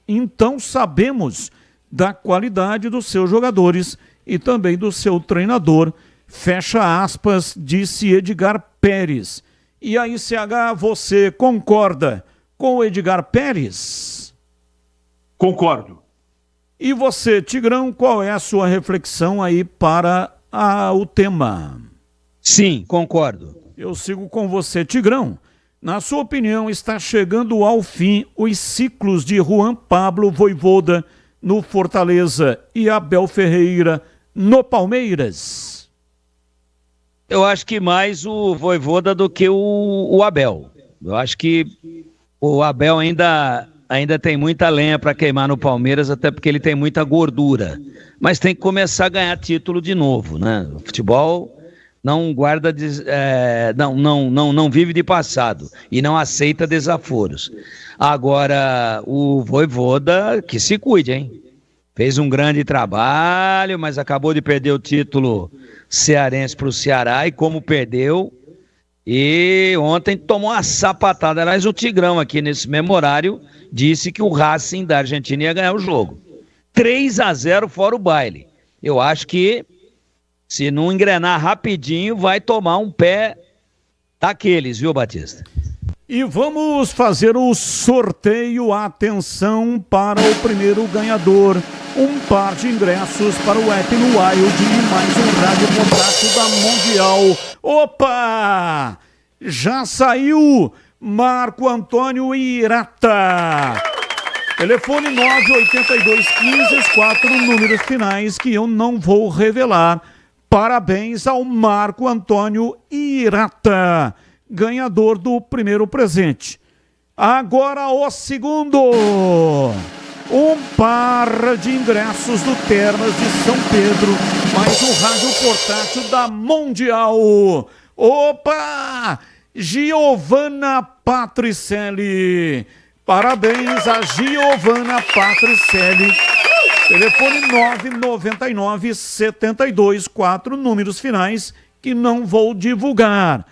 Então sabemos da qualidade dos seus jogadores e também do seu treinador. Fecha aspas, disse Edgar Pérez. E aí, CH, você concorda com o Edgar Pérez?
Concordo.
E você, Tigrão, qual é a sua reflexão aí para o tema?
Sim, concordo.
Eu sigo com você, Tigrão. Na sua opinião, está chegando ao fim os ciclos de Juan Pablo Vojvoda no Fortaleza e Abel Ferreira no Palmeiras?
Eu acho que mais o Vojvoda do que o Abel. Eu acho que o Abel ainda tem muita lenha para queimar no Palmeiras, até porque ele tem muita gordura. Mas tem que começar a ganhar título de novo, né? O futebol não guarda, não vive de passado e não aceita desaforos. Agora, o Vojvoda, que se cuide, hein? Fez um grande trabalho, mas acabou de perder o título cearense para o Ceará, e como perdeu, e ontem tomou uma sapatada. Aliás, o Tigrão aqui nesse mesmo horário disse que o Racing da Argentina ia ganhar o jogo. 3-0 fora o baile. Eu acho que se não engrenar rapidinho, vai tomar um pé daqueles, viu, Batista?
E vamos fazer o sorteio. Atenção para o primeiro ganhador. Um par de ingressos para o Happy no Wild e mais um rádio contato da Mundial. Opa! Já saiu Marco Antônio Irata. Telefone 98215 os 4 números finais que eu não vou revelar. Parabéns ao Marco Antônio Irata, ganhador do primeiro presente. Agora o segundo. Um par de ingressos do Termas de São Pedro, mais um rádio portátil da Mundial. Opa! Giovana Patricelli. Parabéns a Giovana Patricelli. Telefone 999-72 4 números finais que não vou divulgar.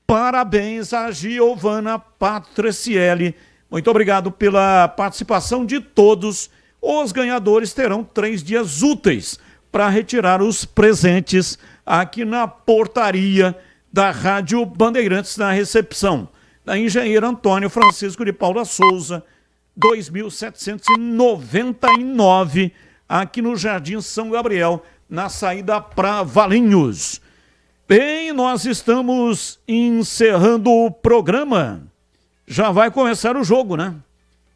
Parabéns a Giovana Patricelli. Muito obrigado pela participação de todos. Os ganhadores terão 3 dias úteis para retirar os presentes aqui na portaria da Rádio Bandeirantes, na recepção da Engenheiro Antônio Francisco de Paula Souza, 2799, aqui no Jardim São Gabriel, na saída para Valinhos. Bem, nós estamos encerrando o programa. Já vai começar o jogo, né?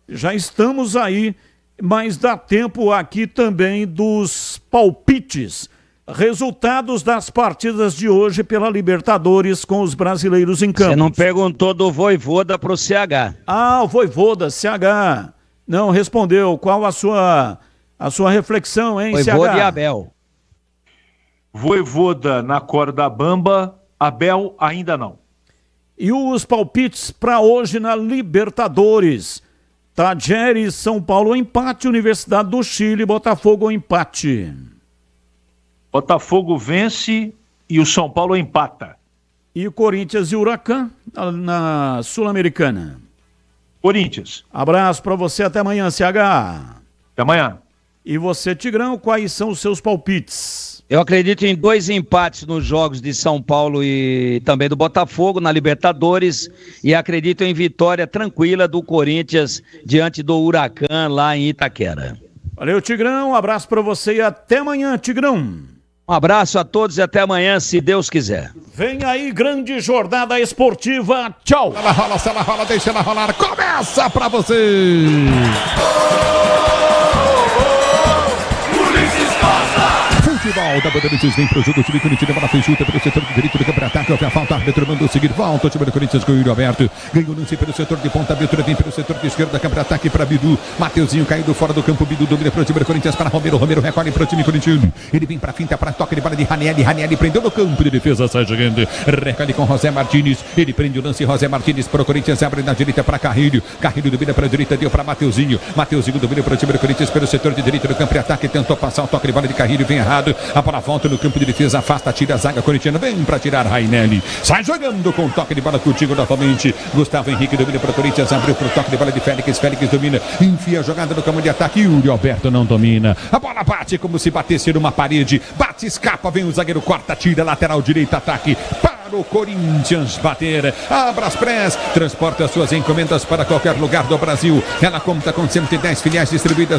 Já estamos aí, mas dá tempo aqui também dos palpites. Resultados das partidas de hoje pela Libertadores com os brasileiros em campo.
Você não perguntou do Vojvoda pro CH.
Ah, o Vojvoda, CH. Não respondeu. Qual a sua reflexão, hein,
Vojvoda
CH?
e Abel.
Vojvoda na corda bamba, Abel ainda não.
E os palpites para hoje na Libertadores. Tajeres, São Paulo, empate. Universidade do Chile, Botafogo, empate.
Botafogo vence e o São Paulo empata.
E Corinthians e Huracan na Sul-Americana.
Corinthians.
Abraço para você, até amanhã, CH.
Até amanhã.
E você, Tigrão, quais são os seus palpites?
Eu acredito em 2 empates nos jogos de São Paulo e também do Botafogo na Libertadores e acredito em vitória tranquila do Corinthians diante do Huracan lá em Itaquera.
Valeu, Tigrão, um abraço para você e até amanhã, Tigrão.
Um abraço a todos e até amanhã, se Deus quiser.
Vem aí, grande jornada esportiva. Tchau.
Ela rola, deixa ela rolar. Começa pra você. Futebol da Bandeirantes vem pro jogo, o time Corinthians, bola feijuta pelo setor de direito do campo de ataque, houve a falta, árbitro mandou seguir, volta, o time do Corinthians com o Yuri Alberto, ganhou o lance pelo setor de ponta, abertura vem pelo setor de esquerda, campo de ataque para Bidu, Mateuzinho caindo fora do campo, Bidu domina pro time do Corinthians para Romero recolhe pro time corintiano, ele vem pra finta, para toque de bola de Ranieri prendeu no campo de defesa, sai jogando, recolhe com José Martínez, ele prende o lance, José Martínez pro Corinthians, abre na direita para Carrilho domina para a direita, deu para Mateuzinho domina pro time do Corinthians pelo setor de direito do campo de ataque, tentou passar o toque de bola de Carrilho, vem errado, a bola volta no campo de defesa, afasta, tira a zaga corintiana, vem pra tirar Rainelli, sai jogando com toque de bola contigo novamente, Gustavo Henrique domina para o Corinthians, abriu pro toque de bola de Félix domina, enfia a jogada no campo de ataque, Yuri Alberto não domina, a bola bate como se batesse numa parede, bate, escapa, vem o zagueiro, corta, tira, lateral direito, ataque, o Corinthians bater, Abraspress transporta suas encomendas para qualquer lugar do Brasil, ela conta com 110 filiais distribuídas